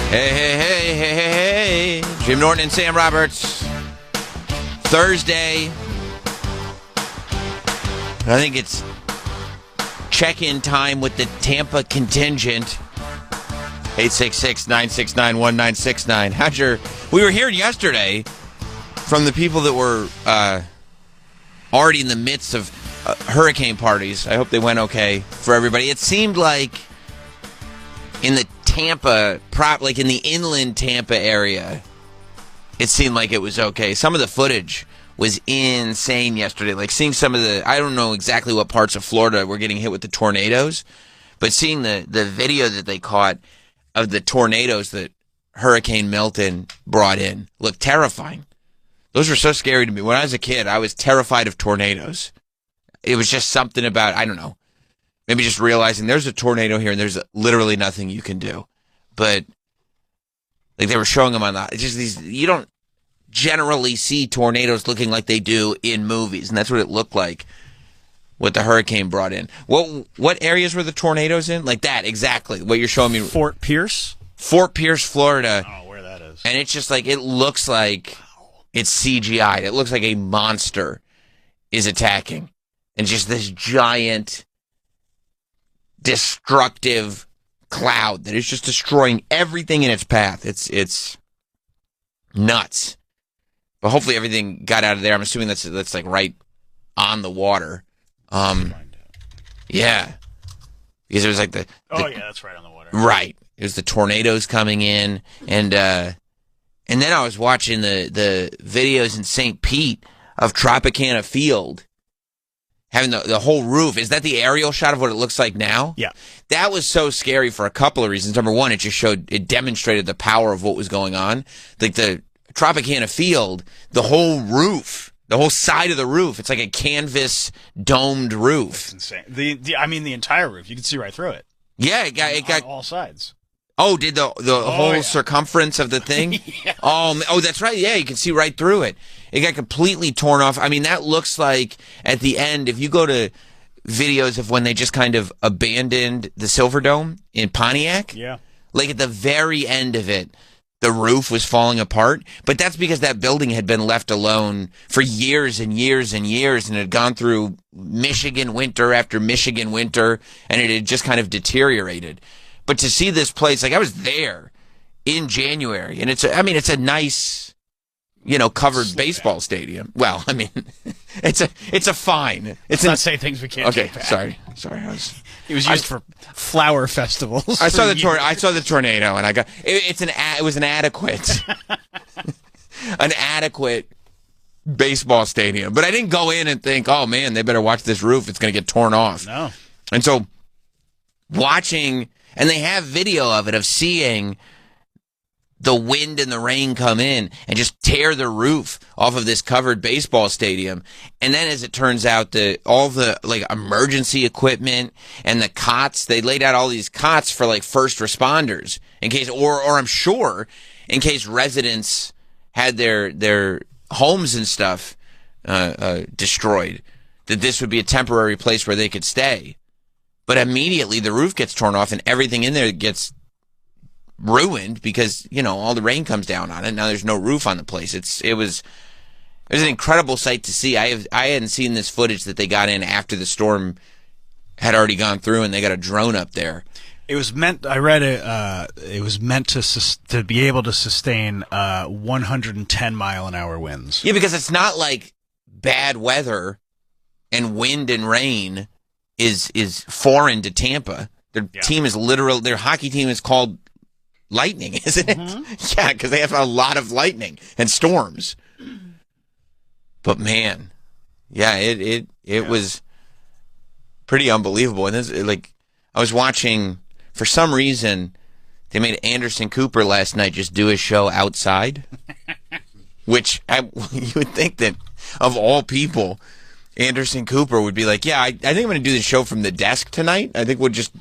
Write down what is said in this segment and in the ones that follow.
Hey. Jim Norton and Sam Roberts. Thursday. I think it's check-in time with the Tampa contingent. 866-969-1969. We were hearing yesterday from the people that were already in the midst of hurricane parties. I hope they went okay for everybody. It seemed like in the Tampa, like in the inland Tampa area, it seemed like it was okay. Some of the footage was insane yesterday. Like seeing some of the, I don't know exactly what parts of Florida were getting hit with the tornadoes, but seeing the video that they caught of the tornadoes that Hurricane Milton brought in looked terrifying. Those were so scary to me. When I was a kid, I was terrified of tornadoes. It was just something about, I don't know, maybe just realizing there's a tornado here and there's literally nothing you can do. But like they were showing them on the, just these, you don't generally see tornadoes looking like they do in movies, and that's what it looked like what the hurricane brought in. What areas were the tornadoes in? Like that, exactly. What you're showing me. Fort Pierce, Florida. I don't know where that is. And it's just like, it looks like it's CGI'd. It looks like a monster is attacking. And just this giant, destructive cloud that is just destroying everything in its path. It's nuts. But hopefully everything got out of there. I'm assuming that's like right on the water. Yeah. Because it was like that's right on the water. Right. It was the tornadoes coming in, and then I was watching the videos in St. Pete of Tropicana Field having the whole roof. Is that the aerial shot of what it looks like now? Yeah. That was so scary for a couple of reasons. Number one, it demonstrated the power of what was going on. Like the Tropicana Field, the whole roof, the whole side of the roof, it's like a canvas domed roof. It's insane. The entire roof, you can see right through it. Yeah, it got on all sides. Oh, did the whole circumference of the thing? Yeah. Oh, that's right. Yeah, you can see right through it. It got completely torn off. I mean, that looks like at the end, if you go to videos of when they just kind of abandoned the Silverdome in Pontiac. Yeah. Like at the very end of it, the roof was falling apart. But that's because that building had been left alone for years and years and years, and it had gone through Michigan winter after Michigan winter, and it had just kind of deteriorated. But to see this place, like I was there in January, and it's a nice, covered baseball stadium. Well, I mean, it's a fine. Let's not say things we can't. Okay, take back. Sorry. It was used for flower festivals. I saw the tornado, and I got it was an adequate, an adequate baseball stadium. But I didn't go in and think, oh man, they better watch this roof. It's going to get torn off. No. And so watching. And they have video of it, of seeing the wind and the rain come in and just tear the roof off of this covered baseball stadium. And then, as it turns out, all the emergency equipment and the cots, they laid out all these cots for first responders in case, or I'm sure in case residents had their homes and stuff destroyed, that this would be a temporary place where they could stay. But immediately the roof gets torn off and everything in there gets ruined because, all the rain comes down on it. Now there's no roof on the place. It was an incredible sight to see. I hadn't seen this footage that they got in after the storm had already gone through, and they got a drone up there. It was meant, I read it was meant to be able to sustain 110 mile an hour winds. Yeah, because it's not like bad weather and wind and rain is foreign to Tampa. Their team is their hockey team is called Lightning, isn't it? Mm-hmm. Yeah, because they have a lot of lightning and storms. But man, yeah, it was pretty unbelievable. And this, I was watching, for some reason, they made Anderson Cooper last night just do a show outside, which you would think that of all people, Anderson Cooper would be like, yeah, I think I'm going to do the show from the desk tonight. I think we'll just,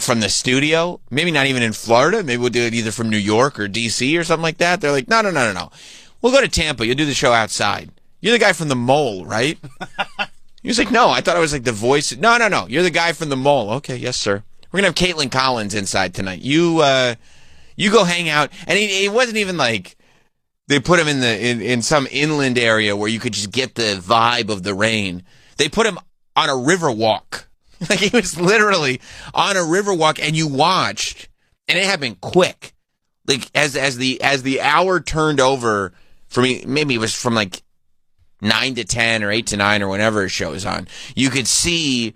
from the studio, maybe not even in Florida. Maybe we'll do it either from New York or D.C. or something like that. They're like, no. We'll go to Tampa. You'll do the show outside. You're the guy from The Mole, right? He was like, no, I thought I was the voice. No. You're the guy from The Mole. Okay, yes, sir. We're going to have Caitlin Collins inside tonight. You You go hang out, and it wasn't even like they put him in some inland area where you could just get the vibe of the rain. They put him on a river walk. Like, he was literally on a river walk, and you watched, and it happened quick. Like, as the hour turned over for me, maybe it was from like 9 to 10 or 8 to 9 or whenever it shows on, you could see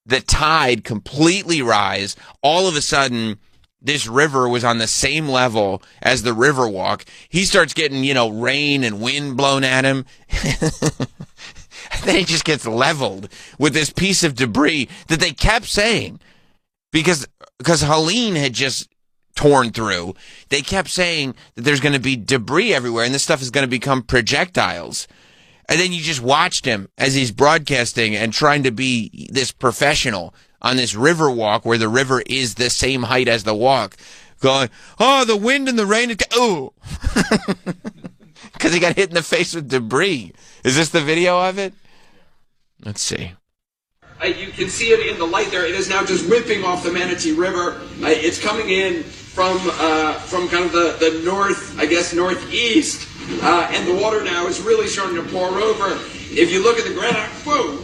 the tide completely rise. All of a sudden, this river was on the same level as the river walk. He starts getting, rain and wind blown at him. Then he just gets leveled with this piece of debris that they kept saying, because Helene had just torn through. They kept saying that there's going to be debris everywhere and this stuff is going to become projectiles. And then you just watched him as he's broadcasting and trying to be this professional on this river walk where the river is the same height as the walk, going, oh, the wind and the rain. Oh, because he got hit in the face with debris. Is this the video of it? Let's see. You can see it in the light there. It is now just whipping off the Manatee River. It's coming in from kind of the north, I guess, northeast. And the water now is really starting to pour over. If you look at the ground, whoa!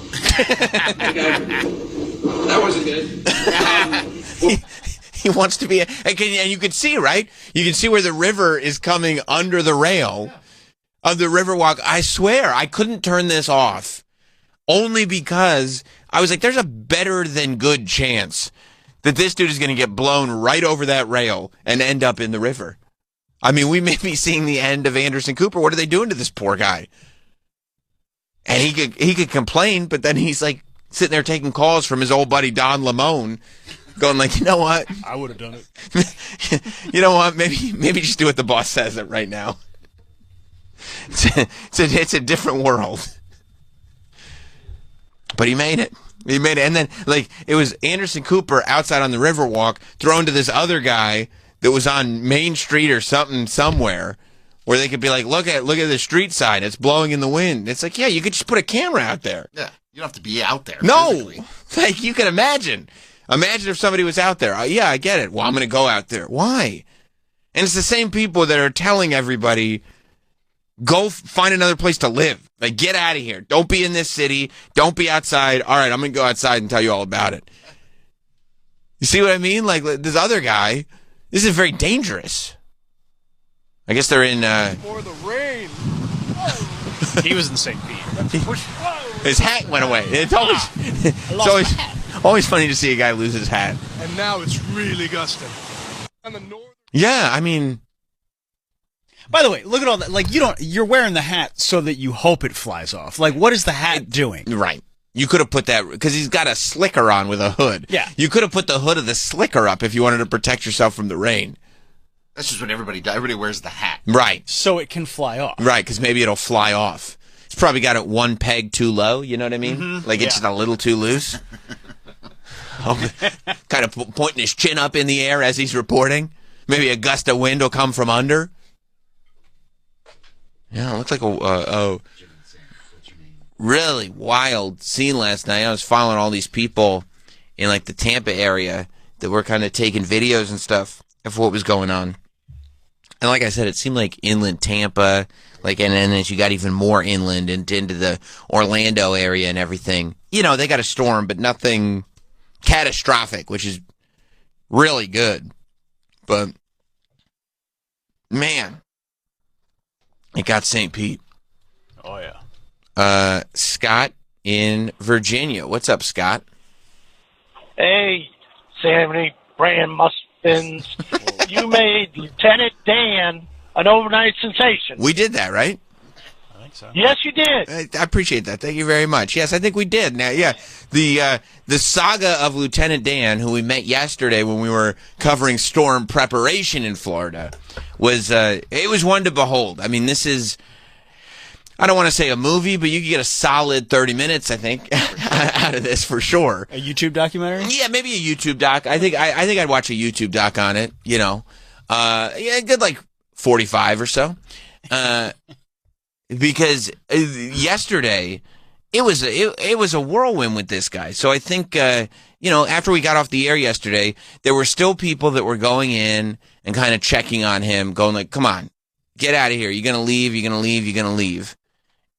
That wasn't good. He wants to be, and you can see, right? You can see where the river is coming under the rail of the river walk. I swear, I couldn't turn this off, only because I was like, there's a better than good chance that this dude is going to get blown right over that rail and end up in the river. I mean, we may be seeing the end of Anderson Cooper. What are they doing to this poor guy? And he could complain, but then he's like sitting there taking calls from his old buddy Don Lemon, going like, you know what? I would have done it. You know what? Maybe just do what the boss says it right now. It's a different world. But he made it. He made it. And then, like, it was Anderson Cooper outside on the Riverwalk thrown to this other guy that was on Main Street or something somewhere where they could be like, look at the street sign. It's blowing in the wind. It's like, yeah, you could just put a camera out there. Yeah, you don't have to be out there. No. Physically. Like, you can imagine. Imagine if somebody was out there. Yeah, I get it. Well, I'm going to go out there. Why? And it's the same people that are telling everybody, go find another place to live. Like, get out of here. Don't be in this city. Don't be outside. All right, I'm going to go outside and tell you all about it. You see what I mean? Like, this other guy, this is very dangerous. I guess they're in... For the rain. He was in St. Pete. His hat went away. It's always funny to see a guy lose his hat. And now it's really gusting. On the north. Yeah, I mean... By the way, look at all that. Like, you're wearing the hat so that you hope it flies off. Like, what is the hat doing? Right. You could have put that, because he's got a slicker on with a hood. Yeah. You could have put the hood of the slicker up if you wanted to protect yourself from the rain. That's just what everybody does. Everybody wears the hat. Right. So it can fly off. Right, because maybe it'll fly off. It's probably got it one peg too low, you know what I mean? Mm-hmm. Like, it's just a little too loose. Kind of pointing his chin up in the air as he's reporting. Maybe a gust of wind will come from under. Yeah, it looks like a really wild scene last night. I was following all these people in like the Tampa area that were kind of taking videos and stuff of what was going on. And like I said, it seemed like inland Tampa, like, and then as you got even more inland and into the Orlando area and everything, you know, they got a storm, but nothing catastrophic, which is really good. But man, it got St. Pete. Oh, yeah. Scott in Virginia. What's up, Scott? Hey, Sammy, Brand Muffins. You made Lieutenant Dan an overnight sensation. We did that, right? I think so. Yes, you did. I appreciate that. Thank you very much. Yes, I think we did. Now, yeah, the saga of Lieutenant Dan, who we met yesterday when we were covering storm preparation in Florida, was it was one to behold. I mean, this is, I don't want to say a movie, but you could get a solid 30 minutes, I think, out of this for sure. A YouTube documentary? Yeah, maybe a YouTube doc. I think I'd watch a YouTube doc on it. You know, yeah, good like 45 or so. Because yesterday it was a whirlwind with this guy. So I think after we got off the air yesterday, there were still people that were going in and kind of checking on him, going like, come on, get out of here. You're going to leave, you're going to leave, you're going to leave.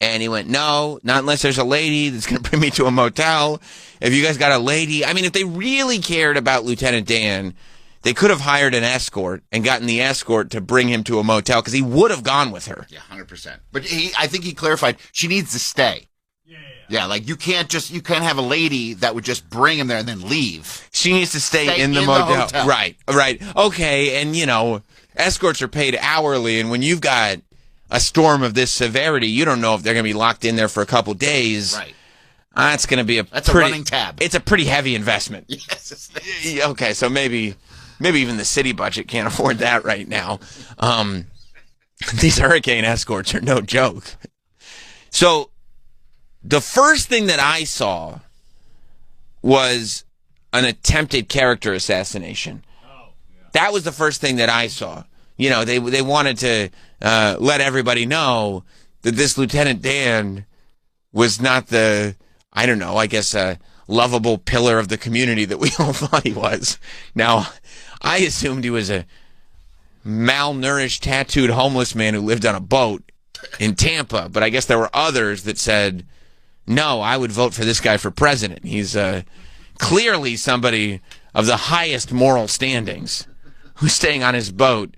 And he went, no, not unless there's a lady that's going to bring me to a motel. If you guys got a lady, I mean, if they really cared about Lieutenant Dan, they could have hired an escort and gotten the escort to bring him to a motel because he would have gone with her. Yeah, 100%. But I think he clarified she needs to stay. Yeah, like you can't have a lady that would just bring him there and then leave. She needs to stay in the motel. Right. Okay, and escorts are paid hourly, and when you've got a storm of this severity, you don't know if they're going to be locked in there for a couple days. Right. That's going to be a running tab. It's a pretty heavy investment. Yes. Okay, so maybe even the city budget can't afford that right now. These hurricane escorts are no joke. So the first thing that I saw was an attempted character assassination. That was the first thing that I saw. They wanted to let everybody know that this Lieutenant Dan was not the, I don't know, I guess a lovable pillar of the community that we all thought he was. Now, I assumed he was a malnourished, tattooed homeless man who lived on a boat in Tampa, but I guess there were others that said, no, I would vote for this guy for president. He's clearly somebody of the highest moral standings who's staying on his boat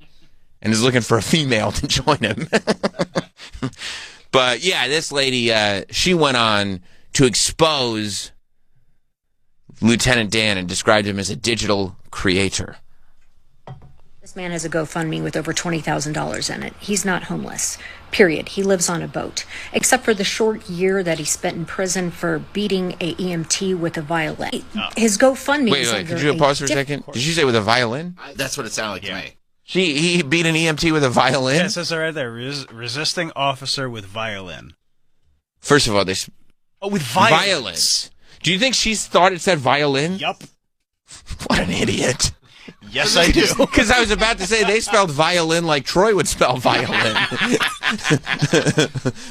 and is looking for a female to join him. But yeah, this lady, she went on to expose Lieutenant Dan and described him as a digital creator. This man has a GoFundMe with over $20,000 in it. He's not homeless, period. He lives on a boat, except for the short year that he spent in prison for beating a EMT with a violin. His GoFundMe Wait, could you pause for a second? Did you say with a violin? That's what it sounded like to me. He beat an EMT with a violin? Yeah, it says right there, resisting officer with violin. First of all, with violence. Do you think she thought it said violin? Yup. What an idiot. Yes, I do. Because I was about to say they spelled violin like Troy would spell violin.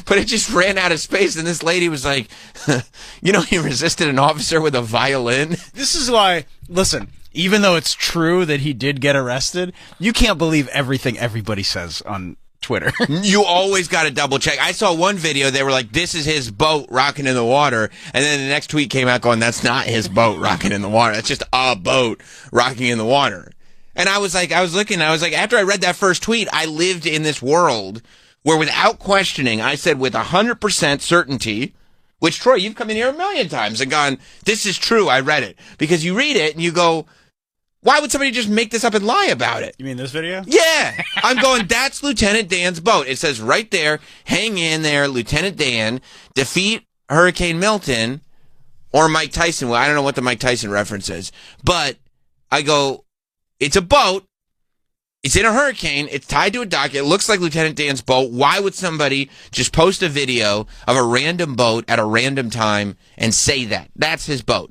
But it just ran out of space, and this lady was like, he resisted an officer with a violin? This is why, listen, even though it's true that he did get arrested, you can't believe everything everybody says on Twitter. You always got to double check. I saw one video, they were like, this is his boat rocking in the water. And then the next tweet came out going, that's not his boat rocking in the water. That's just a boat rocking in the water. And I was like, after I read that first tweet, I lived in this world where without questioning, I said with 100% certainty, which, Troy, you've come in here a million times and gone, this is true, I read it. Because you read it and you go, why would somebody just make this up and lie about it? You mean this video? Yeah. I'm going, that's Lieutenant Dan's boat. It says right there, hang in there, Lieutenant Dan, defeat Hurricane Milton or Mike Tyson. Well, I don't know what the Mike Tyson reference is. But I go, it's a boat. It's in a hurricane. It's tied to a dock. It looks like Lieutenant Dan's boat. Why would somebody just post a video of a random boat at a random time and say that? That's his boat.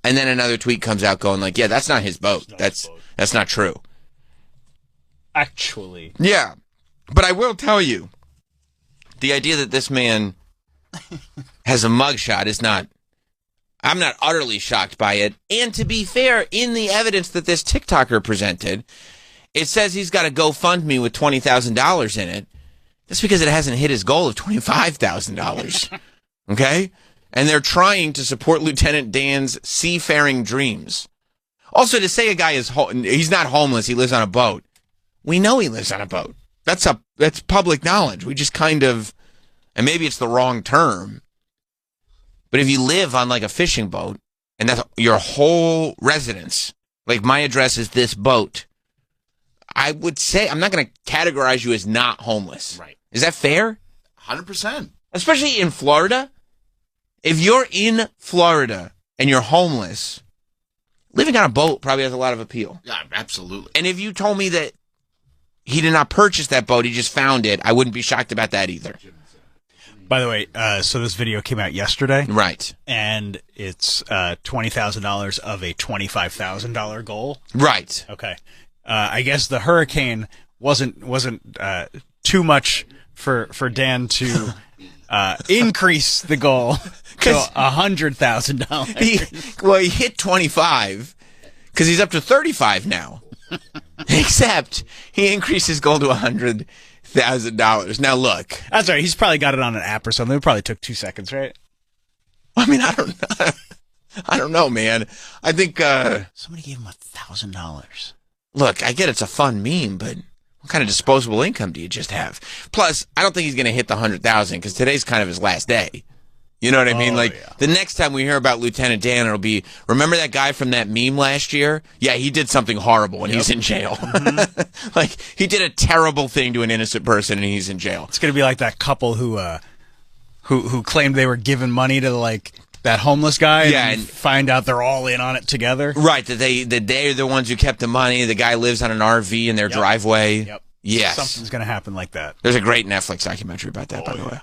And then another tweet comes out going like, yeah, that's not his boat. That's not true. Actually. Yeah. But I will tell you, the idea that this man has a mugshot is not, I'm not utterly shocked by it. And to be fair, in the evidence that this TikToker presented, it says he's got a GoFundMe with $20,000 in it. That's because it hasn't hit his goal of $25,000. Okay? And they're trying to support Lieutenant Dan's seafaring dreams. Also, to say a guy he's not homeless, he lives on a boat. We know he lives on a boat. That's public knowledge. We just kind of, and maybe it's the wrong term, but if you live on like a fishing boat and that's your whole residence, like my address is this boat, I would say I'm not going to categorize you as not homeless. Right. Is that fair? 100%. Especially in Florida. If you're in Florida and you're homeless, living on a boat probably has a lot of appeal. Yeah, absolutely. And if you told me that he did not purchase that boat, he just found it, I wouldn't be shocked about that either. By the way, so this video came out yesterday. Right. And it's $20,000 of a $25,000 goal. Right. Okay. I guess the hurricane wasn't too much for Dan to increase the goal to $100,000. He hit 25 because he's up to 35 now. Except he increased his goal to $100,000. Now look, That's right. He's probably got it on an app or something. It probably took 2 seconds, right? I mean, I don't know, man. I think Somebody gave him $1,000. look, I get it's a fun meme, but what kind of disposable income do you just have? Plus, I don't think he's going to hit the 100,000 because today's kind of his last day. You know what I mean? The next time we hear about Lieutenant Dan, it'll be, remember that guy from that meme last year? Yeah, he did something horrible and he's in jail. Like, he did a terrible thing to an innocent person and he's in jail. It's going to be like that couple who claimed they were giving money to like that homeless guy and find out they're all in on it together. Right, that they're the ones who kept the money. The guy lives on an RV in their driveway. Yep. Yes. Something's going to happen like that. There's a great Netflix documentary about that, by the way.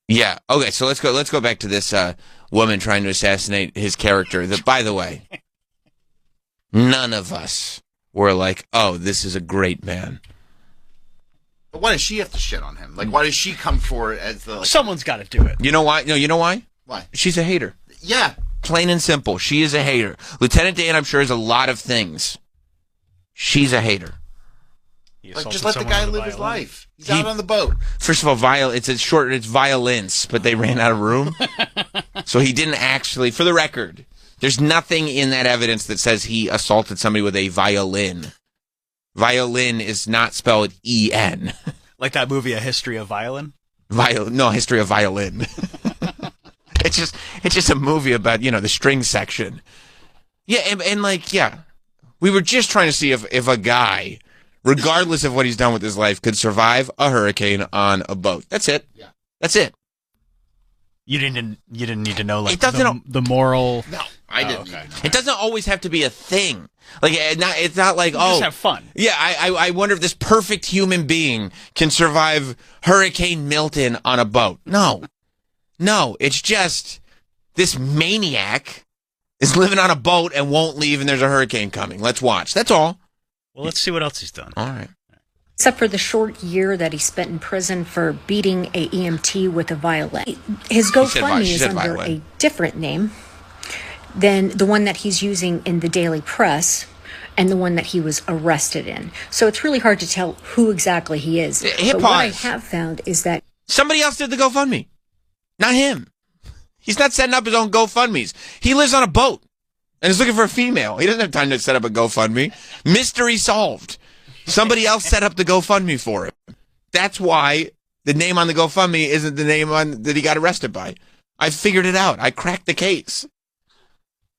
Yeah. Okay. So let's go back to this woman trying to assassinate his character. That, by the way, none of us were like, "Oh, this is a great man." But why does she have to shit on him? Like, why does she come forward as the? Like, Someone's got to do it. You know why? No. You know why? Why? She's a hater. Yeah. Plain and simple. She is a hater. Lieutenant Dan, I'm sure, is a lot of things. She's a hater. Like, just let the guy live his life. He's out on the boat. First of all, it's violence, but they ran out of room. So he didn't actually, for the record, there's nothing in that evidence that says he assaulted somebody with a violin. Violin is not spelled E-N. Like that movie, A History of Violin? No, History of Violin. It's just a movie about, the string section. Yeah, and we were just trying to see if a guy, regardless of what he's done with his life, could survive a hurricane on a boat. That's it. Yeah. That's it. You didn't need to know like It doesn't the moral. No, I didn't. Okay. It doesn't always have to be a thing. Like it's not like Just have fun. Yeah, I wonder if this perfect human being can survive Hurricane Milton on a boat. No, it's just this maniac is living on a boat and won't leave, and there's a hurricane coming. Let's watch. That's all. Well, let's see what else he's done. All right. Except for the short year that he spent in prison for beating a EMT with a violin. His GoFundMe is under a different name than the one that he's using in the Daily Press and the one that he was arrested in. So it's really hard to tell who exactly he is. Hit but pause. what I have found is that Somebody else did the GoFundMe, not him. He's not setting up his own GoFundMes. He lives on a boat and is looking for a female. He doesn't have time to set up a GoFundMe. Mystery solved. Somebody else set up the GoFundMe for him. That's why the name on the GoFundMe isn't the name that he got arrested by. I figured it out. I cracked the case.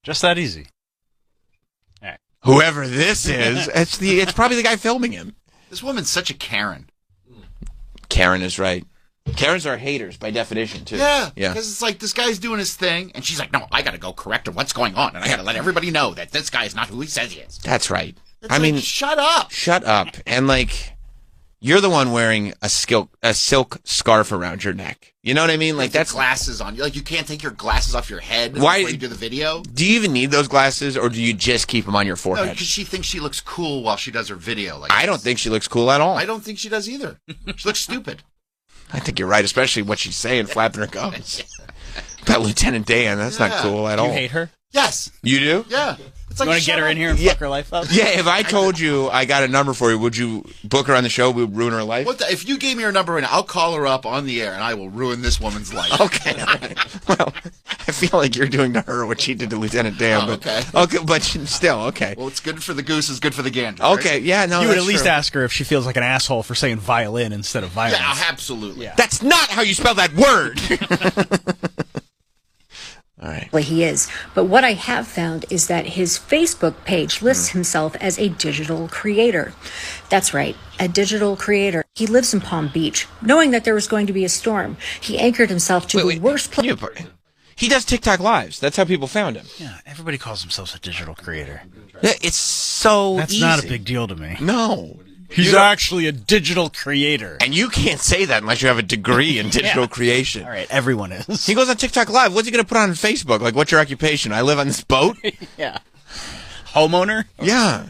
Just that easy. All right. Whoever this is, it's probably the guy filming him. This woman's such a Karen. Karen is right. Karens are haters by definition, too. Yeah. Because it's like, this guy's doing his thing, and she's like, no, I got to go correct him. What's going on? And I got to let everybody know that this guy is not who he says he is. That's right. I mean, shut up. Shut up. And, you're the one wearing a silk scarf around your neck. You know what I mean? Like, that's glasses on. Like, you can't take your glasses off your head before you do the video. Do you even need those glasses, or do you just keep them on your forehead? No, because she thinks she looks cool while she does her video. I don't think she looks cool at all. I don't think she does either. She looks stupid. I think you're right, especially what she's saying, flapping her gums. About Lieutenant Dan, that's not cool at all. You hate her? Yes. You do? Yeah. It's like, you want to get her in here and fuck her life up? Yeah, if I told you I got a number for you, would you book her on the show? We would ruin her life? If you gave me her number, and I'll call her up on the air, and I will ruin this woman's life. Okay. Well, I feel like you're doing to her what she did to Lieutenant Dan. Okay, but still, okay. Well, it's good for the goose is good for the gander. Okay, right? Yeah, no, you would at least ask her if she feels like an asshole for saying violin instead of violence. Yeah, absolutely. Yeah. That's not how you spell that word. All right. well, he is. But what I have found is that his Facebook page lists himself as a digital creator. That's right, a digital creator. He lives in Palm Beach. Knowing that there was going to be a storm, he anchored himself to the worst place. He does TikTok lives. That's how people found him. Yeah, everybody calls themselves a digital creator. Yeah, it's so That's easy. not a big deal to me. No. He's actually a digital creator. And you can't say that unless you have a degree in digital creation. All right, everyone is. He goes on TikTok Live. What's he going to put on Facebook? Like, what's your occupation? I live on this boat? Yeah. Homeowner? Yeah.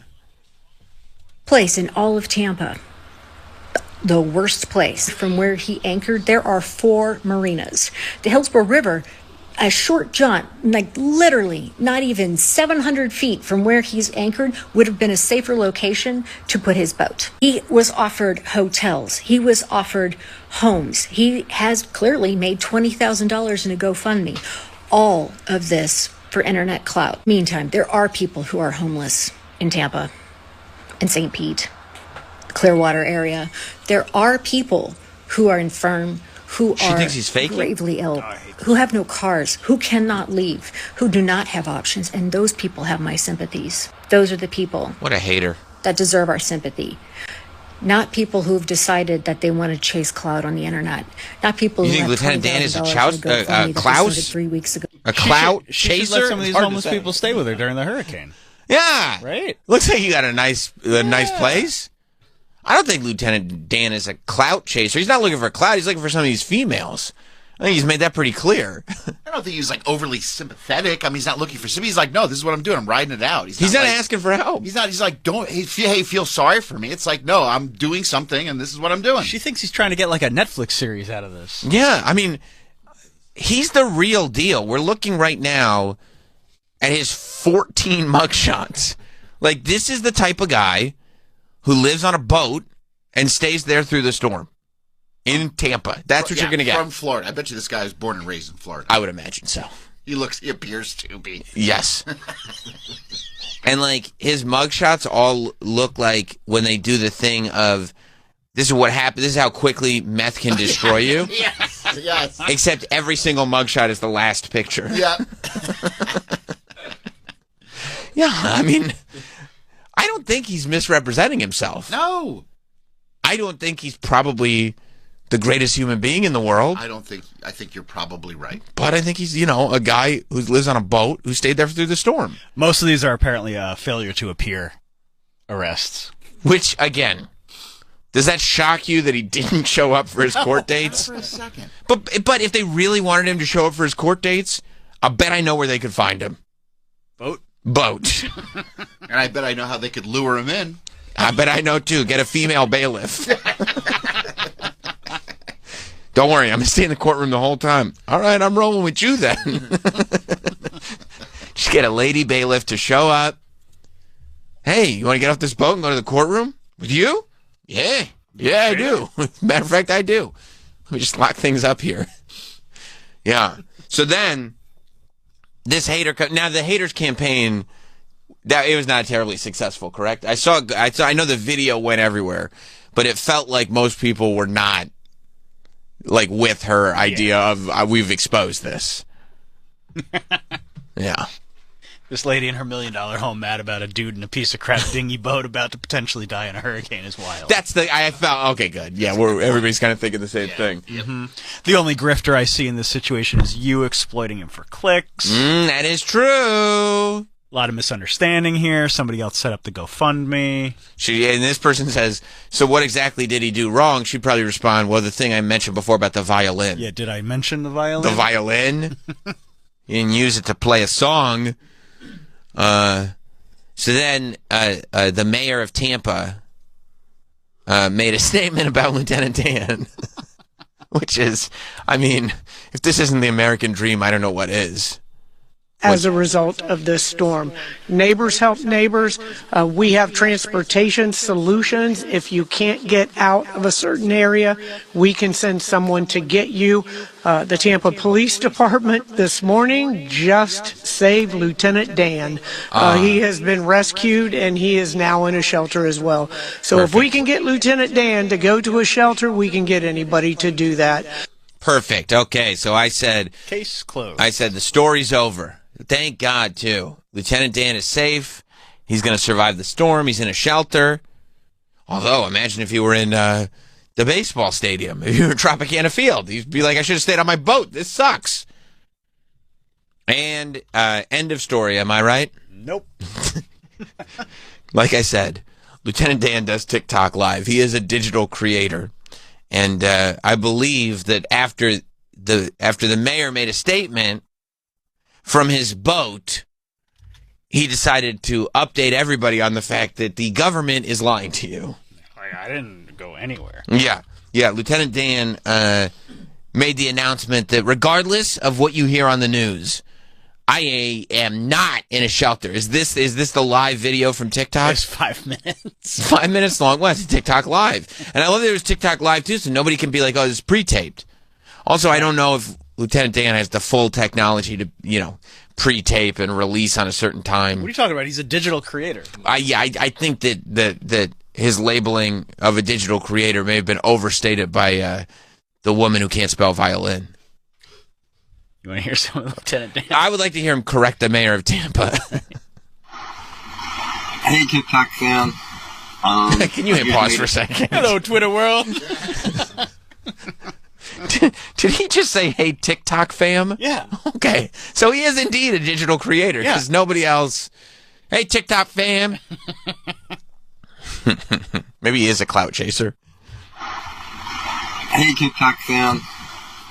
Place in all of Tampa. the worst place. From where he anchored, there are 4 marinas. The Hillsborough River, a short jaunt, like literally not even 700 feet from where he's anchored, would have been a safer location to put his boat. He was offered hotels. He was offered homes. He has clearly made $20,000 in a GoFundMe. All of this for internet clout. Meantime, there are people who are homeless in Tampa, in St. Pete, Clearwater area. There are people who are infirm, who She are thinks he's faking? gravely ill, who have no cars, who cannot leave, who do not have options, and those people have my sympathies. Those are the people What a hater. that deserve our sympathy. Not people who've decided that they want to chase clout on the internet. Not people You who think have Lieutenant Dan is a $20,000 chouse- in GoFundMe that they Klaus? started 3 weeks ago. A clout She chaser? should let some of It's these hard to homeless say. people stay with her during the hurricane. Yeah. Right. Looks like you got a nice place. I don't think Lieutenant Dan is a clout chaser. He's not looking for clout. He's looking for some of these females. I think he's made that pretty clear. I don't think he's like overly sympathetic. I mean, he's not looking for sympathy. He's like, no, this is what I'm doing. I'm riding it out. He's not like, asking for help. He's not. He's like, don't. Hey, feel sorry for me. It's like, no, I'm doing something, and this is what I'm doing. She thinks he's trying to get like a Netflix series out of this. Yeah, I mean, he's the real deal. We're looking right now at his 14 mugshots. Like, this is the type of guy who lives on a boat and stays there through the storm in Tampa. That's what you're going to get. From Florida. I bet you this guy was born and raised in Florida. I would imagine so. He appears to be. Yes. And, like, his mugshots all look like when they do the thing of, this is what happened, this is how quickly meth can destroy you. Yes. Except every single mugshot is the last picture. Yeah. Yeah, I mean, I don't think he's misrepresenting himself. No. I don't think he's probably the greatest human being in the world. I think you're probably right. But I think he's, a guy who lives on a boat who stayed there through the storm. Most of these are apparently failure to appear arrests. Which, again, does that shock you that he didn't show up for his court dates? For a second. But if they really wanted him to show up for his court dates, I bet I know where they could find him. Boat. And I bet I know how they could lure him in. I bet I know, too. Get a female bailiff. Don't worry, I'm going to stay in the courtroom the whole time. All right, I'm rolling with you then. Just get a lady bailiff to show up. Hey, you want to get off this boat and go to the courtroom? With you? Yeah. Yeah, I do. Matter of fact, I do. Let me just lock things up here. Yeah. So then, this hater... Now, the haters campaign... it was not terribly successful, correct? I know the video went everywhere, but it felt like most people were not like with her idea of we've exposed this. Yeah. This lady in her $1 million home mad about a dude in a piece of crap dinghy boat about to potentially die in a hurricane is wild. I felt okay, good. Yeah, everybody's kind of thinking the same thing. Mm-hmm. The only grifter I see in this situation is you exploiting him for clicks. That is true. A lot of misunderstanding here. Somebody else set up the GoFundMe. And this person says, so what exactly did he do wrong? She'd probably respond, well, the thing I mentioned before about the violin. Yeah, did I mention the violin? The violin? You didn't use it to play a song. So then the mayor of Tampa made a statement about Lieutenant Dan, which is, I mean, if this isn't the American dream, I don't know what is. As a result of this storm. Neighbors help neighbors. We have transportation solutions. If you can't get out of a certain area, we can send someone to get you. The Tampa Police Department this morning just saved Lieutenant Dan. He has been rescued and he is now in a shelter as well. So Perfect. If we can get Lieutenant Dan to go to a shelter, we can get anybody to do that. Perfect. Okay, so I said... Case closed. I said the story's over. Thank God, too. Lieutenant Dan is safe. He's going to survive the storm. He's in a shelter. Although, imagine if you were in the baseball stadium. If you were in Tropicana Field. You'd be like, I should have stayed on my boat. This sucks. And end of story. Am I right? Nope. Like I said, Lieutenant Dan does TikTok Live. He is a digital creator. And I believe that after the mayor made a statement from his boat, he decided to update everybody on the fact that the government is lying to you. I didn't go anywhere. Yeah. Lieutenant Dan made the announcement that regardless of what you hear on the news, I am not in a shelter. Is this the live video from TikTok? It's 5 minutes. 5 minutes long. Well, it's TikTok live. And I love that it was TikTok live, too, so nobody can be like, oh, this is pre-taped. Also, I don't know if Lieutenant Dan has the full technology to, pre-tape and release on a certain time. What are you talking about? He's a digital creator. I think that his labeling of a digital creator may have been overstated by the woman who can't spell violin. You want to hear some of Lieutenant Dan? I would like to hear him correct the mayor of Tampa. Hey, TikTok fam. Can you hit pause for a second? Hello, Twitter world. Did he just say, hey, TikTok fam? Yeah. Okay. So he is indeed a digital creator because nobody else. Hey, TikTok fam. Maybe he is a clout chaser. Hey, TikTok fam.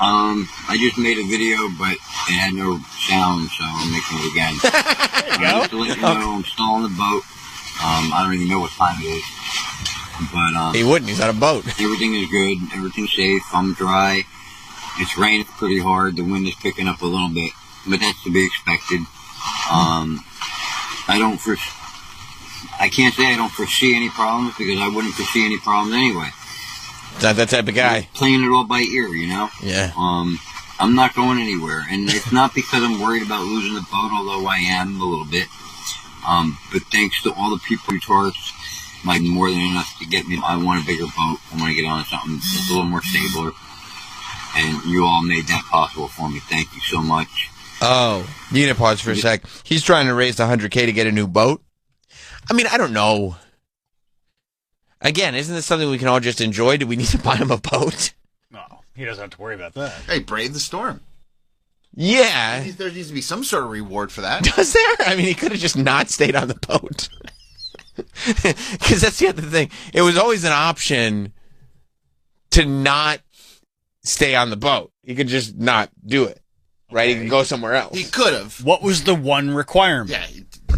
I just made a video, but it had no sound, so I'm making it again. Just to let you know, I'm still on the boat. I don't even know what time it is. But he wouldn't. He's on a boat. Everything is good. Everything's safe. I'm dry. It's raining pretty hard. The wind is picking up a little bit, but that's to be expected. I can't say I don't foresee any problems because I wouldn't foresee any problems anyway. Not that type of guy. Playing it all by ear, Yeah. I'm not going anywhere, and it's not because I'm worried about losing the boat, although I am a little bit. But thanks to all the people who charged like more than enough to get me. I want a bigger boat. I want to get on something that's a little more stabler. And you all made that possible for me. Thank you so much. Oh, you need to pause for a sec. He's trying to raise the $100K to get a new boat. I mean, I don't know. Again, isn't this something we can all just enjoy? Do we need to buy him a boat? No, he doesn't have to worry about that. Hey, brave the storm. Yeah. There needs to be some sort of reward for that. Does there? I mean, he could have just not stayed on the boat. Because that's the other thing. It was always an option to not stay on the boat. He could just not do it. Right? He could go somewhere else. He could have. What was the one requirement? Yeah,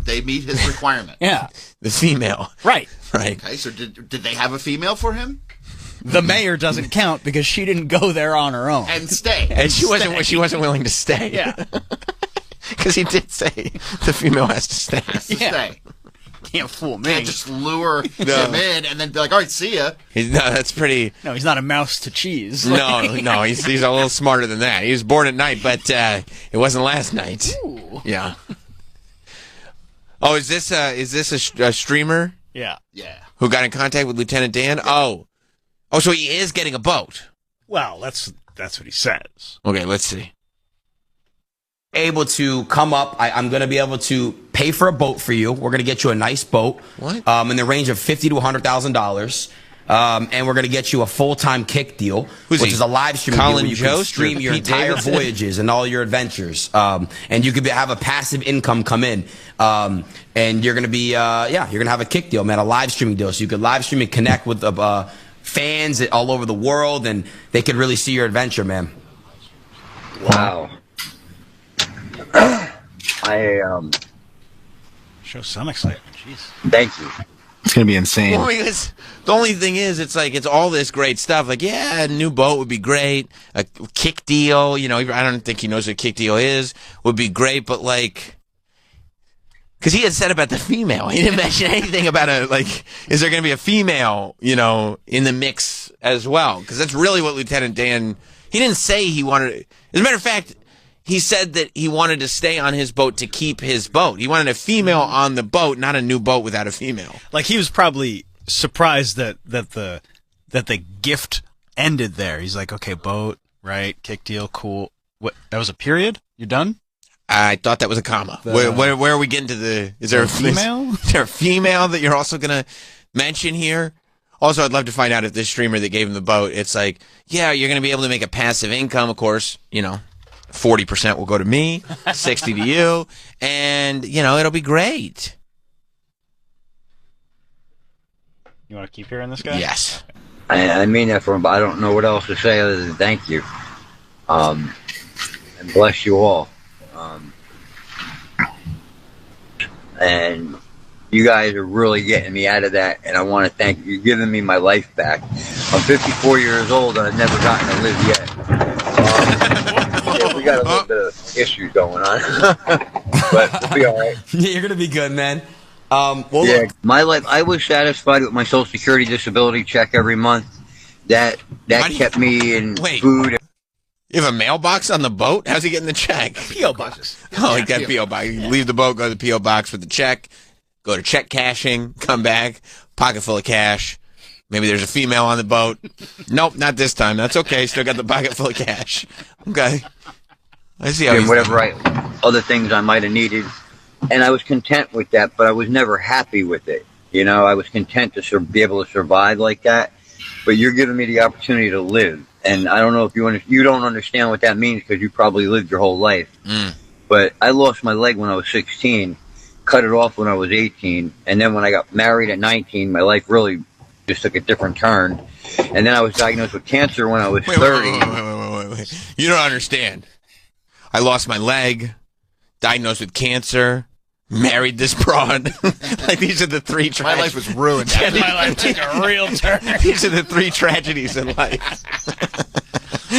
they meet his requirement. Yeah. The female. Right. Right. Okay, so did they have a female for him? The mayor doesn't count because she didn't go there on her own. And stay. And she wasn't willing to stay. Yeah. Because he did say the female has to stay. Has to stay. Can't fool me. Can't just lure him in and then be like, all right, see ya. No, that's pretty... No, he's not a mouse to cheese. No, he's a little smarter than that. He was born at night, but it wasn't last night. Ooh. Yeah. Oh, is this a streamer? Yeah. Yeah. Who got in contact with Lieutenant Dan? Yeah. Oh, so he is getting a boat. Well, that's what he says. Okay, let's see. Able to come up. I'm going to be able to pay for a boat for you. We're going to get you a nice boat. What? In the range of $50,000 to $100,000. And we're going to get you a full-time kick deal, which is a live stream deal where you can stream your entire voyages and all your adventures. And you could have a passive income come in. And you're going to be, you're going to have a kick deal, man, a live streaming deal. So you could live stream and connect with fans all over the world, and they could really see your adventure, man. Wow. Show some excitement. Jeez. Thank you. It's going to be insane. Well, because the only thing is, it's all this great stuff. Like, yeah, a new boat would be great. A kick deal, I don't think he knows what a kick deal is, would be great. But, because he had said about the female. He didn't mention anything about is there going to be a female, in the mix as well? Because that's really what Lieutenant Dan, he didn't say he wanted. As a matter of fact, he said that he wanted to stay on his boat to keep his boat. He wanted a female on the boat, not a new boat without a female. Like, he was probably surprised that the gift ended there. He's like, okay, boat, right, kick deal, cool. What? That was a period? You're done? I thought that was a comma. Where are we getting to the? Is there a female? Is there a female that you're also gonna mention here? Also, I'd love to find out if this streamer that gave him the boat, it's like, yeah, you're gonna be able to make a passive income, of course, 40% will go to me, 60 to you, and, it'll be great. You want to keep hearing this guy? Yes. I mean that from, but I don't know what else to say other than thank you. And bless you all. And You guys are really getting me out of that, and I want to thank you. You're giving me my life back. I'm 54 years old, and I've never gotten to live yet. Yeah, we got a little bit of issues going on, but we'll be all right. You're going to be good, man. Look, my life, I was satisfied with my Social Security disability check every month. That kept me in food. You have a mailbox on the boat? How's he getting the check? P.O. box. Oh, he got P.O. box. You leave the boat, go to the P.O. box with the check, go to check cashing, come back, pocket full of cash. Maybe there's a female on the boat. Nope, not this time. That's okay. Still got the pocket full of cash. Okay. I see how he's whatever other things I might have needed. And I was content with that, but I was never happy with it. You know, I was content to be able to survive like that. But you're giving me the opportunity to live. And I don't know if you don't understand what that means because you probably lived your whole life. But I lost my leg when I was 16, cut it off when I was 18. And then when I got married at 19, my life really just took a different turn. And then I was diagnosed with cancer when I was 30. Wait. You don't understand. I lost my leg, diagnosed with cancer, married this broad. Like, these are the three tragedies. My life was ruined. My life took a real turn. These are the three tragedies in life.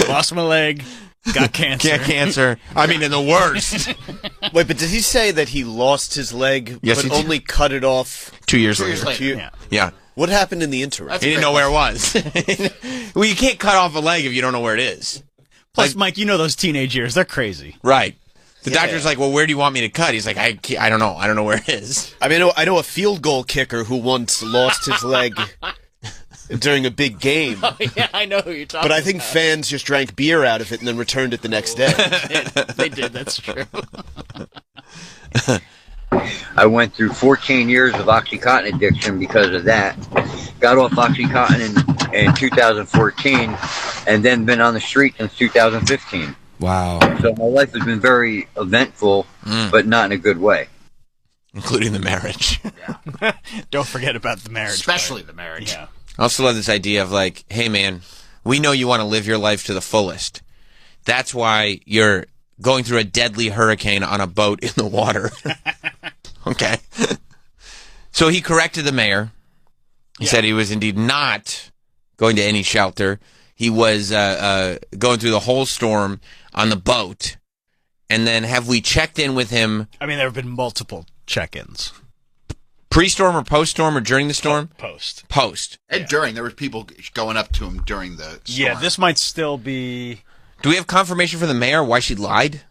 Lost my leg, got cancer. Got cancer. I mean, in the worst. Wait, but did he say that he lost his leg, yes, but only cut it off 2 years later? Yeah. What happened in the interim? He didn't know where it was. Well, you can't cut off a leg if you don't know where it is. Plus, Mike, you know those teenage years. They're crazy. Right. The doctor's like, well, where do you want me to cut? He's like, I don't know. I don't know where it is. I mean, I know a field goal kicker who once lost his leg during a big game. Oh, yeah, I know who you're talking about. But I think fans just drank beer out of it and then returned it the next day. They did. That's true. I went through 14 years of OxyContin addiction because of that. Got off OxyContin in 2014 and then been on the street since 2015. Wow. So my life has been very eventful, but not in a good way. Including the marriage. Yeah. Don't forget about the marriage. Especially the marriage. Yeah. I also love this idea of like, hey, man, we know you want to live your life to the fullest. That's why you're going through a deadly hurricane on a boat in the water. Okay. So he corrected the mayor. He said he was indeed not going to any shelter. He was going through the whole storm on the boat. And then have we checked in with him? I mean, there have been multiple check-ins. Pre-storm or post-storm or during the storm? Post. And during. There were people going up to him during the storm. Yeah, this might still be... Do we have confirmation from the mayor why she lied?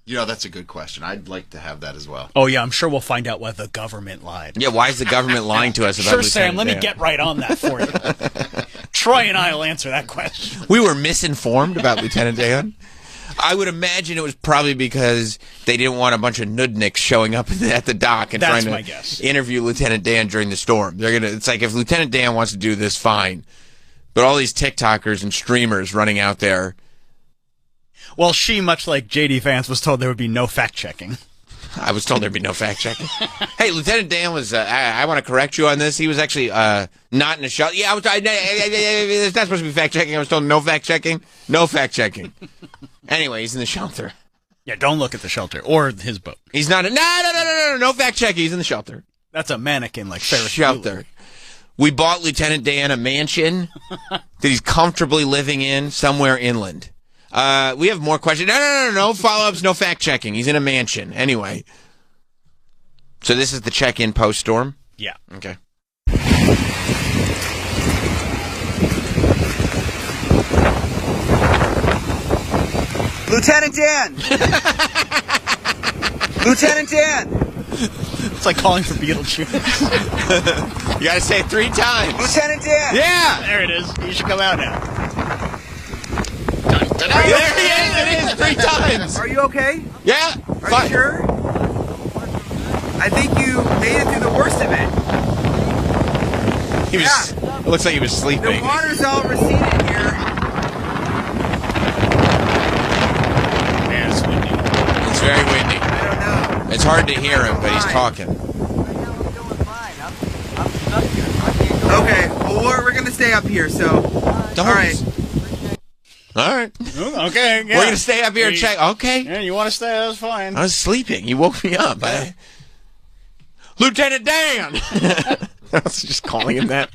You know, that's a good question. I'd like to have that as well. Oh, yeah, I'm sure we'll find out why the government lied. Yeah, why is the government lying to us about Sure, Lieutenant Sam, let me Dan? get right on that for you. Troy and I will answer that question. We were misinformed about Lieutenant Dan. I would imagine it was probably because they didn't want a bunch of nudniks showing up at the dock and That's trying my to guess. interview Lieutenant Dan during the storm. It's like if Lieutenant Dan wants to do this, fine. But all these TikTokers and streamers running out there. Well, she, much like J.D. Vance, was told there would be no fact-checking. I was told there'd be no fact-checking. Hey, Lieutenant Dan was, I want to correct you on this. He was actually not in a shelter. Yeah, there's not supposed to be fact-checking. I was told no fact-checking. No fact-checking. Anyway, he's in the shelter. Yeah, don't look at the shelter or his boat. He's not no fact-checking. He's in the shelter. That's a mannequin like Ferris Shelter. Bueller. We bought Lieutenant Dan a mansion that he's comfortably living in somewhere inland. We have more questions. No follow-ups, no fact-checking. He's in a mansion. Anyway. So this is the check-in post-storm? Yeah. Okay. Lieutenant Dan! Lieutenant Dan! It's like calling for Beetlejuice. You gotta say it 3 times. Lieutenant Dan! Yeah! There it is. You should come out now. There he is! It is 3 times! Are you okay? Yeah! Are you sure? I think you made it through the worst of it. He was, it looks like he was sleeping. The water's all receded here. Man, it's windy. It's very windy. I don't know. It's hard to hear him, but he's talking. Okay, well, we're going to stay up here, so... Don't. All right. All right. Okay, yeah. We're going to stay up here and check. Okay. Yeah, you want to stay? That's fine. I was sleeping. You woke me up. Lieutenant Dan! I was just calling him that.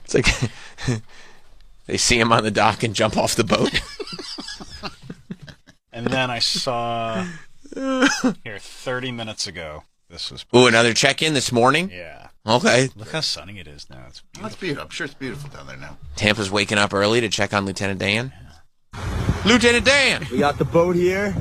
It's like they see him on the dock and jump off the boat. And then I saw here 30 minutes ago. This was Ooh, another check-in this morning? Yeah. Okay. Look how sunny it is now. It's beautiful. That's beautiful. I'm sure it's beautiful down there now. Tampa's waking up early to check on Lieutenant Dan. Lieutenant Dan! We got the boat here,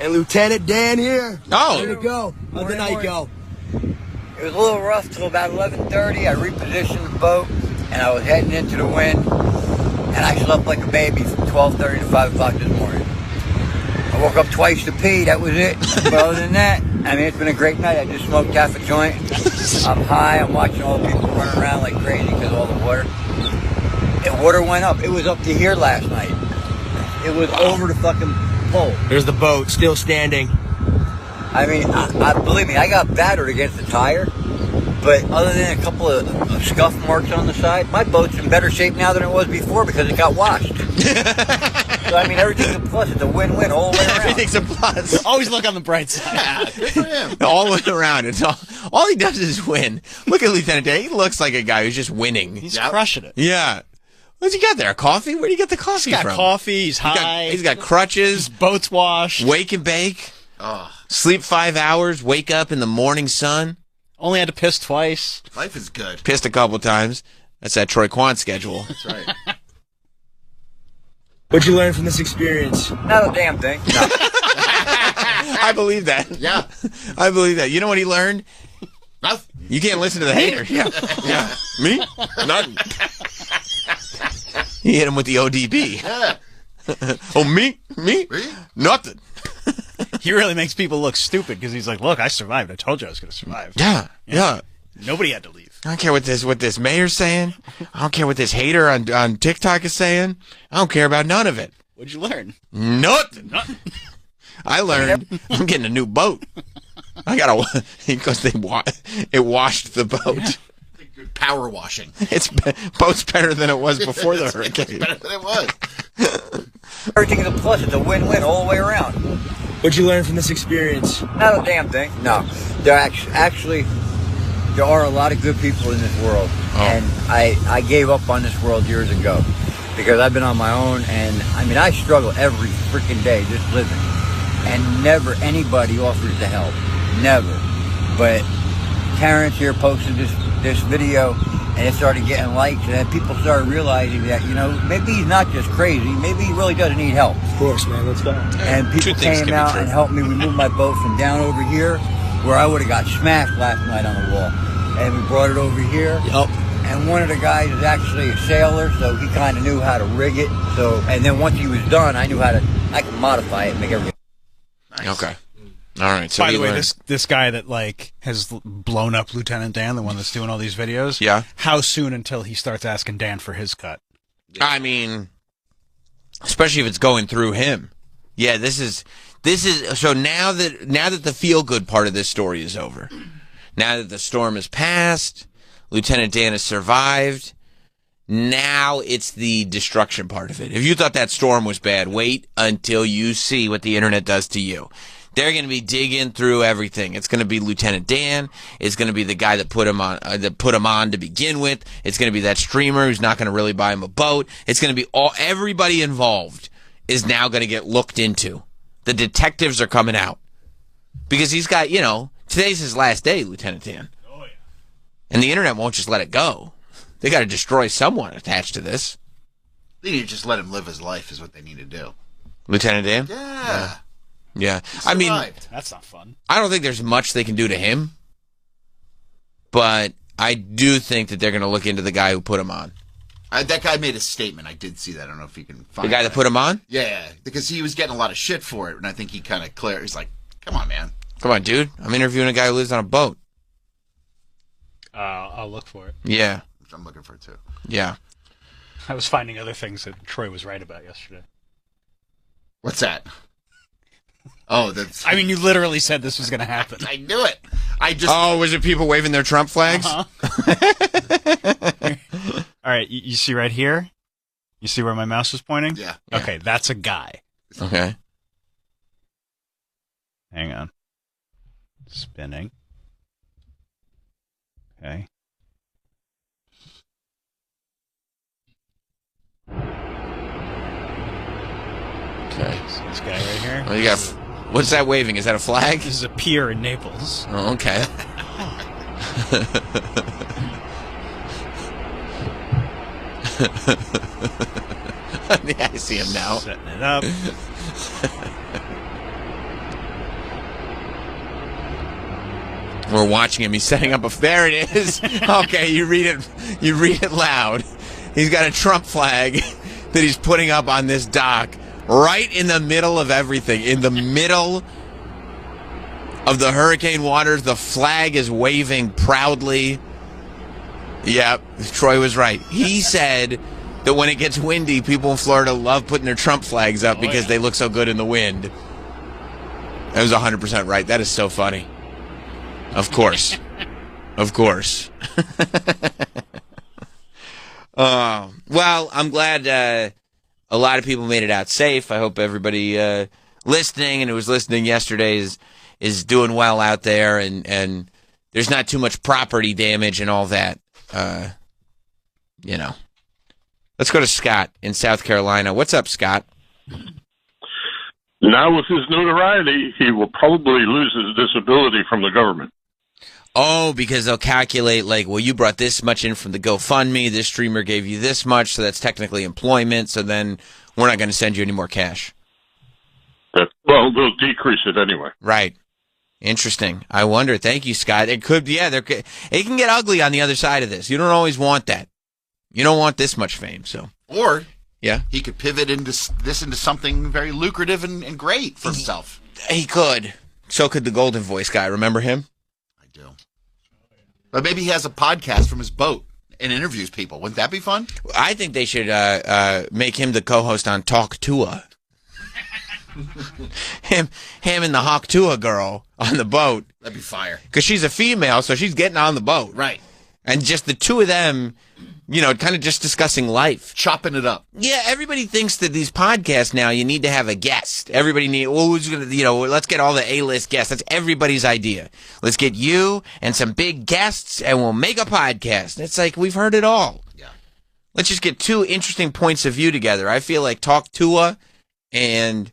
and Lieutenant Dan here. Oh! Way to go. How'd the night go? It was a little rough till about 11:30. I repositioned the boat, and I was heading into the wind, and I slept like a baby from 12:30 to 5 o'clock this morning. I woke up twice to pee, that was it. But other than that, I mean, it's been a great night. I just smoked half a joint. I'm high, I'm watching all the people running around like crazy because of all the water. And water went up. It was up to here last night. It was over the fucking pole. There's the boat, still standing. I mean, I believe me, I got battered against the tire, but other than a couple of scuff marks on the side, my boat's in better shape now than it was before because it got washed. So, I mean, everything's a plus. It's a win-win all the way around. Everything's a plus. Always look on the bright side. Good for him. All the way around. It's all he does is win. Look at Lieutenant Dan. He looks like a guy who's just winning. He's crushing it. Yeah. What's he got there? A coffee? Where do you get the coffee He's from? got coffee. He's high. He's got crutches. His boat's washed. Wake and bake. Oh, Sleep 5 hours. Wake up in the morning sun. Only had to piss twice. life is good. Pissed a couple times. That's that Troy Kwan schedule. That's right. What'd you learn from this experience? Not a damn thing. No. I believe that. Yeah. I believe that. You know what he learned? Nothing. You can't listen to the hater. Yeah. Yeah. Me? Nothing. He hit him with the ODB. Yeah. Oh, me? Me? Nothing. He really makes people look stupid because he's like, look, I survived. I told you I was going to survive. Yeah. Nobody had to leave. I don't care what this mayor's saying. I don't care what this hater on TikTok is saying. I don't care about none of it. What'd you learn? Nothing. I learned I'm getting a new boat. I got because it washed the boat. Yeah. Good power washing. Boat's better than it was before the hurricane. Better than it was. Everything's a plus. It's a win-win all the way around. What'd you learn from this experience? Not a damn thing. No. There actually there are a lot of good people in this world. And I gave up on this world years ago because I've been on my own, and I mean, I struggle every freaking day just living. And never anybody offers to help. Never. But Terrence here posted this video, and it started getting likes, and then people started realizing that, you know, maybe he's not just crazy, maybe he really does need help. Of course, man. Let's go. And people came out and helped me remove my boat from down over here, where I would have got smashed last night on the wall. And we brought it over here. Yep. And one of the guys is actually a sailor, so he kind of knew how to rig it. So, and then once he was done, I could modify it and make everything. Nice. Okay. All right. So by the way, this guy that like has blown up Lieutenant Dan, the one that's doing all these videos. Yeah. How soon until he starts asking Dan for his cut? I mean, especially if it's going through him. Yeah, this is so now that the feel good part of this story is over. Now that the storm has passed, Lieutenant Dan has survived. Now it's the destruction part of it. If you thought that storm was bad, wait until you see what the internet does to you. They're going to be digging through everything. It's going to be Lieutenant Dan. It's going to be the guy that put him on to begin with. It's going to be that streamer who's not going to really buy him a boat. It's going to be everybody involved is now going to get looked into. The detectives are coming out because he's got, today's his last day, Lieutenant Dan. Oh, yeah. And the internet won't just let it go. They got to destroy someone attached to this. They need to just let him live his life is what they need to do. Lieutenant Dan? Yeah. I mean, that's not fun. I don't think there's much they can do to him, but I do think that they're going to look into the guy who put him on. That guy made a statement. I did see that. I don't know if you can find the guy that put him on? Yeah, because he was getting a lot of shit for it, and I think he kind of cleared. He's like, come on, man. Come on, dude. I'm interviewing a guy who lives on a boat. I'll look for it. Yeah. I'm looking for it, too. Yeah. I was finding other things that Troy was right about yesterday. What's that? Oh, that's... I mean, you literally said this was going to happen. I knew it. Oh, was it people waving their Trump flags? Uh-huh. All right, you see right here? You see where my mouse is pointing? Yeah. Okay, that's a guy. Okay. Hang on. Spinning. Okay. Okay. So this guy right here. Well, you got. What's that waving? Is that a flag? This is a pier in Naples. Oh, okay. Yeah, I see him now. Setting it up. We're watching him. He's setting up a. There it is. Okay, you read it. You read it loud. He's got a Trump flag that he's putting up on this dock, right in the middle of everything. In the middle of the hurricane waters, the flag is waving proudly. Yep, Troy was right. He said that when it gets windy, people in Florida love putting their Trump flags up because they look so good in the wind. That was 100% right. That is so funny. Of course. Of course. Well, I'm glad a lot of people made it out safe. I hope everybody listening and who was listening yesterday is doing well out there, and there's not too much property damage and all that. You know. Let's go to Scott in South Carolina. What's up, Scott? Now with his notoriety, he will probably lose his disability from the government. Oh, because they'll calculate, like, well, you brought this much in from the GoFundMe, this streamer gave you this much, so that's technically employment, so then we're not going to send you any more cash. Well, they'll decrease it anyway. Right. Interesting. I wonder. Thank you, Scott. It could, yeah, it can get ugly on the other side of this. You don't always want that. You don't want this much fame, so. Or yeah, he could pivot into something very lucrative and great for himself. He could. So could the Golden Voice guy. Remember him? I do. But maybe he has a podcast from his boat and interviews people. Wouldn't that be fun? I think they should make him the co-host on Talk Tua. him and the Hawk Tua girl on the boat. That'd be fire. Because she's a female, so she's getting on the boat. Right. And just the two of them, you know, kind of just discussing life. Chopping it up. Yeah, everybody thinks that these podcasts now, you need to have a guest. Everybody who's going to, you know, let's get all the A-list guests. That's everybody's idea. Let's get you and some big guests, and we'll make a podcast. It's like, we've heard it all. Yeah. Let's just get two interesting points of view together. I feel like Talk Tua and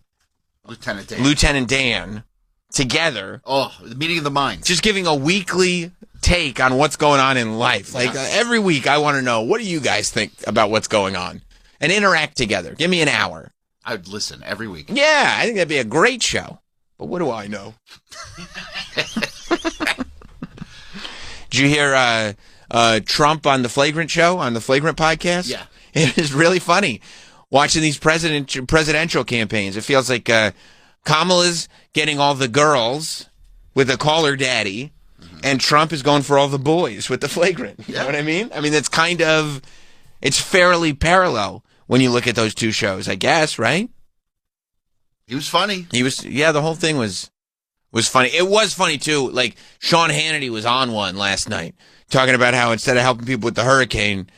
Lieutenant Dan together. Oh, the meeting of the minds. Just giving a weekly take on what's going on in life. Like every week I want to know, what do you guys think about what's going on? And interact together. Give me an hour. I would listen every week. Yeah, I think that'd be a great show. But what do I know? Did you hear Trump on the Flagrant show, on the Flagrant podcast? Yeah. It is really funny watching these presidential campaigns. It feels like Kamala's getting all the girls with a call her daddy, and Trump is going for all the boys with the Flagrant. You know what I mean? I mean, it's fairly parallel when you look at those two shows, I guess, right? He was funny. The whole thing was funny. It was funny, too. Like, Sean Hannity was on one last night talking about how instead of helping people with the hurricane,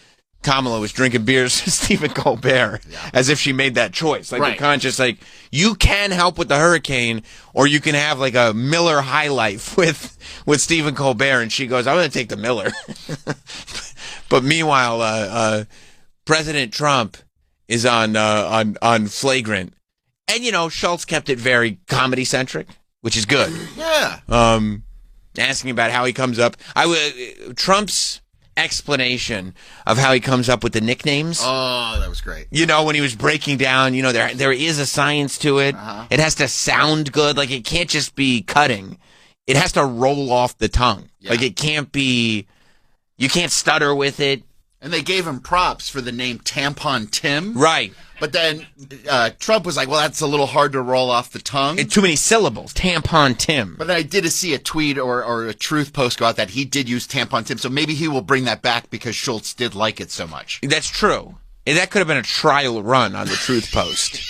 Kamala was drinking beers with Stephen Colbert, as if she made that choice. Like, the conscious, like, you can help with the hurricane, or you can have, like, a Miller High Life with Stephen Colbert. And she goes, I'm going to take the Miller. But meanwhile, President Trump is on Flagrant. And, you know, Schultz kept it very comedy-centric, which is good. Yeah. Asking about how he comes up. Trump's explanation of how he comes up with the nicknames. Oh, that was great. You know, when he was breaking down, you know, there is a science to it. It has to sound good. Like, it can't just be cutting. It has to roll off the tongue. Yeah. Like, it can't be, you can't stutter with it. And they gave him props for the name Tampon Tim. Right. But then Trump was like, well, that's a little hard to roll off the tongue. Too many syllables. Tampon Tim. But then I did see a tweet or a truth post go out that he did use Tampon Tim. So maybe he will bring that back because Schultz did like it so much. That's true. That could have been a trial run on the truth post.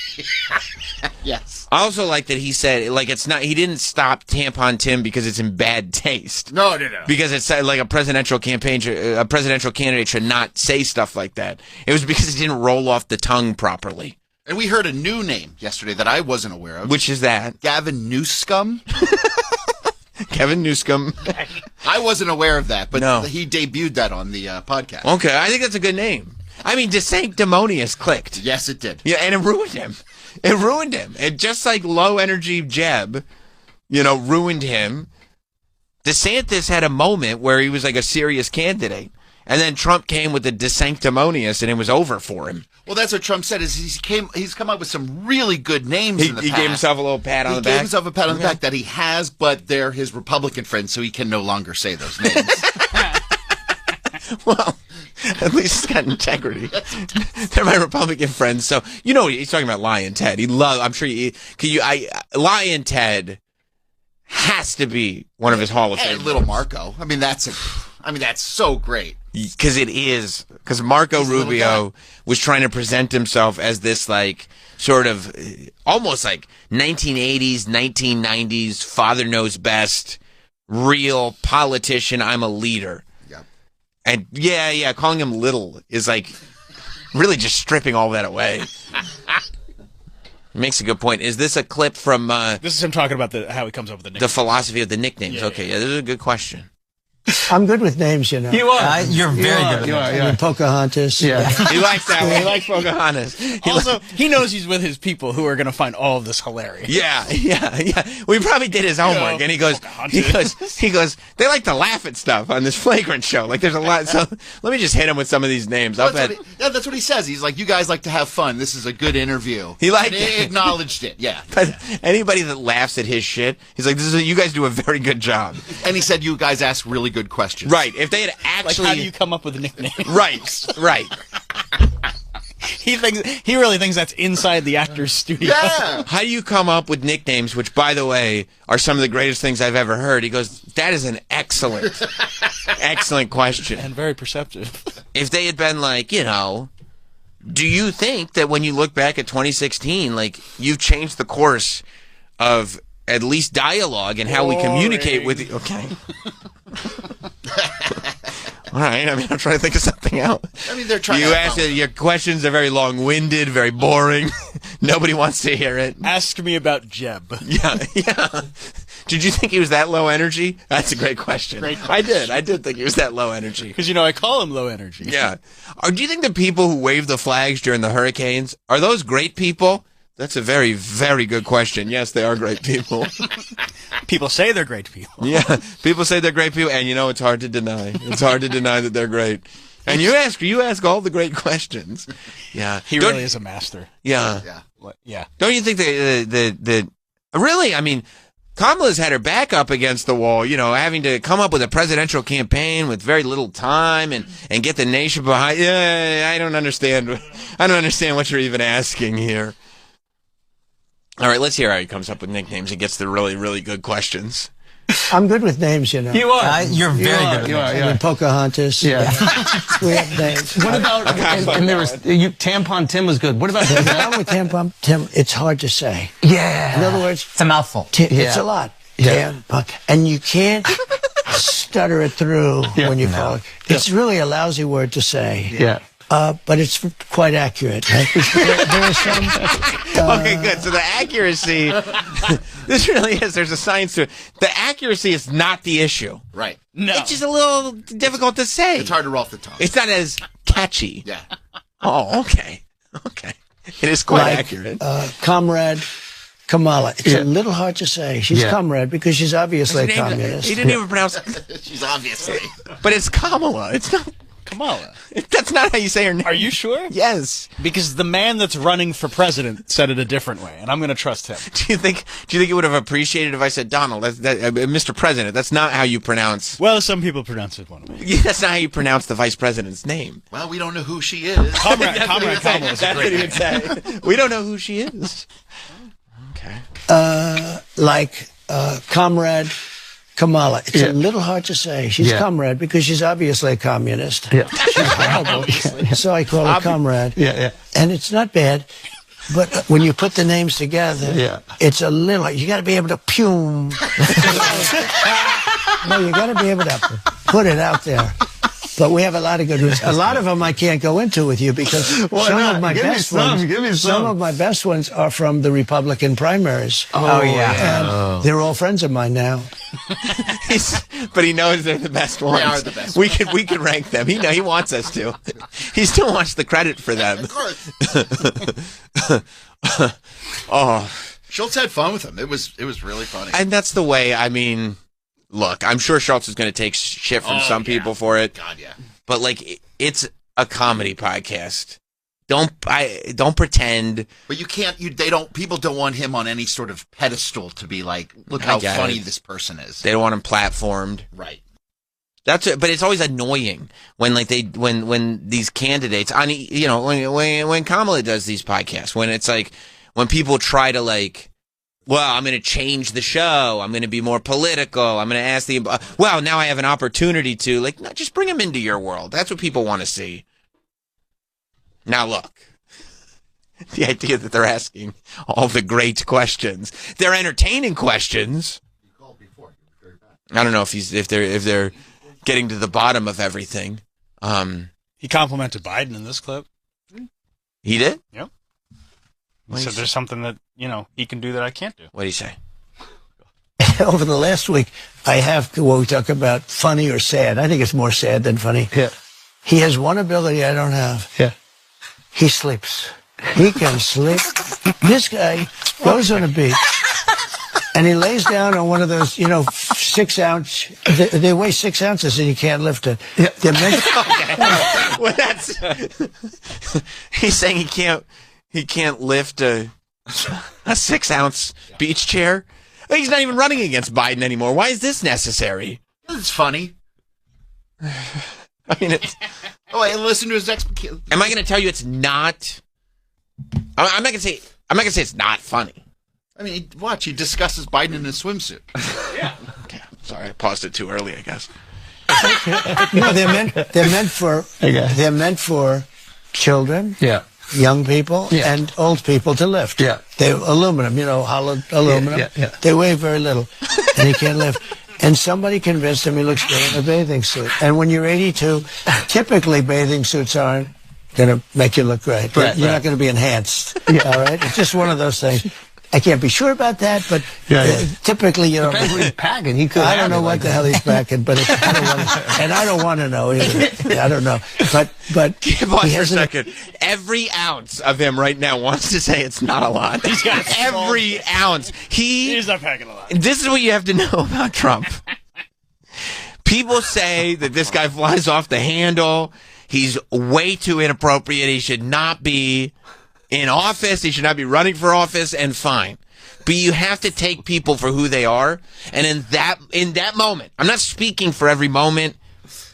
Yes. I also like that he said, like, it's not, he didn't stop Tampon Tim because it's in bad taste. No. Because it's like a presidential candidate should not say stuff like that. It was because it didn't roll off the tongue properly. And we heard a new name yesterday that I wasn't aware of. Which is that? Gavin Newscum. Kevin Newscomb. I wasn't aware of that, but No. he debuted that on the podcast. Okay, I think that's a good name. I mean, DeSanctimonious clicked. Yes, it did. Yeah, and it ruined him. It ruined him. And just like low energy Jeb, ruined him. DeSantis had a moment where he was like a serious candidate. And then Trump came with the DeSanctimonious, and it was over for him. Well, that's what Trump said. Is he's come up with some really good names in the past. He gave himself a little pat on the back. He gave himself a pat on the back that he has, but they're his Republican friends, so he can no longer say those names. Well, at least he's got integrity. They're my Republican friends. So, he's talking about Lion Ted. I'm sure Lion Ted has to be one of his Hall of Fame. And Little Marco. I mean, that's so great. Because it is. Because Marco Rubio was trying to present himself as this, sort of, almost like 1980s, 1990s, father knows best, real politician, I'm a leader. Yep. And, calling him little is, really just stripping all that away. Makes a good point. Is this a clip from... this is him talking about how he comes up with the nicknames. The philosophy of the nicknames. Yeah, okay, this is a good question. I'm good with names, You are. You're very good. You are. Yeah. Pocahontas. Yeah. He likes that one. He likes Pocahontas. He knows he's with his people who are going to find all of this hilarious. Yeah. We probably did his homework, and he goes, they like to laugh at stuff on this Flagrant show. There's a lot. So let me just hit him with some of these names. That's what he says. He's like, you guys like to have fun. This is a good interview. He acknowledged it. Yeah. But anybody that laughs at his shit, he's like, you guys do a very good job. And he said, you guys ask really good questions. Right. If they had actually... how do you come up with a nickname? Right. He really thinks that's inside the actor's studio. Yeah. How do you come up with nicknames, which, by the way, are some of the greatest things I've ever heard? He goes, that is an excellent question. And very perceptive. If they had been do you think that when you look back at 2016, you've changed the course of at least dialogue and how we communicate with you? Okay. All right. I mean, I'm trying to think of something else. I mean, they're trying. Your questions are very long-winded, very boring. Nobody wants to hear it. Ask me about Jeb. Yeah. Did you think he was that low energy? That's a great question. I did think he was that low energy. Because I call him low energy. Yeah. Do you think the people who wave the flags during the hurricanes are those great people? That's a very, very good question. Yes, they are great people. People say they're great people. Yeah, people say they're great people, and it's hard to deny. It's hard to deny that they're great. And you ask all the great questions. Yeah, he really is a master. Yeah, yeah. Don't you think that really? I mean, Kamala's had her back up against the wall. Having to come up with a presidential campaign with very little time and get the nation behind. Yeah, I don't understand what you're even asking here. All right, let's hear how he comes up with nicknames and gets the really, really good questions. I'm good with names, You are. You're very good. Yeah. Pocahontas. Yeah. We have names. What about? And there was Tampon Tim was good. What about the problem with Tampon Tim? It's hard to say. Yeah. In other words, it's a mouthful. It's a lot. Tampon, and you can't stutter it through when you call it. It's really a lousy word to say. Yeah. But it's quite accurate. Right? there are some. Okay, good. So the accuracy, this really is. There's a science to it. The accuracy is not the issue. Right. No. It's just a little difficult to say. It's hard to roll off the tongue. It's not as catchy. Yeah. Oh, okay. It is quite accurate. Comrade Kamala. It's a little hard to say. She's comrade because she's obviously a communist. He didn't even pronounce. She's obviously. But it's Kamala. It's not. Kamala. That's not how you say her name. Are you sure? Yes. Because the man that's running for president said it a different way, and I'm going to trust him. Do you think he would have appreciated if I said Donald? Mr. President, that's not how you pronounce. Well, some people pronounce it one way. Yeah, that's not how you pronounce the vice president's name. Well, we don't know who she is. Comrade Kamala is a great name. Say. We don't know who she is. Okay. Comrade Kamala. It's a little hard to say. She's comrade because she's obviously a communist. Yeah. She's horrible. So I call her comrade. Yeah. And it's not bad, but when you put the names together, it's a little. You got to be able to No, you got to be able to put it out there. But we have a lot of good ones. A lot of them I can't go into with you because some of my best ones. Some of my best ones are from the Republican primaries. Oh yeah, and they're all friends of mine now. But he knows they're the best ones. They are the best. We could rank them. He wants us to. He still wants the credit for them. Of course. Oh, Schultz had fun with him. It was really funny. and that's the way. I mean, look, I'm sure Schultz is going to take shit from some people for it. God, yeah. But like, it's a comedy podcast. Don't pretend. But you can't. People don't want him on any sort of pedestal to be like, look how funny this person is. They don't want him platformed. Right. That's it. But it's always annoying when like when these candidates on when Kamala does these podcasts, when it's like when people try to like, well, I'm going to change the show. I'm going to be more political. I'm going to ask well, now I have an opportunity to like, no, just bring them into your world. That's what people want to see. Now look, the idea that they're asking all the great questions, they're entertaining questions. I don't know if they're getting to the bottom of everything. He complimented Biden in this clip. He did? Yep. He said there's something that, he can do that I can't do. What did he say? Over the last week, I have, when we talk about funny or sad, I think it's more sad than funny. Yeah. He has one ability I don't have. Yeah. He sleeps. He can sleep. This guy goes on a beach and he lays down on one of those, 6 ounce. They weigh 6 ounces and you can't lift it. Yeah. Well, that's. He's saying he can't lift a 6 ounce beach chair. He's not even running against Biden anymore. Why is this necessary? It's funny. I mean, it's. Oh, and listen to his next. Am I going to tell you it's not? I'm not going to say it's not funny. I mean, watch. He discusses Biden in a swimsuit. Yeah. Okay. Sorry, I paused it too early, I guess. No, they're meant for children. Yeah. Young people and old people to lift. Yeah. They're aluminum, hollowed aluminum. Yeah. They weigh very little, and he can't lift. And somebody convinced him he looks good in a bathing suit. And when you're 82, typically bathing suits aren't going to make you look great. Right, You're not going to be enhanced. All right? It's just one of those things. I can't be sure about that, but typically, Depends what he's packing. He could. I don't know what the hell he's packing, but I don't want to know either. I don't know, but Pause for a second. Every ounce of him right now wants to say it's not a lot. He's got every ounce. He's not packing a lot. This is what you have to know about Trump. People say that this guy flies off the handle. He's way too inappropriate. He should not be in office. He should not be running for office, and fine. But you have to take people for who they are. And in that moment, I'm not speaking for every moment.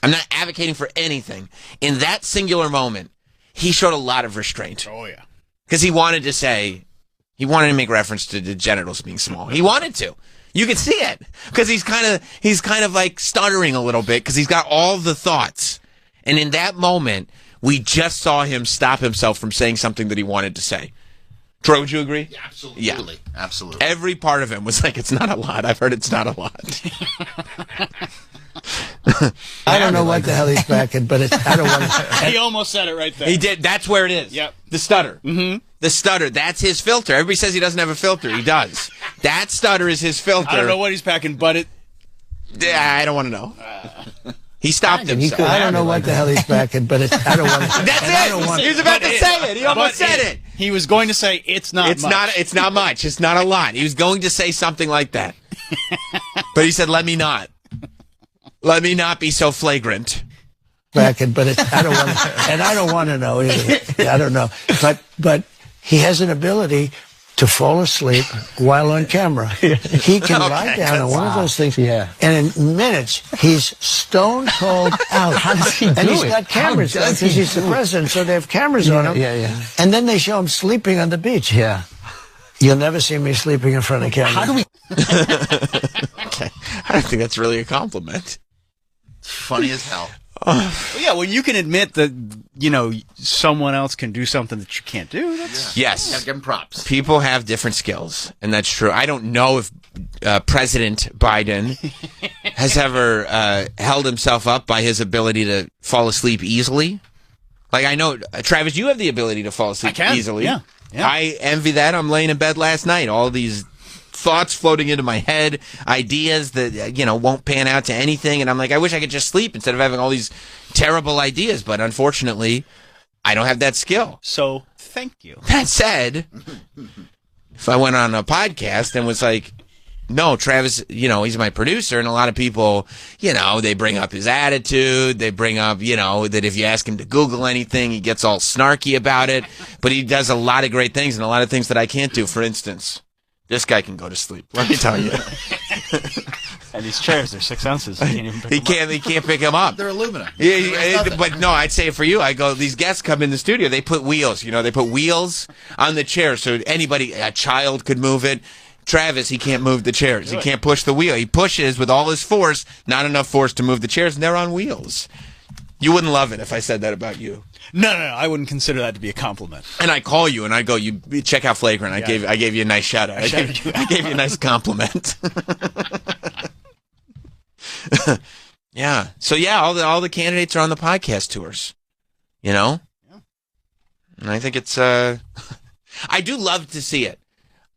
I'm not advocating for anything. In that singular moment, he showed a lot of restraint. Oh, yeah. Because he wanted to make reference to the genitals being small. He wanted to. You could see it. Because he's kind of like stuttering a little bit because he's got all the thoughts. And in that moment, we just saw him stop himself from saying something that he wanted to say. Troy, would you agree? Yeah, absolutely. Yeah. Absolutely. Every part of him was like, it's not a lot. I've heard it's not a lot. I don't know what the hell he's packing, but I don't want to. He almost said it right there. He did. That's where it is. Yep. The stutter. Mm-hmm. The stutter. That's his filter. Everybody says he doesn't have a filter. He does. That stutter is his filter. I don't know what he's packing, but it. I don't want to know. He stopped himself. I don't know what the hell he's packing, but I don't want to. That's it. He was about to say it. He almost said it. He was going to say it's not much. It's not much. It's not a lot. He was going to say something like that. But he said, let me not. Let me not be so flagrant. Packing, but I don't want to. And I don't want to know either. I don't know. But he has an ability to fall asleep while on camera. He can lie down on one of those things, and in minutes, he's stone cold out. How does he do it? And he's got cameras because he's the president, so they have cameras on him. And then they show him sleeping on the beach. Yeah. You'll never see me sleeping in front of camera. How do we... Okay. I don't think that's really a compliment. Funny as hell. Well, yeah, when you can admit that, someone else can do something that you can't do, that's... Yes. Gotta give him props. People have different skills, and that's true. I don't know if President Biden has ever held himself up by his ability to fall asleep easily. Like, I know, Travis, you have the ability to fall asleep easily. Yeah. I envy that. I'm laying in bed last night. All these thoughts floating into my head, ideas that, won't pan out to anything. And I'm like, I wish I could just sleep instead of having all these terrible ideas. But unfortunately, I don't have that skill. So, thank you. That said, if I went on a podcast and was like, no, Travis, he's my producer, and a lot of people, they bring up his attitude, they bring up, that if you ask him to Google anything, he gets all snarky about it, but he does a lot of great things and a lot of things that I can't do. For instance, this guy can go to sleep, let me tell you. And these chairs, they're 6 ounces. He can't pick him up. They're aluminum. But no, I'd say for you, I go, these guests come in the studio, they put wheels, they put wheels on the chair so anybody, a child could move it. Travis, he can't move the chairs. He can't push the wheel. He pushes with all his force, not enough force to move the chairs, and they're on wheels. You wouldn't love it if I said that about you. No, I wouldn't consider that to be a compliment. And I call you and I go, you check out Flagrant. I gave you a nice shout out. I gave you a nice compliment. Yeah. So yeah, all the candidates are on the podcast tours. Yeah. And I think it's I do love to see it.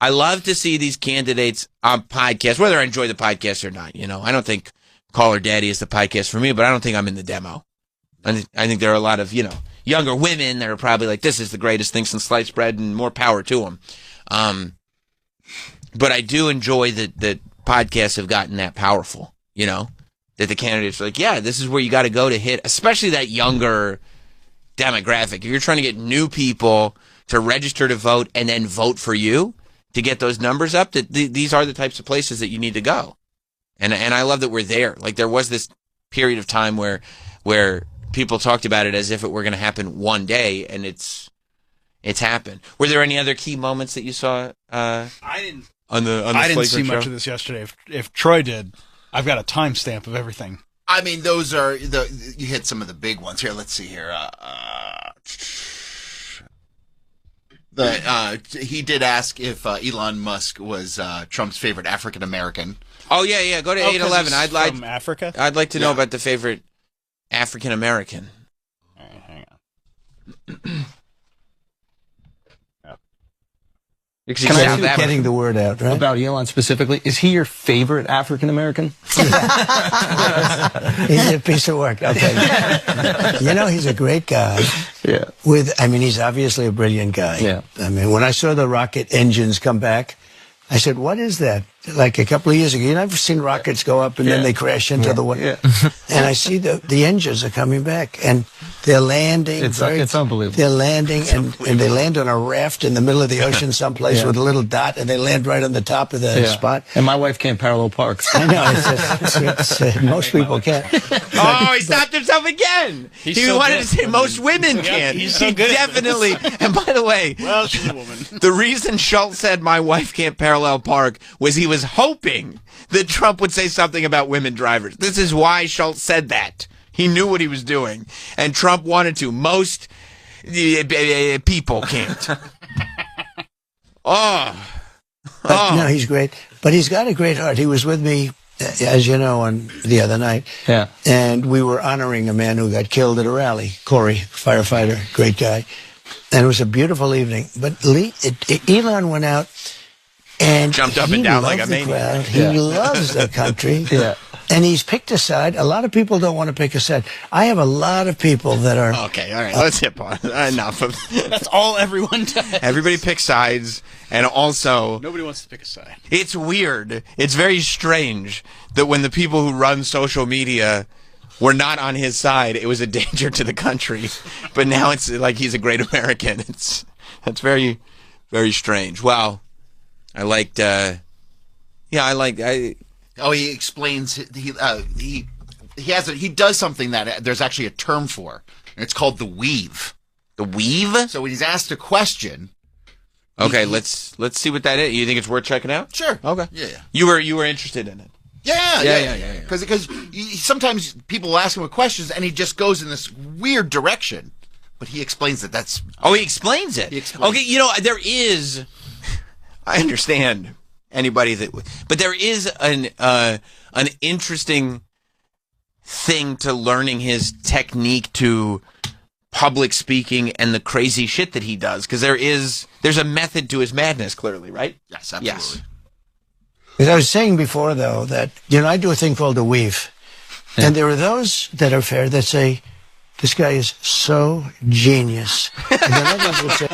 I love to see these candidates on podcasts, whether I enjoy the podcast or not. I don't think Call Her Daddy is the podcast for me, but I don't think I'm in the demo. I think there are a lot of, younger women that are probably like, this is the greatest thing since sliced bread, and more power to them. But I do enjoy that podcasts have gotten that powerful, that the candidates are like, yeah, this is where you got to go to hit, especially that younger demographic. If you're trying to get new people to register to vote and then vote for you, to get those numbers up, that these are the types of places that you need to go. And I love that we're there. Like, there was this period of time where people talked about it as if it were going to happen one day, and it's happened. Were there any other key moments that you saw? I didn't. On the I didn't see show? much of this yesterday. If Troy did, I've got a timestamp of everything. I mean, those are you hit some of the big ones here. Let's see here. He did ask if Elon Musk was Trump's favorite African American. Oh yeah. Go to 811. From Africa. I'd like to know about the favorite African American. All right, hang on. Can I see getting the word out, right? About Elon specifically, is he your favorite African American? He's a piece of work, I'll tell you. He's a great guy. Yeah. He's obviously a brilliant guy. Yeah. When I saw the rocket engines come back, I said, what is that? Like a couple of years ago, I've seen rockets go up and then they crash into the water. Yeah. And I see the engines are coming back and they're landing. It's unbelievable. They're landing and they land on a raft in the middle of the ocean someplace with a little dot, and they land right on the top of the spot. And my wife can't parallel park. I know. Most people can't. Oh, he stopped himself again. He wanted to say most women can't. He's so good. Definitely. And by the way, well, she's a woman. The reason Schultz said my wife can't parallel park was he was hoping that Trump would say something about women drivers. This is why Schultz said that. He knew what he was doing. And Trump wanted to. Most people can't. No, he's great. But he's got a great heart. He was with me, as you know, on the other night. Yeah. And we were honoring a man who got killed at a rally. Corey, firefighter, great guy. And it was a beautiful evening. But Elon went out and jumped up and down like a maniac. He loves the country. Yeah. And he's picked a side. A lot of people don't want to pick a side. I have a lot of people that are... Okay, all right, let's hit pause. Enough of... That's all everyone does. Everybody picks sides, and also... Nobody wants to pick a side. It's weird. It's very strange that when the people who run social media were not on his side, it was a danger to the country. But now it's like he's a great American. That's very, very strange. Well, I liked... Oh, he explains he does something that there's actually a term for, and it's called the weave. The weave? So when he's asked a question. Okay, let's see what that is. You think it's worth checking out? Sure. Okay. Yeah. You were interested in it. Yeah. Because sometimes people will ask him questions, and he just goes in this weird direction. But he explains that that's... Oh, he explains it. Okay, you know, there is... I understand anybody that... But there is an interesting thing to learning his technique to public speaking and the crazy shit that he does. Because there's a method to his madness, clearly, right? Yes, absolutely. Yes. As I was saying before, though, that, you know, I do a thing called a weave. Yeah. And there are those that are fair that say, this guy is so genius. And then others will say...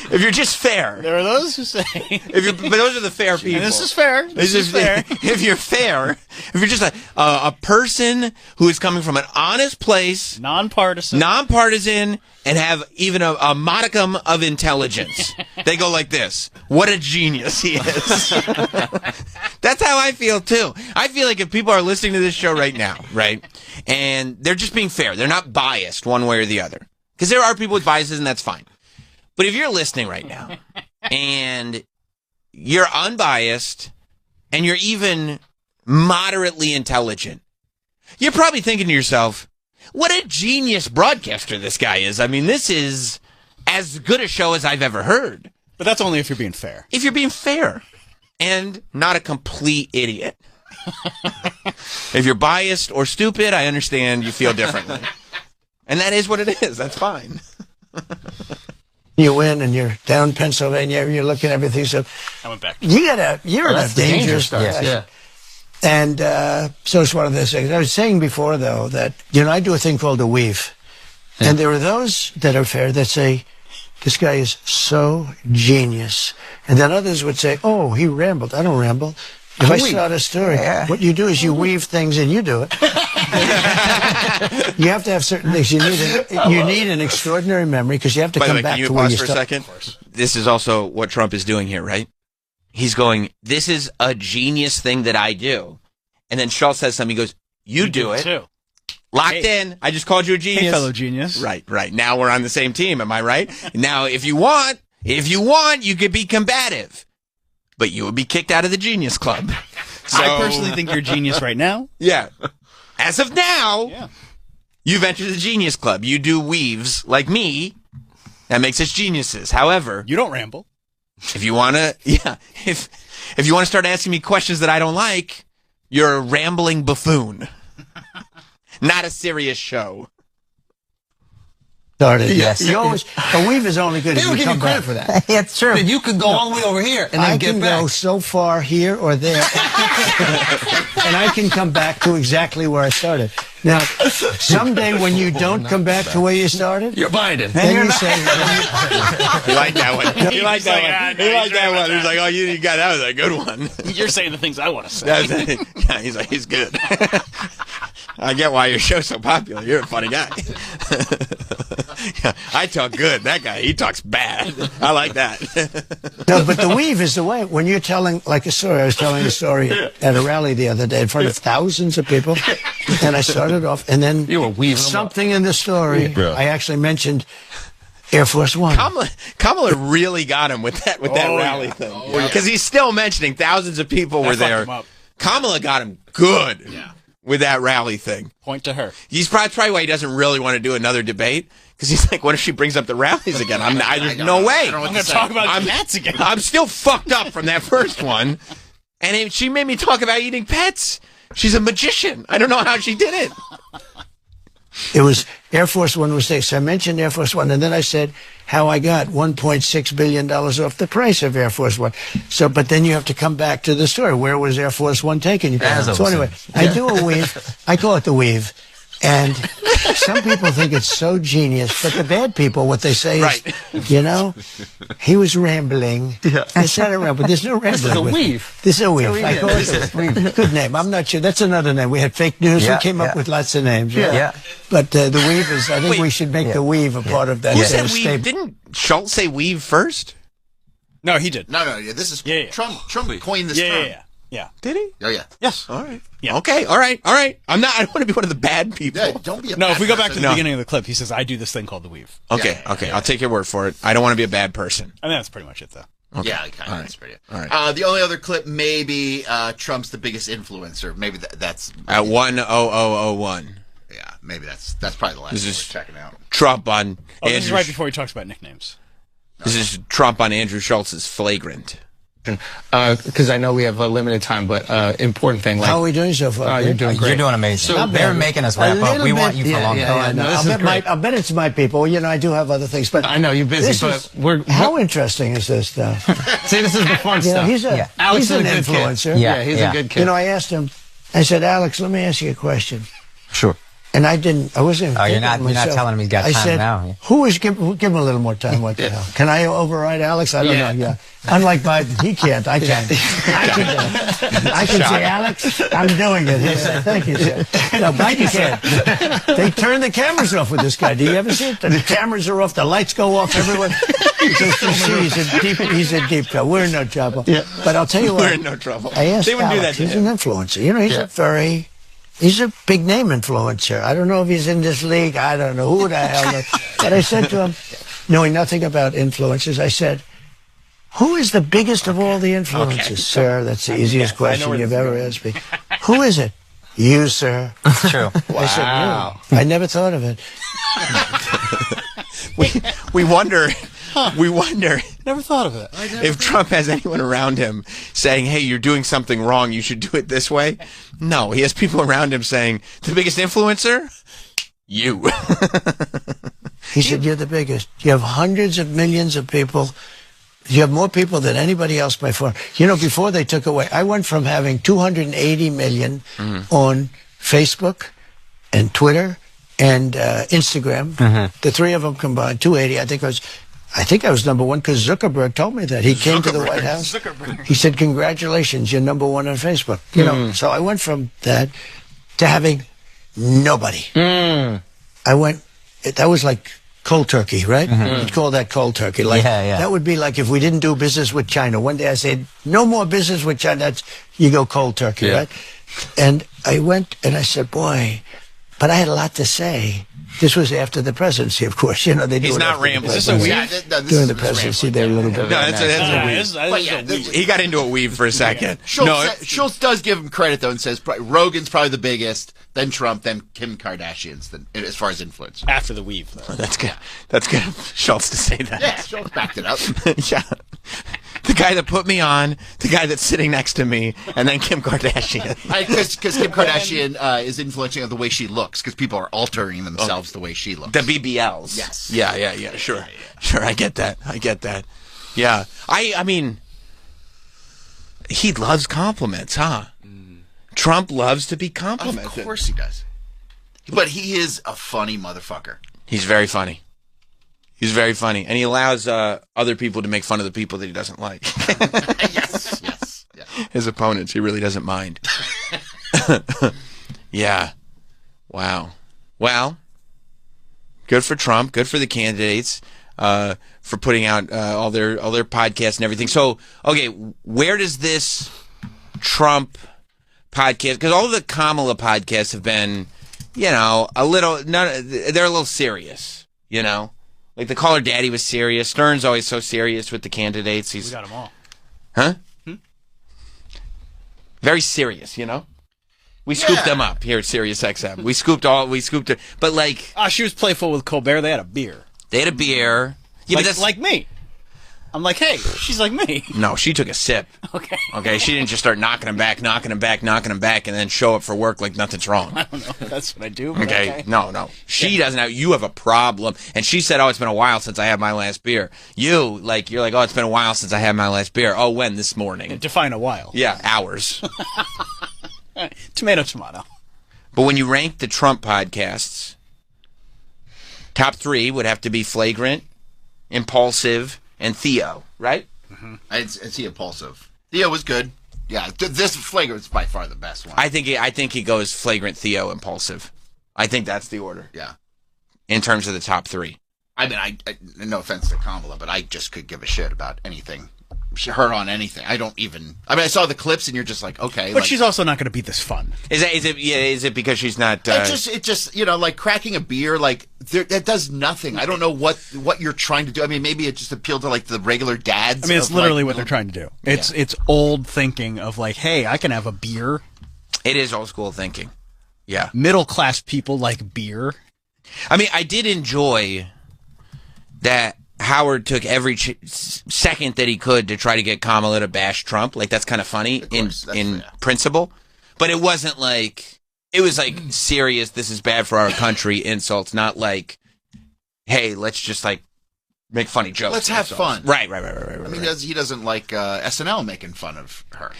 If you're just fair. There are those who say... But those are the fair people. And this is fair. This is fair. If you're fair, if you're just a person who is coming from an honest place... Nonpartisan, and have even a modicum of intelligence. They go like this. What a genius he is. That's how I feel, too. I feel like if people are listening to this show right now, right, and they're just being fair, they're not biased one way or the other. Because there are people with biases, and that's fine. But if you're listening right now, and you're unbiased, and you're even moderately intelligent, you're probably thinking to yourself, what a genius broadcaster this guy is. I mean, this is as good a show as I've ever heard. But that's only if you're being fair. If you're being fair and not a complete idiot. If you're biased or stupid, I understand you feel differently. And that is what it is. That's fine. You win and you're down Pennsylvania, you're looking at everything. So I went back. You're in a dangerous position. Yeah. And so it's one of those things. I was saying before, though, that, you know, I do a thing called a weave. Yeah. And there are those that are fair that say, this guy is so genius. And then others would say, oh, he rambled. I don't ramble. If I start a story, what you do is you weave things and you do it. You have to have certain things. You need an extraordinary memory because you have to come back to where you start. Can you pause for a second? This is also what Trump is doing here, right? He's going, this is a genius thing that I do. And then Schultz says something. He goes, you do it. Too. Locked in. I just called you a genius. Hey, fellow genius. Right. Now we're on the same team. Am I right? Now, if you want, you could be combative. But you would be kicked out of the Genius Club. So, I personally think you're a genius right now. Yeah. As of now, you've entered the Genius Club. You do weaves like me. That makes us geniuses. However, you don't ramble. If you want to, if you want to start asking me questions that I don't like, you're a rambling buffoon. Not a serious show. Started. Yes. You always, a weave is only good if you come back. For that. Yeah, it's true. You could go all the way over here and then get back. I can go so far here or there, and I can come back to exactly where I started. Now, someday when you don't come back to where you started, you're Biden. Then you say, you like that one. You like that one. You like that one. He's like, oh, you got that was a good one. You're saying the things I want to say. Yeah, he's like, he's good. I get why your show's so popular. You're a funny guy. Yeah, I talk good. That guy, he talks bad. I like that. No, but the weave is the way. When you're telling, like a story, I was telling a story at a rally the other day in front of thousands of people, and I started off, and then you were weaving something in the story. I actually mentioned Air Force One. Kamala really got him with that rally thing, because he's still mentioning thousands of people were there. Kamala got him good. Yeah. With that rally thing. Point to her. He's probably why he doesn't really want to do another debate. Because he's like, what if she brings up the rallies again? There's no way. I'm going to talk about cats again. I'm still fucked up from that first one. And she made me talk about eating pets. She's a magician. I don't know how she did it. It was Air Force One was there. So I mentioned Air Force One, and then I said how I got $1.6 billion off the price of Air Force One. So, but then you have to come back to the story. Where was Air Force One taking you? So anyway, I do a weave. I call it the weave. And some people think it's so genius, but the bad people, what they say is, you know, he was rambling. Yeah. It's not a ramble. There's no rambling. This is a weave. This is a weave. I call it a weave. Good name. I'm not sure. That's another name. We had fake news. We came up with lots of names. Yeah. But the weave is, I think we should make the weave a part of that. Who said weave? Didn't Schultz say weave first? No, he did. No. This is Trump coined this term. Yeah. Did he? Oh, yeah. Yes. All right. Yeah. Okay. All right. I don't want to be one of the bad people. Yeah, don't be a No, bad if we go back to person. the beginning of the clip, he says, I do this thing called the weave. Okay. Okay. I'll take your word for it. I don't want to be a bad person. I think that's pretty much it, though. Okay. Yeah, kind of inspired. All right. The only other clip, maybe Trump's the biggest influencer. Maybe that's at 10001. Yeah, maybe that's probably the last This one is we're checking out. Trump on This Andrew. is right before he talks about nicknames. This is Trump on Andrew Schultz's flagrant. Because I know we have a limited time, but important thing. Like, How are we doing so far? You're doing great. You're doing amazing. So they're making us wrap up. We want you for long. I'll bet it's my people. You know, I do have other things, but I know you're busy. But how interesting is this stuff? See, this is the fun stuff. He's Alex he's an is a good influencer. Kid. Yeah, he's a good kid. You know, I asked him. I said, Alex, let me ask you a question. Sure. And I wasn't. Oh, you're not telling him he's got time I said, now. give him a little more time. What the hell? Can I override Alex? I don't know. Yeah. Unlike Biden, he can't. I can. I can say, Alex, I'm doing it. He said, thank you, sir. No, Biden can't. They turn the cameras off with this guy. Do you ever see it? The cameras are off. The lights go off everywhere. Just to see he's in deep trouble. We're in no trouble. Yeah. But I'll tell you what. We're in no trouble. I asked They wouldn't do Alex. that to He's him. an influencer. You know, he's a big name influencer. I don't know if he's in this league. I don't know who the hell knows. But I said to him, knowing nothing about influencers, I said, who is the biggest of all the influencers? Okay. Sir, that's the easiest question you've ever asked me. Who is it? You, sir. True. I said, you. I never thought of it. We wonder. We wonder Never thought of it. if Trump has anyone around him saying, hey, you're doing something wrong, you should do it this way. No, he has people around him saying, the biggest influencer? You. He said, you're the biggest. You have hundreds of millions of people. You have more people than anybody else by far. You know, before they took away, I went from having 280 million on Facebook and Twitter and Instagram. The three of them combined, 280. I think I was number one because Zuckerberg told me that. He came to the White House. He said, congratulations, you're number one on Facebook. You know, so I went from that to having nobody. That was like cold turkey, right? You'd call that cold turkey. Like, that would be like if we didn't do business with China. One day I said, no more business with China. You go cold turkey, right? And I went and I said, boy, but I had a lot to say. This was after the presidency, of course. You know, they do. He's it not after rambling. the Is this a presidency. weave? During the presidency, they're a little bit. No, that's a weave. He got into a weave for a second. Schultz does give him credit, though, and says Rogan's probably the biggest, then Trump, then Kim Kardashian's, as far as influence. After the weave, though. That's good. That's good of Schultz to say that. Yeah, Schultz backed it up. Yeah. The guy that put me on, the guy that's sitting next to me, and then Kim Kardashian. Because Kim Kardashian is influencing on the way she looks, because people are altering themselves the way she looks. The BBLs. Yes. Yeah, sure. Sure, I get that. Yeah. I mean, he loves compliments, huh? Trump loves to be complimented. Of course he does. But he is a funny motherfucker. He's very funny. He's very funny. And he allows other people to make fun of the people that he doesn't like. Yes. His opponents, he really doesn't mind. Yeah. Wow. Well, good for Trump. Good for the candidates for putting out all their podcasts and everything. So, okay, where does this Trump podcast? Because all the Kamala podcasts have been, you know, they're a little serious. You know, like the Caller Daddy was serious. Stern's always so serious with the candidates. We got them all. Huh? Very serious, you know. We scooped them up here at Sirius XM. We scooped it. But like... she was playful with Colbert. They had a beer. Yeah, but that's like me. I'm like, hey, she's like me. No, she took a sip. Okay, she didn't just start knocking him back, and then show up for work like nothing's wrong. I don't know if that's what I do. But okay. No. She doesn't have... You have a problem. And she said, oh, it's been a while since I had my last beer. You're like, oh, it's been a while since I had my last beer. Oh, when? This morning. Define a while. Yeah, hours. Tomato. But when you rank the Trump podcasts, top 3 would have to be Flagrant, Impulsive, and Theo, right? I'd see Impulsive. Theo was good. Yeah, this Flagrant's by far the best one. I think he goes Flagrant, Theo, Impulsive. I think that's the order. Yeah. In terms of the top 3. I mean, I no offense to Kamala, but I just could give a shit about anything her on anything. I mean, I saw the clips and you're just like, okay. But she's also not going to be this fun. Is it because she's not... It just, like cracking a beer, like, that does nothing. I don't know what you're trying to do. I mean, maybe it just appealed to, like, the regular dads. I mean, it's literally what they're trying to do. It's old thinking of, like, hey, I can have a beer. It is old school thinking. Yeah. Middle-class people like beer. I mean, I did enjoy that Howard took every second that he could to try to get Kamala to bash Trump. Like, that's kind of funny in principle. But it wasn't like, it was like serious, this is bad for our country insults, not like, hey, let's just like make funny jokes. Let's have fun. Right. I mean, he doesn't like SNL making fun of her.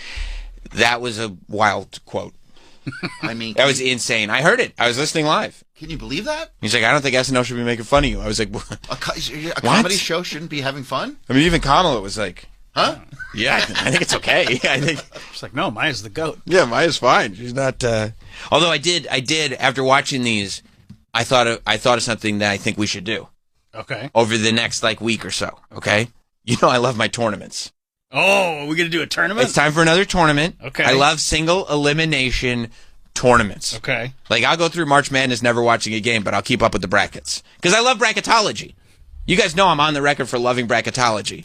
That was a wild quote. I mean, that was insane. I heard it. I was listening live. Can you believe that? He's like, I don't think SNL should be making fun of you. I was like, a comedy show shouldn't be having fun? I mean, even Kamala was like, huh? Yeah, I think it's okay. I think she's like, no, Maya's the GOAT. Yeah, Maya's fine. She's not. Although I did after watching these, I thought of something that I think we should do. Okay. Over the next like week or so. Okay. You know, I love my tournaments. Oh, are we gonna do a tournament? It's time for another tournament. Okay. I love single elimination tournaments. Okay. Like, I'll go through March Madness never watching a game, but I'll keep up with the brackets. Because I love bracketology. You guys know I'm on the record for loving bracketology.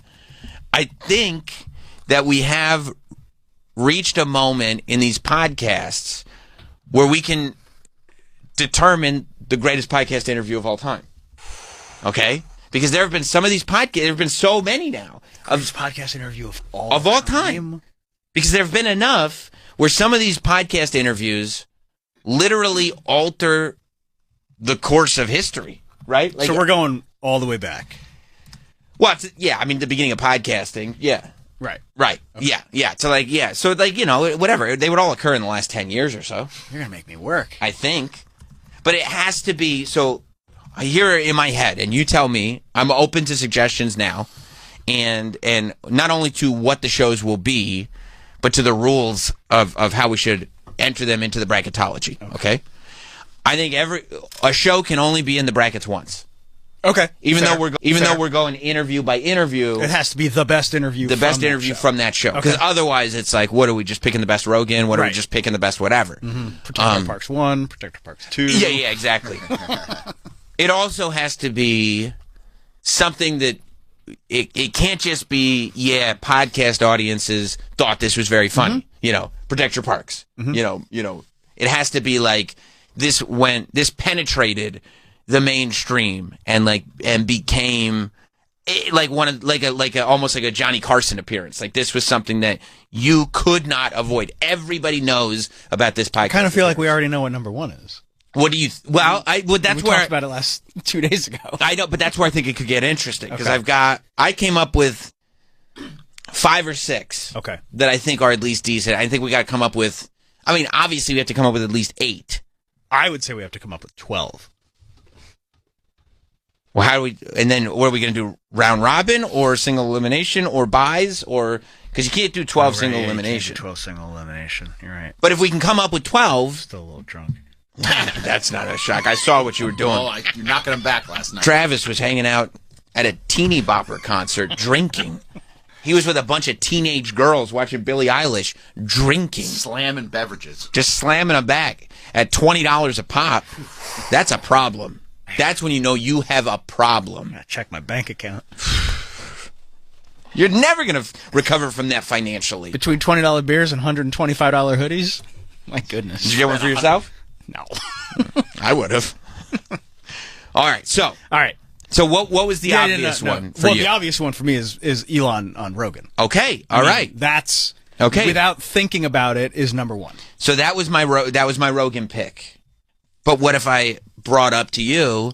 I think that we have reached a moment in these podcasts where we can determine the greatest podcast interview of all time. Okay? Because there have been some of these podcasts, there have been so many now. Greatest podcast interview of all time. Because there have been enough where some of these podcast interviews literally alter the course of history, right? Like, so we're going all the way back. Well, yeah, I mean, the beginning of podcasting, yeah. Right. Okay. Yeah. So, like, yeah. So, like, you know, whatever. They would all occur in the last 10 years or so. You're going to make me work. I think. But it has to be, so I hear it in my head, and you tell me, I'm open to suggestions now, and not only to what the shows will be, but to the rules of how we should enter them into the bracketology. Okay? I think a show can only be in the brackets once. Okay. Even though we're going interview by interview, it has to be the best interview. From that show. Because otherwise, it's like, what are we just picking the best Rogan? What are we just picking the best whatever? Mm-hmm. Protector Parks 1, Protector Parks 2. Yeah, exactly. It also has to be something that it can't just be, podcast audiences thought this was very funny. Mm-hmm. You know, Protect Your Parks. Mm-hmm. You know, it has to be like this penetrated the mainstream and became like almost like a Johnny Carson appearance. Like, this was something that you could not avoid. Everybody knows about this podcast. I kind of feel like we already know what number one is. What do you? That's we talked about it last 2 days ago. I know, but that's where I think it could get interesting because I came up with 5 or 6. Okay. That I think are at least decent. I think we got to come up with. I mean, obviously we have to come up with at least 8. I would say we have to come up with 12. Well, how do we? And then what are we going to do? Round robin or single elimination or buys or because you can't do 12 single elimination. 12 single elimination. You're right. But if we can come up with 12, still a little drunk. That's not a shock. I saw what you were doing. You're knocking him back last night. Travis was hanging out at a teeny bopper concert drinking. He was with a bunch of teenage girls watching Billie Eilish drinking. Slamming beverages. Just slamming them back at $20 a pop. That's a problem. That's when you know you have a problem. I check my bank account. You're never going to recover from that financially. Between $20 beers and $125 hoodies? My goodness. Did you get one for yourself? No. I would have. All right. So what was the obvious one for you? The obvious one for me is Elon on Rogan. Okay. All right. That's okay. Without thinking about it, is number one. So that was my Rogan pick. But what if I brought up to you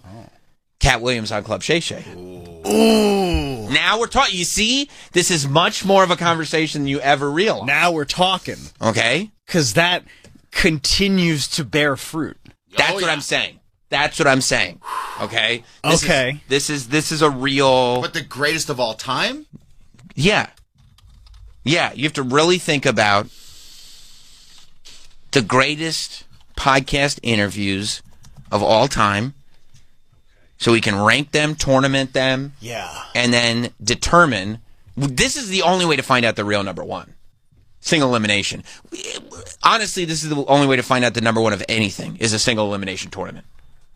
Cat Williams on Club Shay Shay? Ooh. Now we're talking. You see, this is much more of a conversation than you ever realized. Now we're talking. Okay. Because that continues to bear fruit. That's what I'm saying. That's what I'm saying. Okay. This is a real. But the greatest of all time? Yeah. Yeah. You have to really think about the greatest podcast interviews of all time. So we can rank them, tournament them. Yeah. And then determine This is the only way to find out the real number one. Single elimination. Honestly, this is the only way to find out the number one of anything is a single elimination tournament.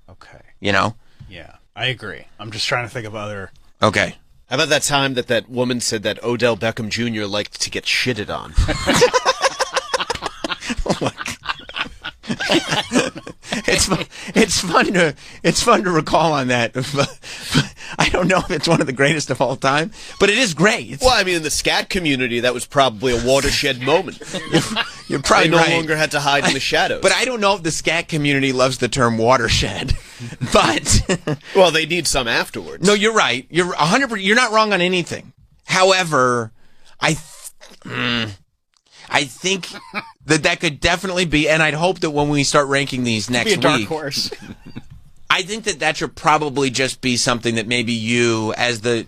Okay. You know? Yeah, I agree. I'm just trying to think of other... Okay. How about that time that woman said that Odell Beckham Jr. liked to get shitted on? Oh my God. It's fun to recall on that. But I don't know if it's one of the greatest of all time, but it is great. Well, I mean, in the scat community, that was probably a watershed moment. You're probably they no right. longer had to hide in the shadows. But I don't know if the scat community loves the term watershed. But well, they need some afterwards. No, you're right. You're 100%. You're not wrong on anything. However, I think that could definitely be, and I'd hope that when we start ranking these next week, be a dark horse. I think that should probably just be something that maybe you, as the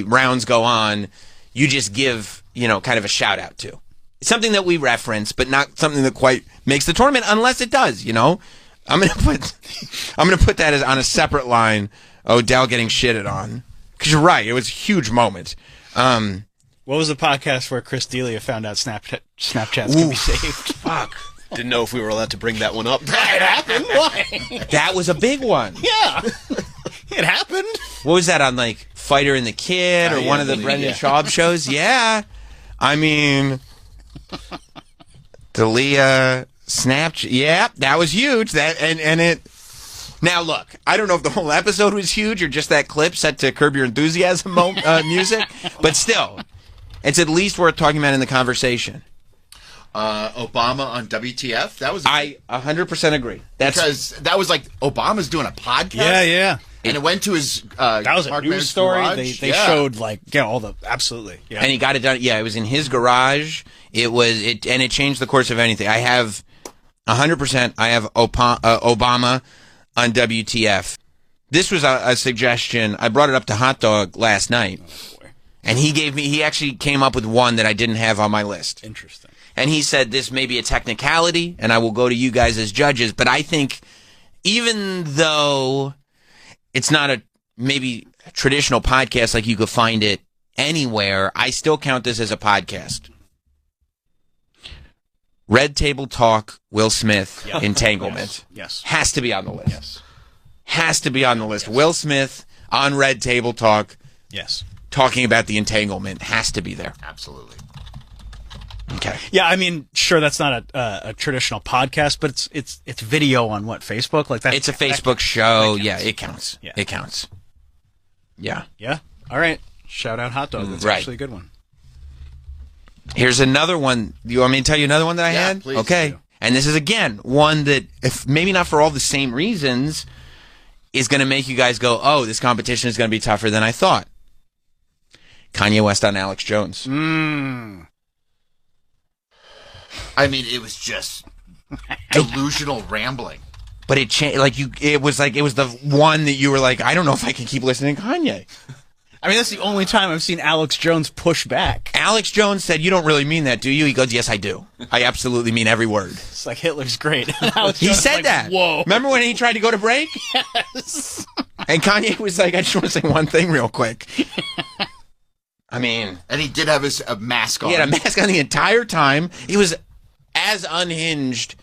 rounds go on, you just give, kind of a shout out to. It's something that we reference, but not something that quite makes the tournament, unless it does. I'm gonna put that as on a separate line. Odell getting shitted on, because you're right. It was a huge moment. What was the podcast where Chris D'Elia found out Snapchats can be saved? Fuck. Didn't know if we were allowed to bring that one up. It happened. Why? That was a big one. Yeah. It happened. What was that on, like, Fighter and the Kid or one of the Brendan Schaub shows? Yeah. I mean, D'Elia, Snapchat. Yeah, that was huge. Now, look, I don't know if the whole episode was huge or just that clip set to Curb Your Enthusiasm music, but still, it's at least worth talking about in the conversation. Obama on WTF? That was. I 100% agree. Because that was like Obama's doing a podcast. Yeah. And it went to his. That was a news story. Garage. They showed all the absolutely. Yeah. And he got it done. Yeah, it was in his garage. And it changed the course of anything. I have 100%. I have Obama on WTF. This was a suggestion. I brought it up to Hot Dog last night. Oh, boy. And he actually came up with one that I didn't have on my list. Interesting. And he said this may be a technicality, and I will go to you guys as judges, but I think even though it's not a traditional podcast like you could find it anywhere, I still count this as a podcast. Red Table Talk, Will Smith, Entanglement. Yes. Has to be on the list. Yes. Has to be on the list. Yes. Will Smith on Red Table Talk. Yes. Talking about the entanglement has to be there. Absolutely. Okay. Yeah, I mean, sure, that's not a traditional podcast, but it's video on Facebook like that. It's a Facebook show. Yeah, it counts. Yeah. It counts. Yeah. Yeah. All right. Shout out Hot Dog. That's actually a good one. Here's another one. You want me to tell you another one that I had? Please. Okay. Do. And this is, again, one that, if maybe not for all the same reasons, is going to make you guys go, oh, this competition is going to be tougher than I thought. Kanye West on Alex Jones. I mean, it was just delusional rambling. But it changed. It was the one that you were like, I don't know if I can keep listening to Kanye. I mean, that's the only time I've seen Alex Jones push back. Alex Jones said, "You don't really mean that, do you?" He goes, "Yes, I do. I absolutely mean every word." It's like Hitler's great. He said that. Whoa! Remember when he tried to go to break? Yes. And Kanye was like, "I just want to say one thing real quick." I mean, and he did have a mask on. He had a mask on the entire time. He was as unhinged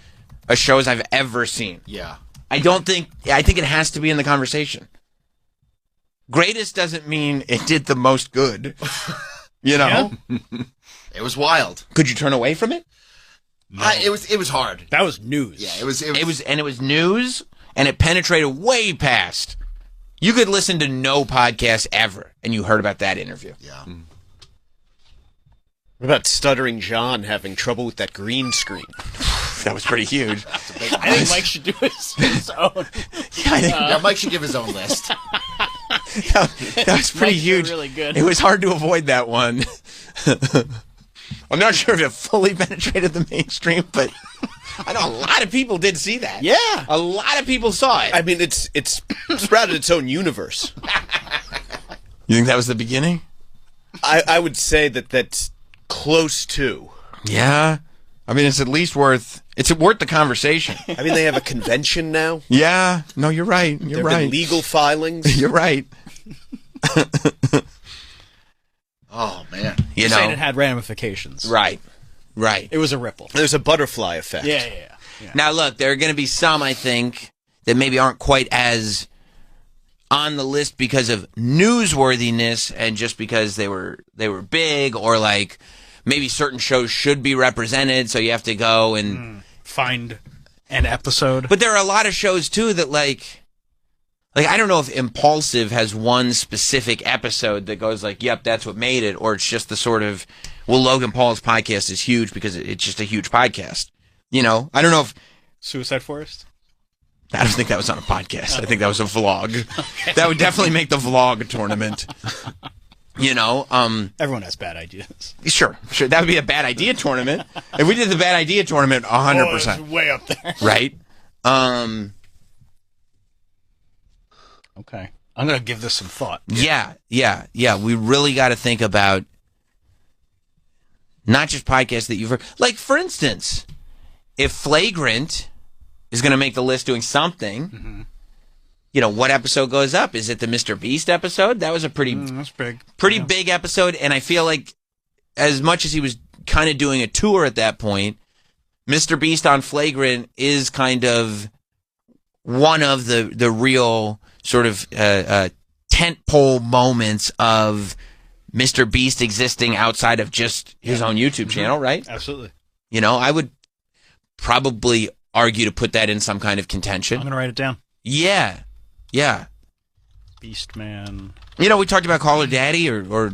a show as I've ever seen. Yeah. I think it has to be in the conversation. Greatest doesn't mean it did the most good. You know? Yeah. It was wild. Could you turn away from it? No. It was hard. That was news. Yeah, it was news, and it penetrated way past. You could listen to no podcast ever, and you heard about that interview. Yeah. What about Stuttering John having trouble with that green screen? That was pretty huge. I think Mike should do his own. Yeah, Mike should give his own list. That was pretty huge. Really good. It was hard to avoid that one. I'm not sure if it fully penetrated the mainstream, but I know a lot of people did see that. Yeah, a lot of people saw it. I mean, it's sprouted its own universe. You think that was the beginning? I would say that's close to. Yeah. I mean, it's at least worth the conversation. I mean, they have a convention now. Yeah. No, you're right. You're there right. Been legal filings. You're right. Oh, man. You know? Saying it had ramifications. Right. It was a ripple. There's a butterfly effect. Yeah. Now, look, there are going to be some, I think, that maybe aren't quite as on the list because of newsworthiness and just because they were big, or like maybe certain shows should be represented, so you have to go and find an episode. But there are a lot of shows too that like I don't know if Impulsive has one specific episode that goes like, yep, that's what made it, or it's just the sort of, well, Logan Paul's podcast is huge because it's just a huge podcast. You know, I don't know if Suicide Forest. I don't think that was on a podcast. I think that was a vlog. Okay. That would definitely make the vlog tournament. You know, everyone has bad ideas. Sure. That would be a bad idea tournament. If we did the bad idea tournament, 100%. It's way up there. Right? Okay. I'm going to give this some thought. Yeah. We really got to think about not just podcasts that you've heard. Like, for instance, if Flagrant is going to make the list doing something, you know, what episode goes up? Is it the Mr. Beast episode? That was a pretty big episode, and I feel like as much as he was kind of doing a tour at that point, Mr. Beast on Flagrant is kind of one of the real sort of tentpole moments of Mr. Beast existing outside of just his own YouTube channel, right? Absolutely. You know, I would probably argue to put that in some kind of contention. I'm going to write it down. Yeah. Beast Man. You know, we talked about Call Her Daddy or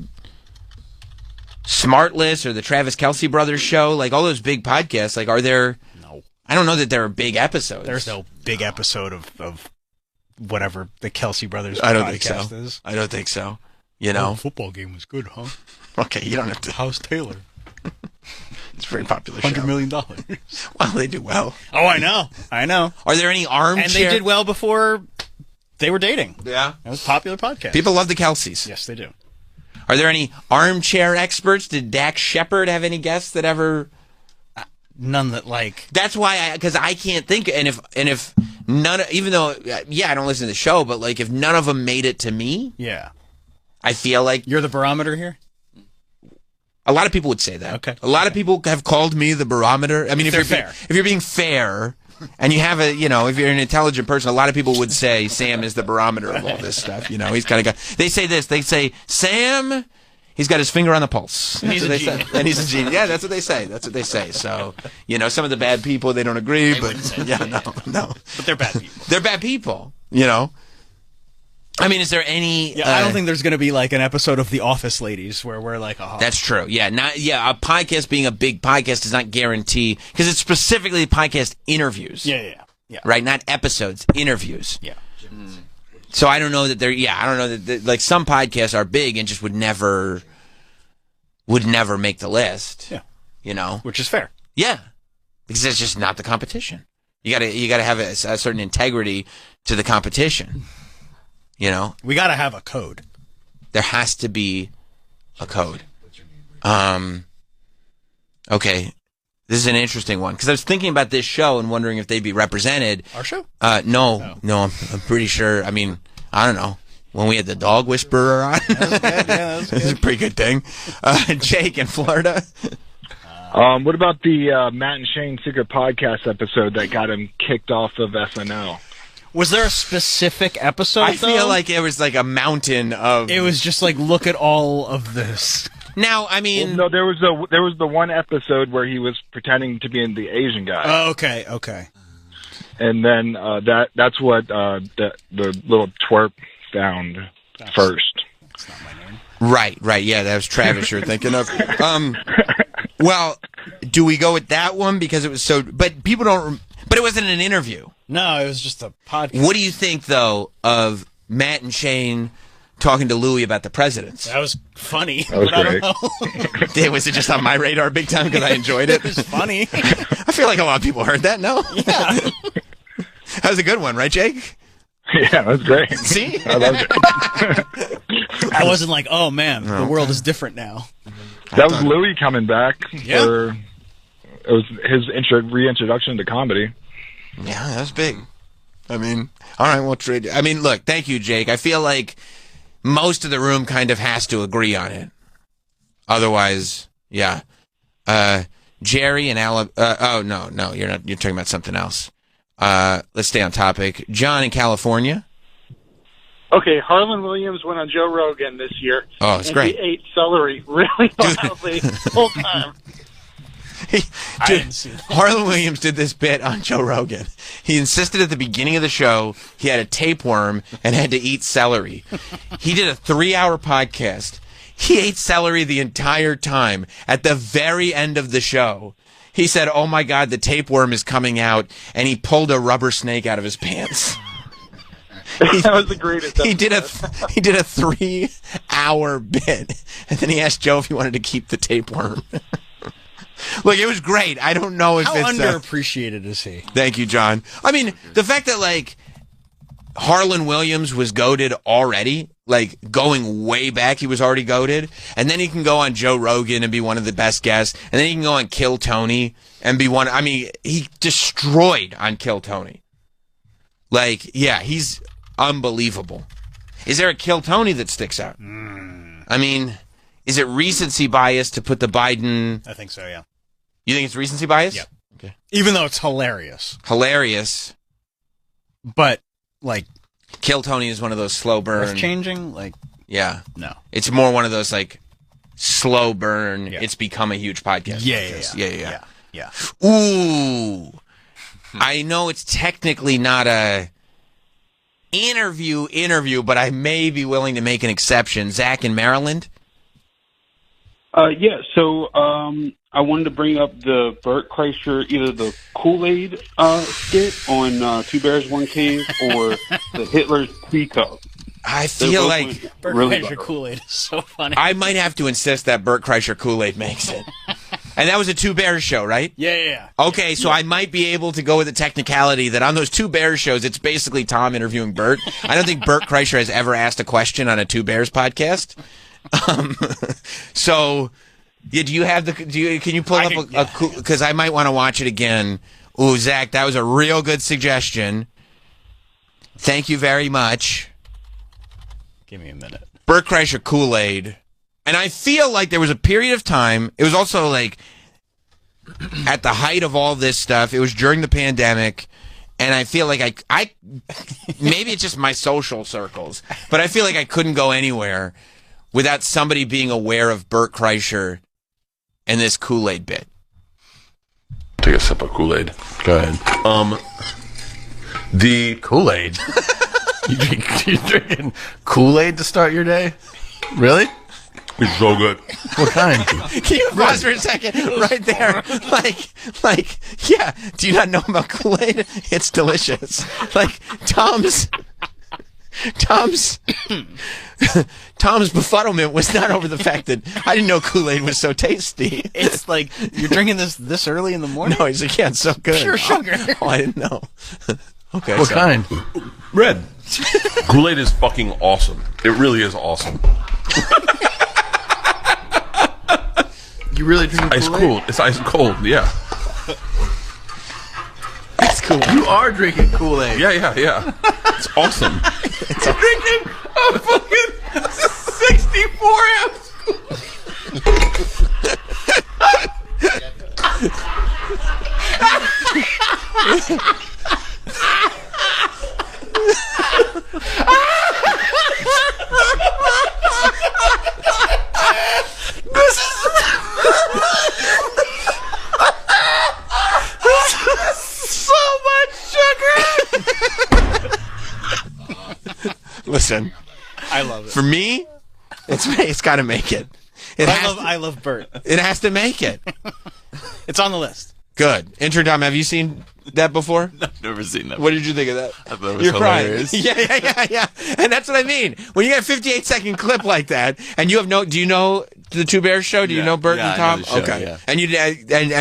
Smartless or the Travis Kelce Brothers show. Like, all those big podcasts, like, are there... No. I don't know that there are big episodes. There's no big episode of whatever the Kelce Brothers I don't podcast think so. is. I don't think so. You know? The football game was good, huh? Okay, you don't have to... How's Taylor? It's a very popular $100 show. million. Well, they do well. Oh, I know. Are there any armchair... And they did well before they were dating. Yeah. It was a popular podcast. People love the Kelces. Yes, they do. Are there any armchair experts? Did Dax Shepard have any guests that ever... None that like... That's why because I can't think... And if none... Even though, I don't listen to the show, but like if none of them made it to me... Yeah. I feel like... You're the barometer here? A lot of people would say that. Okay. A lot of people have called me the barometer. I mean, if you're being fair, and you have if you're an intelligent person, a lot of people would say Sam is the barometer of all this stuff. You know, he's kind of got. They say this. They say Sam, he's got his finger on the pulse. And he's a genius. And he's a genius. Yeah, that's what they say. That's what they say. So, some of the bad people, they don't agree, but no. But they're bad people. They're bad people. You know. I mean, is there any... Yeah, I don't think there's going to be like an episode of The Office Ladies where we're like, oh. That's true. Yeah, a podcast being a big podcast does not guarantee... Because it's specifically podcast interviews. Yeah. Right? Not episodes, interviews. Yeah. So I don't know that I don't know that like some podcasts are big and just would never make the list. Yeah. You know? Which is fair. Yeah. Because it's just not the competition. You gotta have a certain integrity to the competition. You know, we got to have a code. There has to be a code. Okay, this is an interesting one because I was thinking about this show and wondering if they'd be represented. Our show? No. I'm pretty sure. I mean, I don't know. When we had the dog whisperer on, that was a pretty good thing. Jake in Florida. What about the Matt and Shane Secret Podcast episode that got him kicked off of SNL? Was there a specific episode, I feel like it was like a mountain of... It was just like, look at all of this. Now, I mean... Well, no, there was the one episode where he was pretending to be the Asian guy. Oh, okay. And then that's what the little twerp found first. That's not my name. Right. Yeah, that was Travis you're thinking of. Well, do we go with that one because it was so... But people don't... But it wasn't an interview. No, it was just a podcast. What do you think, though, of Matt and Shane talking to Louis about the presidents? That was funny. That was great. I don't know. Was it just on my radar big time because I enjoyed it? It was funny. I feel like a lot of people heard that, no? Yeah. That was a good one, right, Jake? Yeah, that's great. See? I loved it. I wasn't like, oh, man, the world is different now. That was Louis coming back. Yeah. It was his reintroduction to comedy. Yeah, that was big. I mean, all right, we'll trade. I mean, look, thank you, Jake. I feel like most of the room kind of has to agree on it. Otherwise, yeah. Jerry and no, you're not. You're talking about something else. Let's stay on topic. John in California. Okay, Harlan Williams went on Joe Rogan this year. Oh, it's great. He ate celery really loudly the whole time. Harlan Williams did this bit on Joe Rogan. He insisted at the beginning of the show he had a tapeworm and had to eat celery. He did a 3-hour podcast. He ate celery the entire time. At the very end of the show, he said, "Oh my God, the tapeworm is coming out," and he pulled a rubber snake out of his pants. That was the greatest. He did a 3-hour bit, and then he asked Joe if he wanted to keep the tapeworm. Look, it was great. I don't know if How it's underappreciated is he? Thank you, John. I mean, the fact that like Harlan Williams was goated already, like going way back, he was already goated, and then he can go on Joe Rogan and be one of the best guests, and then he can go on Kill Tony and be one. I mean, he destroyed on Kill Tony. Like, yeah, he's unbelievable. Is there a Kill Tony that sticks out? I mean, is it recency bias to put the Biden? I think so, yeah. You think it's recency bias? Yeah. Okay. Even though it's hilarious. But, like... Kill Tony is one of those slow burn... Earth-changing? Like... Yeah. No. It's more one of those, like, slow burn, it's become a huge podcast. Yeah. Ooh. I know it's technically not a interview, but I may be willing to make an exception. Zach in Maryland? So I wanted to bring up the Bert Kreischer, either the Kool-Aid skit on Two Bears, One Cave, or the Hitler's Teacup. I feel like Bert really Kreischer Kool-Aid is so funny. I might have to insist that Bert Kreischer Kool-Aid makes it. And that was a Two Bears show, right? Yeah. Okay, so I might be able to go with the technicality that on those Two Bears shows, it's basically Tom interviewing Bert. I don't think Bert Kreischer has ever asked a question on a Two Bears podcast. So, yeah, do you have can you pull up because I might want to watch it again. Ooh, Zach, that was a real good suggestion. Thank you very much. Give me a minute. Bert Kreischer Kool-Aid. And I feel like there was a period of time, it was also like at the height of all this stuff, it was during the pandemic, and I feel like I maybe it's just my social circles, but I feel like I couldn't go anywhere without somebody being aware of Bert Kreischer and this Kool-Aid bit. Take a sip of Kool-Aid. Go ahead. The Kool-Aid? You drinking Kool-Aid to start your day? Really? It's so good. What kind? Can you pause for a second? Right there. Like, yeah. Do you not know about Kool-Aid? It's delicious. Like, Tom's befuddlement was not over the fact that I didn't know Kool-Aid was so tasty. It's like, you're drinking this early in the morning? No, he's like, yeah, it's so good. Pure sugar. Oh, I didn't know. Okay. What kind? Red. Kool-Aid is fucking awesome. It really is awesome. You really drink Ice Kool-Aid? cold. It's ice cold, yeah. That's cool. You are drinking Kool-Aid. Yeah. It's awesome. You're drinking a fucking 64 ounce. This is so much sugar. Listen, I love it. For me, it's got to make it. I love Bert. It has to make it. It's on the list. Good. Intern Tom, have you seen that before? I've never seen that. What did you think of that? I thought it was You're hilarious. crying. Yeah. And that's what I mean. When you get a 58-second clip like that, and you have do you know the Two Bears show? Do you know Bert and Tom? I know the show, okay. Yeah. And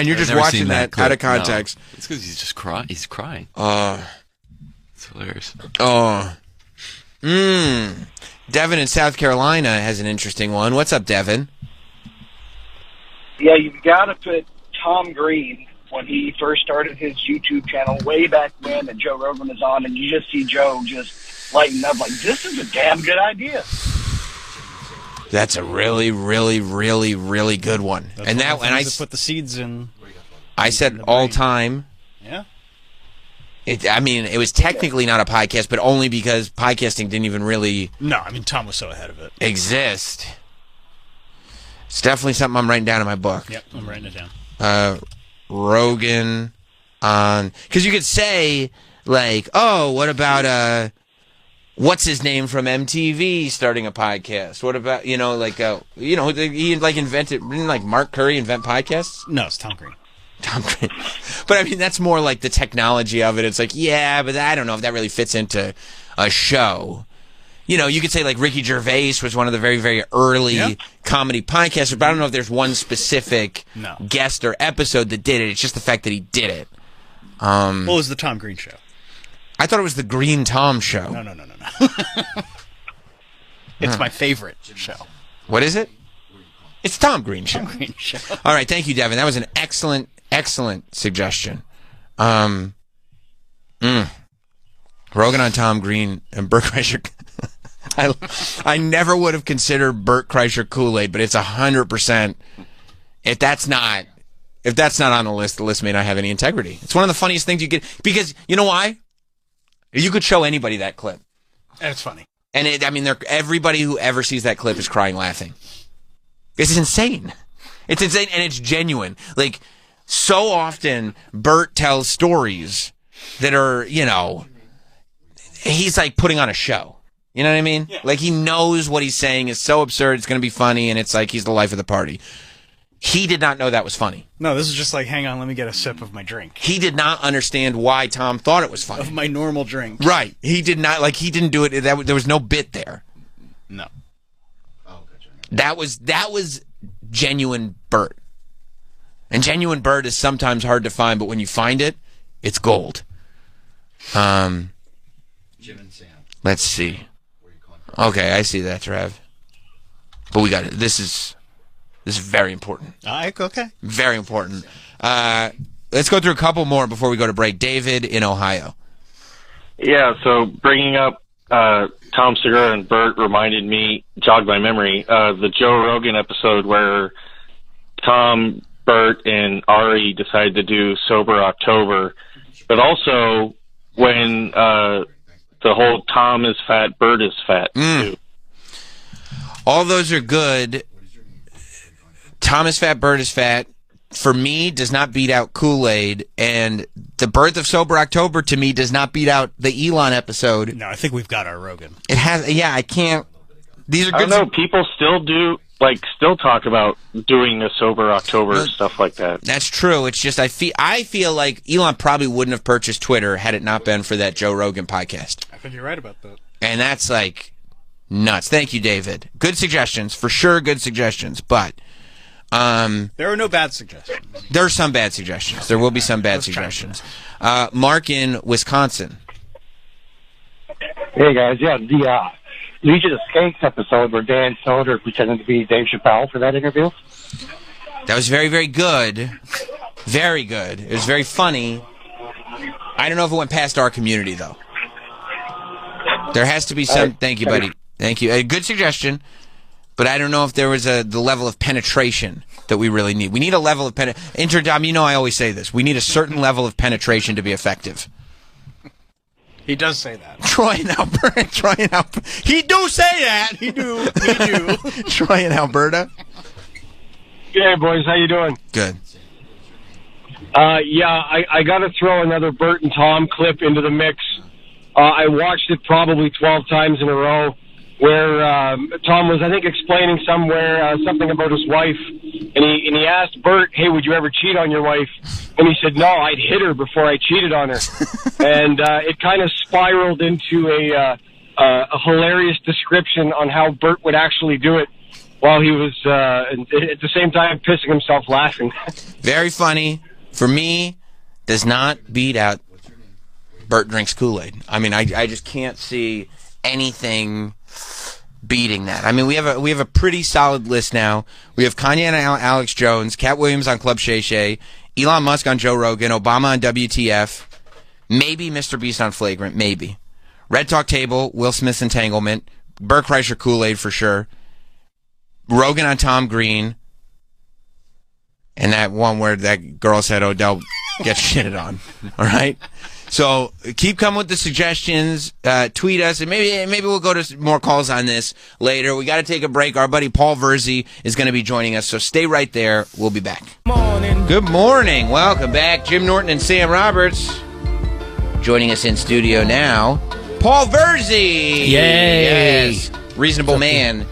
you're just watching that out of context. No. It's because he's just crying. He's crying. It's hilarious. Devin in South Carolina has an interesting one. What's up, Devin? Yeah, you've got to put Tom Green when he first started his YouTube channel way back when, and Joe Rogan was on, and you just see Joe just lighten up like, this is a damn good idea. That's a really, really, really, really good one. That's and one that of the and I things that put the seeds in. I said all time. Yeah. I mean, it was technically not a podcast, but only because podcasting didn't even really. No, I mean Tom was so ahead of it. Exist. It's definitely something I'm writing down in my book. Yep, I'm writing it down. Rogan on, because you could say like, oh, what about what's his name from MTV starting a podcast? What about he like invented, didn't like Mark Curry invent podcasts? No, it's Tom Green. Tom Green. But I mean, that's more like the technology of it. It's like, yeah, but I don't know if that really fits into a show. You know, you could say like Ricky Gervais was one of the very, very early comedy podcasters, but I don't know if there's one specific guest or episode that did it. It's just the fact that he did it. What was the Tom Green show? I thought it was the Green Tom Show. No. It's my favorite show. What is it? It's Tom Green Show. Tom Green Show. All right, thank you, Devin. That was an excellent suggestion. Rogan on Tom Green and Bert Kreischer. I never would have considered Bert Kreischer Kool-Aid, but it's 100%. If that's not on the list may not have any integrity. It's one of the funniest things you get, because you know why? You could show anybody that clip. It's funny. And everybody who ever sees that clip is crying laughing. It's insane. It's insane, and it's genuine. Like, so often, Bert tells stories that are, he's like putting on a show. You know what I mean? Yeah. Like, he knows what he's saying is so absurd, it's going to be funny, and it's like he's the life of the party. He did not know that was funny. No, this is just like, hang on, let me get a sip of my drink. He did not understand why Tom thought it was funny. Of my normal drink. Right. He did not, he didn't do it. There was no bit there. No. That was genuine Bert. And genuine Bert is sometimes hard to find, but when you find it, it's gold. Jim&Sam. Let's see. Okay, I see that, Trev. But we got it. This is very important. Okay. Very important. Let's go through a couple more before we go to break. David in Ohio. Yeah, so bringing up Tom Segura and Bert jogged my memory of the Joe Rogan episode where Tom, Bert, and Ari decided to do Sober October, but also when the whole Tom is fat, Bert is fat, too. All those are good. Tom is fat, Bert is fat. For me, does not beat out Kool-Aid, and the birth of Sober October to me does not beat out the Elon episode. No, I think we've got our Rogan. It has, I can't. These are good. I don't know. People still talk about doing a Sober October stuff like that. That's true. It's just I feel like Elon probably wouldn't have purchased Twitter had it not been for that Joe Rogan podcast. I think you're right about that. And that's like nuts. Thank you, David. Good suggestions for sure. Good suggestions, but. There are no bad suggestions. There are some bad suggestions. There will be some bad suggestions. Mark in Wisconsin. Hey guys, the Legion of Skanks episode where Dan Soder pretended to be Dave Chappelle for that interview. That was very, very good. Very good. It was very funny. I don't know if it went past our community though. There has to be some. Thank you, buddy. Thank you. A good suggestion. But I don't know if there was the level of penetration that we really need. We need a level of penetration. I always say this. We need a certain level of penetration to be effective. He does say that. Troy and Alberta. He do say that. He do. Troy and Alberta. Hey, boys. How you doing? Good. I got to throw another Bert and Tom clip into the mix. I watched it probably 12 times in a row. Where Tom was, I think, explaining somewhere something about his wife, and he asked Bert, "Hey, would you ever cheat on your wife?" And he said, "No, I'd hit her before I cheated on her." And it kind of spiraled into a hilarious description on how Bert would actually do it, while he was at the same time pissing himself laughing. Very funny. For me, does not beat out Bert drinks Kool-Aid. I mean, I just can't see anything beating that. I mean, we have a pretty solid list now. We have Kanye and Alex Jones, Cat Williams on Club Shay Shay, Elon Musk on Joe Rogan, Obama on WTF, maybe Mr. Beast on Flagrant, maybe. Red Talk Table, Will Smith's Entanglement, Bert Kreischer Kool-Aid for sure. Rogan on Tom Green, and that one where that girl said Odell gets shitted on. All right? So keep coming with the suggestions. Tweet us, and maybe we'll go to more calls on this later. We got to take a break. Our buddy Paul Virzi is going to be joining us, so stay right there. We'll be back. Good morning. Welcome back. Jim Norton and Sam Roberts joining us in studio now. Paul Virzi. Yay. Yes. Reasonable Man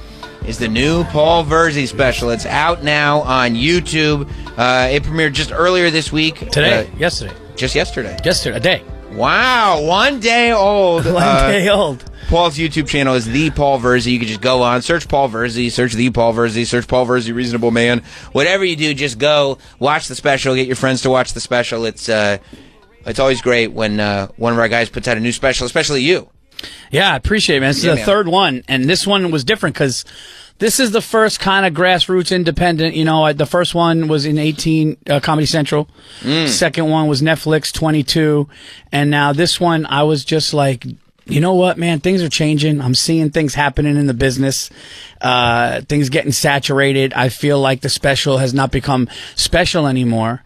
is the new Paul Virzi special. It's out now on YouTube. It premiered just earlier this week. Yesterday. Just yesterday. A day. Wow, 1 day old. 1 day old. Paul's YouTube channel is The Paul Virzi. You can just go on, search Paul Virzi, search The Paul Virzi, search Paul Virzi Reasonable Man. Whatever you do, just go, watch the special, get your friends to watch the special. It's always great when one of our guys puts out a new special, especially you. Yeah, I appreciate it, man. This is the third one, and this one was different because this is the first kind of grassroots independent. You know, the first one was in 18 Comedy Central. Second one was Netflix 22, and now this one I was just like, you know what, man? Things are changing. I'm seeing things happening in the business. Things getting saturated. I feel like the special has not become special anymore.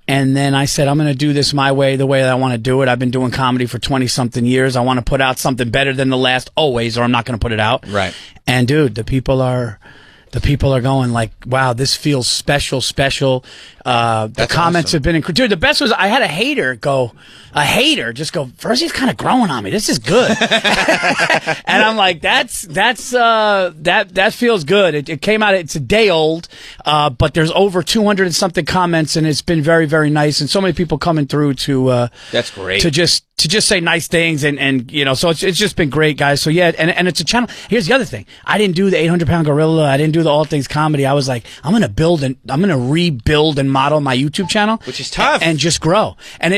And then I said, I'm going to do this my way, the way that I want to do it. I've been doing comedy for 20-something years. I want to put out something better than the last always, or I'm not going to put it out. Right. And, dude, the people are going like, wow, this feels special. The comments have been incredible. Dude, the best was I had a hater just go, Virzi's kind of growing on me. This is good. And I'm like, that feels good. It came out, it's a day old, but there's over 200 and something comments, and it's been very, very nice. And so many people coming through to, that's great. To just say nice things and you know, so it's just been great, guys. So yeah, and it's a channel. Here's the other thing. I didn't do the 800-pound gorilla. I didn't do the all things comedy. I was like, I'm going to rebuild and model my YouTube channel, which is tough, and just grow. And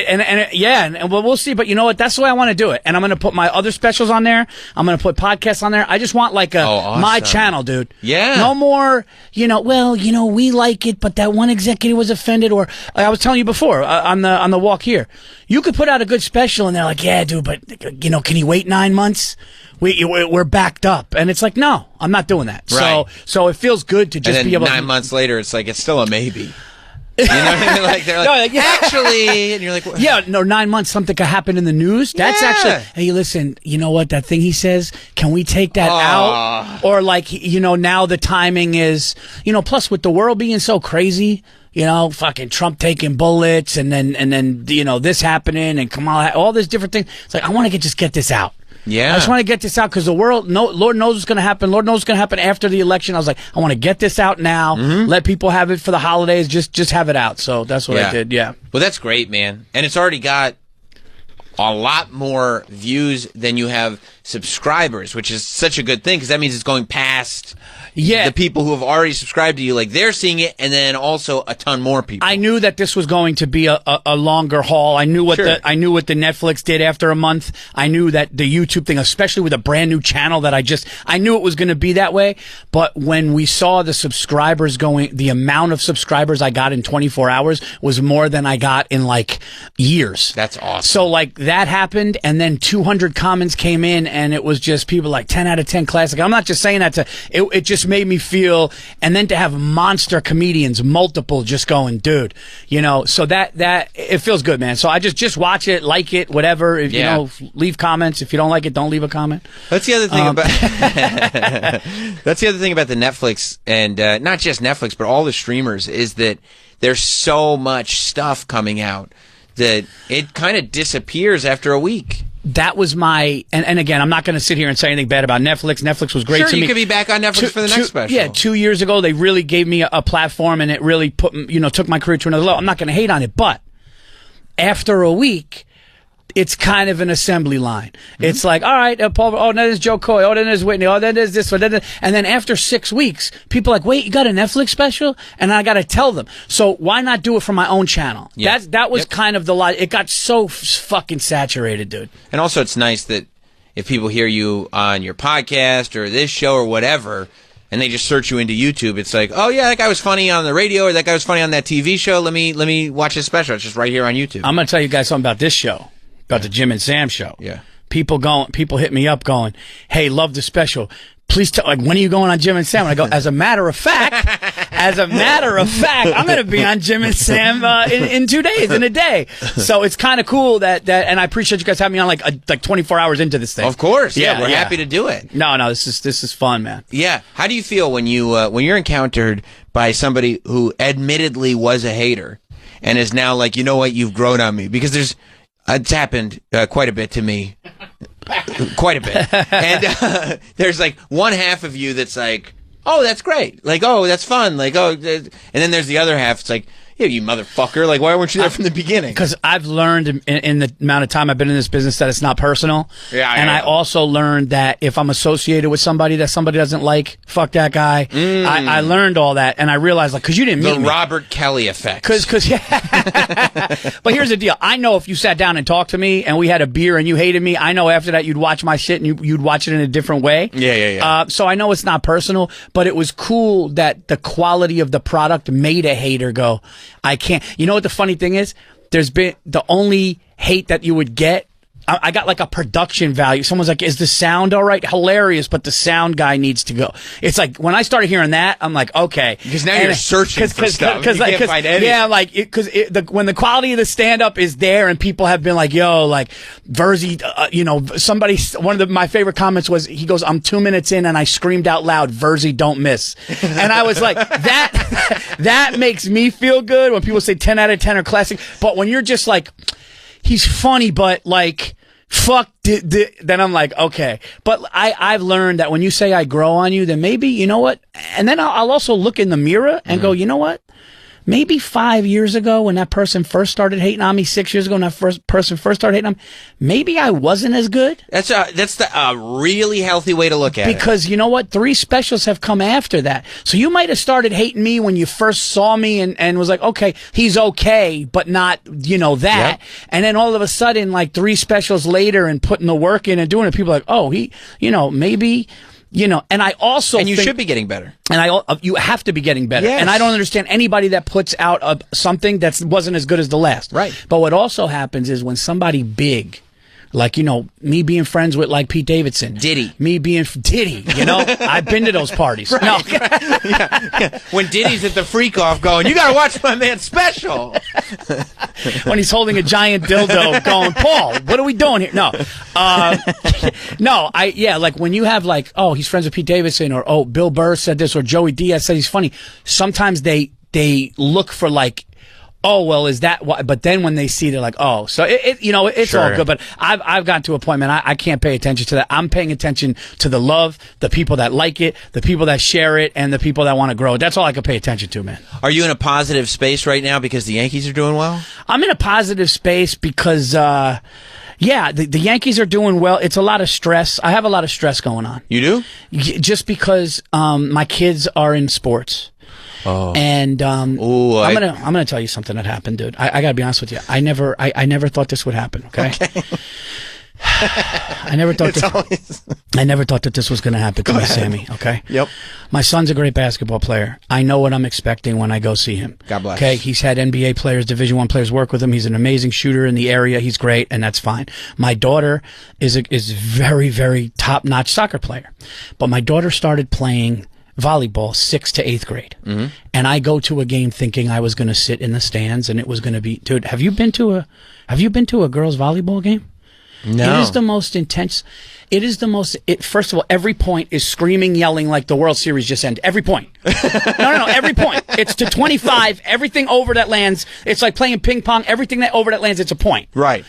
we'll see. But you know what? That's the way I want to do it. And I'm going to put my other specials on there. I'm going to put podcasts on there. I just want like awesome. My channel, dude. Yeah. No more, we like it, but that one executive was offended, or like I was telling you before on the walk here. You could put out a good special and they're like, yeah, dude, but can you wait 9 months? We're backed up, and it's like, no, I'm not doing that. Right. So it feels good to just and then be able. 9 months later, it's like it's still a maybe. You know what I mean? Like they're like, no, actually, and you're like, what? Yeah, no, 9 months, something could happen in the news. That's actually, hey, listen, you know what? That thing he says, can we take that out? Or like, now the timing is, plus with the world being so crazy. Fucking Trump taking bullets, and then this happening, and Kamala, all this different things. It's like, I want to just get this out. Yeah. I just want to get this out because the world, Lord knows what's going to happen. Lord knows what's going to happen after the election. I was like, I want to get this out now. Let people have it for the holidays. Just have it out. So that's what I did. Yeah. Well, that's great, man. And it's already got a lot more views than you have subscribers, which is such a good thing because that means it's going past the people who have already subscribed to you. Like, they're seeing it, and then also a ton more people. I knew that this was going to be a longer haul. I knew what the Netflix did after a month. I knew that the YouTube thing, especially with a brand new channel that I knew it was going to be that way. But when we saw the subscribers going, the amount of subscribers I got in 24 hours was more than I got in like years. That's awesome. So like that happened, and then 200 comments came in, and it was just people like 10 out of 10 classic. I'm not just saying that it just made me feel, and then to have monster comedians, multiple, just going, dude, so that it feels good, man. So I just watch it, like it, whatever. If leave comments. If you don't like it, don't leave a comment. That's the other thing that's the other thing about the Netflix, and not just Netflix, but all the streamers, is that there's so much stuff coming out that it kind of disappears after a week. That was my, and again, I'm not going to sit here and say anything bad about Netflix. Netflix was great to me. Sure, you could be back on Netflix for the next special. Yeah, 2 years ago, they really gave me a platform, and it really took my career to another level. I'm not going to hate on it, but after a week, it's kind of an assembly line. It's like, all right, Paul, then there's Joe Coy, then there's Whitney, then there's this one, and then after 6 weeks, people are like, wait, you got a Netflix special? And I got to tell them. So why not do it for my own channel? Yeah. That was kind of the line. It got so fucking saturated, dude. And also, it's nice that if people hear you on your podcast or this show or whatever, and they just search you into YouTube, it's like, oh yeah, that guy was funny on the radio, or that guy was funny on that TV show. Let me watch his special. It's just right here on YouTube. I'm going to tell you guys something about this show. About the Jim and Sam show. Yeah. people hit me up going, "Hey, love the special. Please tell, like, when are you going on Jim&Sam?" And I go, as a matter of fact, I'm going to be on Jim&Sam in 2 days, in a day. So it's kind of cool that, and I appreciate you guys having me on like 24 hours into this thing. Of course, yeah, we're happy to do it. No, this is fun, man. Yeah. How do you feel when you're encountered by somebody who admittedly was a hater and is now like, you know what, you've grown on me? Because it's happened quite a bit to me. Quite a bit. And there's like one half of you that's like, oh, that's great. Like, oh, that's fun. Like, oh, and then there's the other half. It's like, yeah, you motherfucker. Like, why weren't you there from the beginning? Because I've learned in the amount of time I've been in this business that it's not personal. Yeah, and I also learned that if I'm associated with somebody that somebody doesn't like, fuck that guy. I learned all that, and I realized, like, because you didn't meet me. The Robert Kelly effect. Because yeah. But here's the deal. I know if you sat down and talked to me and we had a beer and you hated me, I know after that you'd watch my shit and you'd watch it in a different way. Yeah. So I know it's not personal, but it was cool that the quality of the product made a hater go, I can't. You know what the funny thing is? There's been the only hate that you would get. I got like a production value. Someone's like, is the sound all right? Hilarious, but the sound guy needs to go. It's like, when I started hearing that, I'm like, okay. Because now you're searching for stuff. You can't find anything. Yeah, like, when the quality of the stand-up is there and people have been like, yo, like, Virzi, one of my favorite comments was, he goes, I'm 2 minutes in and I screamed out loud, Virzi, don't miss. And I was like, that makes me feel good when people say 10 out of 10 are classic. But when you're just like, he's funny, but like, fuck, then I'm like, okay. But I've learned that when you say I grow on you, then maybe, you know what? And then I'll also look in the mirror and go, you know what? Maybe 5 years ago when that person first started hating on me, 6 years ago when that person first started hating on me, maybe I wasn't as good. That's a really healthy way to look at it. Because you know what? 3 specials have come after that. So you might have started hating me when you first saw me and was like, okay, he's okay, but not, that. Yep. And then all of a sudden, like 3 specials later and putting the work in and doing it, people are like, oh, he, maybe... and I also think, should be getting better. And you have to be getting better. Yes. And I don't understand anybody that puts out something that wasn't as good as the last. Right. But what also happens is when somebody big, like, me being friends with, like, Pete Davidson. Diddy. Me being Diddy, I've been to those parties. Right. No. Yeah. When Diddy's at the freak off going, you gotta watch my man's special. When he's holding a giant dildo going, Paul, what are we doing here? No. Like when you have like, oh, he's friends with Pete Davidson, or, oh, Bill Burr said this, or Joey Diaz said he's funny. Sometimes they look for like, oh, well, is that why? But then when they see, they're like, oh, so it's Sure. all good. But I've gotten to a point, man, I can't pay attention to that. I'm paying attention to the love, the people that like it, the people that share it, and the people that want to grow it. That's all I can pay attention to, man. Are you in a positive space right now because the Yankees are doing well? I'm in a positive space because, the Yankees are doing well. It's a lot of stress. I have a lot of stress going on. You do? Just because my kids are in sports. Oh. And I'm gonna tell you something that happened, dude. I gotta be honest with you. I never thought this would happen. Okay. I never thought that this was gonna happen to my Sammy. Okay. Yep. My son's a great basketball player. I know what I'm expecting when I go see him. God bless. Okay. He's had NBA players, Division I players work with him. He's an amazing shooter in the area. He's great, and that's fine. My daughter is very, very top-notch soccer player, but my daughter started playing volleyball 6th to 8th grade. Mm-hmm. And I go to a game thinking I was going to sit in the stands and it was going to be, dude, have you been to a girls volleyball game? No. It is the most intense. First of all, every point is screaming, yelling like the World Series just ended. Every point. No, every point. It's to 25. Everything over that lands, it's like playing ping pong. Everything that over that lands, it's a point. Right.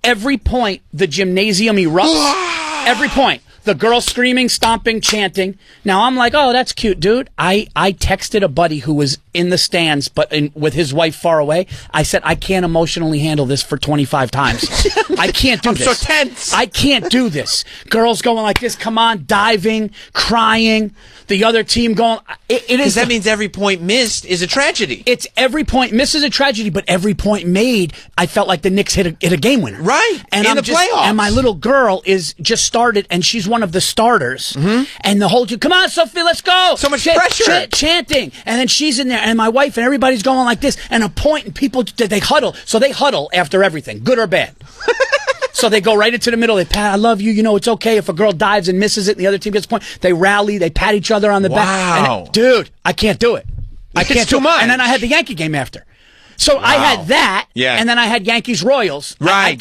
Every point, the gymnasium erupts. Every point. The girls screaming, stomping, chanting. Now I'm like, oh, that's cute, dude. I texted a buddy who was in the stands, but with his wife far away. I said, I can't emotionally handle this for 25 times. I can't do this. I'm so tense. I can't do this. Girls going like this, come on, diving, crying. The other team going. It is. That means every point missed is a tragedy. It's every point missed is a tragedy, but every point made, I felt like the Knicks hit a game winner. Right. And in the playoffs. And my little girl is just started, and she's one of the starters. Mm-hmm. And the whole, come on, Sophie, let's go. So much pressure. Chanting. And then she's in there, and my wife and everybody's going like this, and a point, and people, they huddle. So they huddle after everything, good or bad. So they go right into the middle. They pat, I love you. You know, it's okay if a girl dives and misses it and the other team gets a point. They rally. They pat each other on the back. Wow. Dude, I can't do it. I can't too much. And then I had the Yankee game after. So I had that, and then I had Yankees Royals. Right.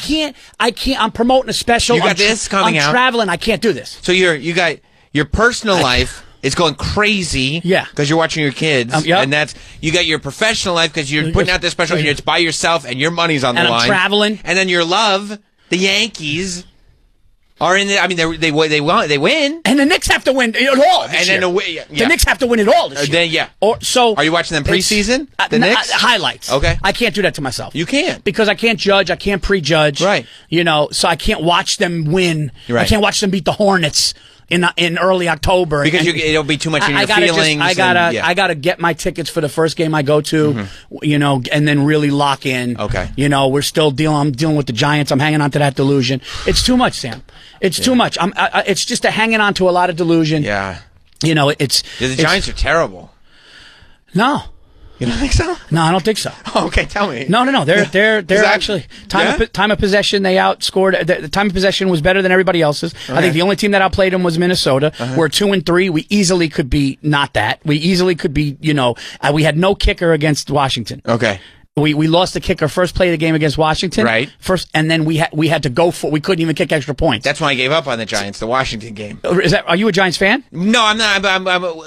I can't. I'm promoting a special. You got this coming out. I'm traveling. I can't do this. So you got your personal life is going crazy. Yeah. Because you're watching your kids. Yep. And you got your professional life because you're putting out this special and it's by yourself and your money's on the line. And I'm traveling. And then your love, the Yankees, are in the. I mean, they win. And the Knicks have to win it all. This year. The Knicks have to win it all this year. Are you watching them preseason? The Knicks highlights. Okay. I can't do that to myself. You can't because I can't judge. I can't prejudge. Right. You know, so I can't watch them win. Right. I can't watch them beat the Hornets in early October because it'll be too much in your feelings. I gotta get my tickets for the first game I go to, you know, and then really lock in. Okay. You know, I'm dealing with the Giants. I'm hanging on to that delusion. It's too much, Sam. It's too much. It's just hanging on to a lot of delusion. Yeah. You know, the Giants are terrible. No. You don't think so? No, I don't think so. Oh, okay, tell me. No. They're actually time of possession. They outscored. The time of possession was better than everybody else's. Okay. I think the only team that outplayed them was Minnesota. We're 2-3. We easily could be not that. We easily could be. You know, we had no kicker against Washington. Okay. We lost the kicker first play of the game against Washington. Right. First, and then we had to go for. We couldn't even kick extra points. That's when I gave up on the Giants, the Washington game. Are you a Giants fan? No, I'm not.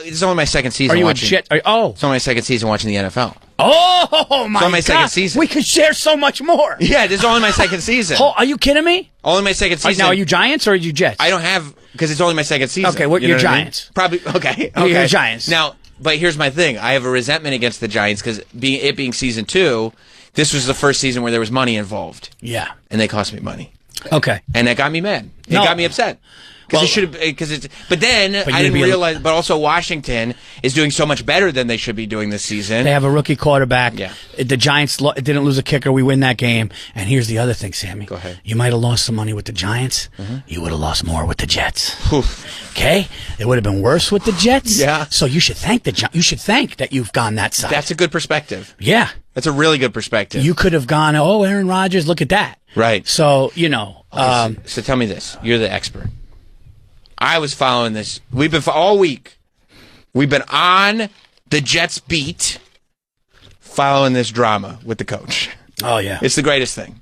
It's only my second season. Are you watching. a Jet? It's only my second season watching the NFL. Oh my God! My second season. We could share so much more. Yeah, this is only my second season. Are you kidding me? Only my second season. Now, are you Giants or are you Jets? I don't have because it's only my second season. Okay, you're Giants. Probably okay. You're Giants. Now, but here's my thing. I have a resentment against the Giants because it being season 2. This was the first season where there was money involved. Yeah. And they cost me money. Okay. And that got me mad. It got me upset. Because it should have. But then I didn't realize. But also, Washington is doing so much better than they should be doing this season. They have a rookie quarterback. Yeah. The Giants didn't lose a kicker. We win that game. And here's the other thing, Sammy. Go ahead. You might have lost some money with the Giants. You would have lost more with the Jets. Okay. It would have been worse with the Jets. Yeah. So you should thank You should thank that you've gone that side. That's a good perspective. Yeah. That's a really good perspective. You could have gone. Oh, Aaron Rodgers. Look at that. Right. So you know. Okay, so tell me this. You're the expert. I was following this. We've been all week. We've been on the Jets beat, following this drama with the coach. Oh yeah, it's the greatest thing.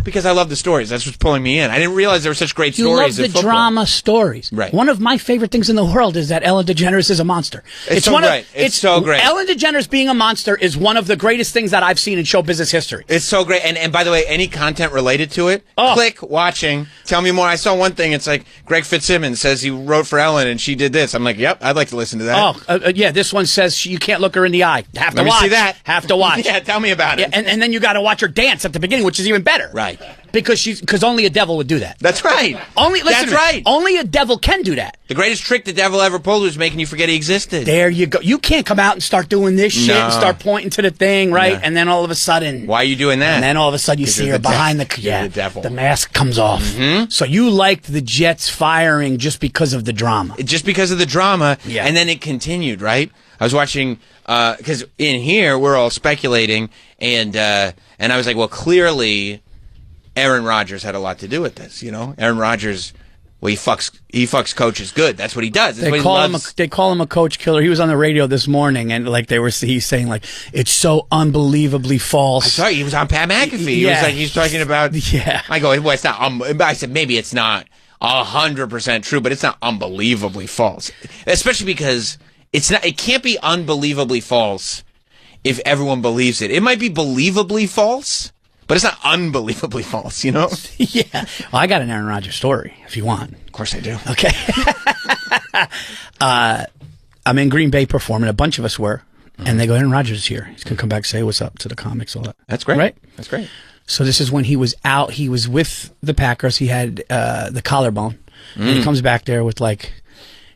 Because I love the stories. That's what's pulling me in. I didn't realize there were such great stories. You love the drama stories. Right. One of my favorite things in the world is that Ellen DeGeneres is a monster. It's so great. It's so great. Ellen DeGeneres being a monster is one of the greatest things that I've seen in show business history. It's so great. And by the way, any content related to it, click watching. Tell me more. I saw one thing. It's like Greg Fitzsimmons says he wrote for Ellen and she did this. I'm like, yep, I'd like to listen to that. Yeah. This one says you can't look her in the eye. Have to watch. Let me see that. Have to watch. Yeah, tell me about it. Yeah, and then you got to watch her dance at the beginning, which is even better. Right. Because only a devil would do that. That's right. That's right. Only a devil can do that. The greatest trick the devil ever pulled was making you forget he existed. There you go. You can't come out and start doing this shit and start pointing to the thing, right? No. And then all of a sudden, why are you doing that? And then all of a sudden you see her behind the devil. The mask comes off. So you liked the Jets firing just because of the drama. Just because of the drama. Yeah. And then it continued, right? I was watching because in here we're all speculating, and I was like, well, clearly Aaron Rodgers had a lot to do with this. You know, Aaron Rodgers, well, he fucks coaches good. That's what he does. That's they call him a coach killer. He was on the radio this morning, and like he's saying like it's so unbelievably false. I saw he was on Pat McAfee. He's talking about. Yeah. I go, well, it's not. I said maybe it's not 100% true, but it's not unbelievably false. Especially because it's not. It can't be unbelievably false if everyone believes it. It might be believably false, but it's not unbelievably false, you know? Yeah. Well, I got an Aaron Rodgers story, if you want. Of course I do. Okay. I'm in Green Bay performing. A bunch of us were. And they go, Aaron Rodgers is here. He's going to come back, say what's up to the comics, all that. That's great. Right? That's great. So this is when he was out. He was with the Packers. He had the collarbone. And he comes back there with like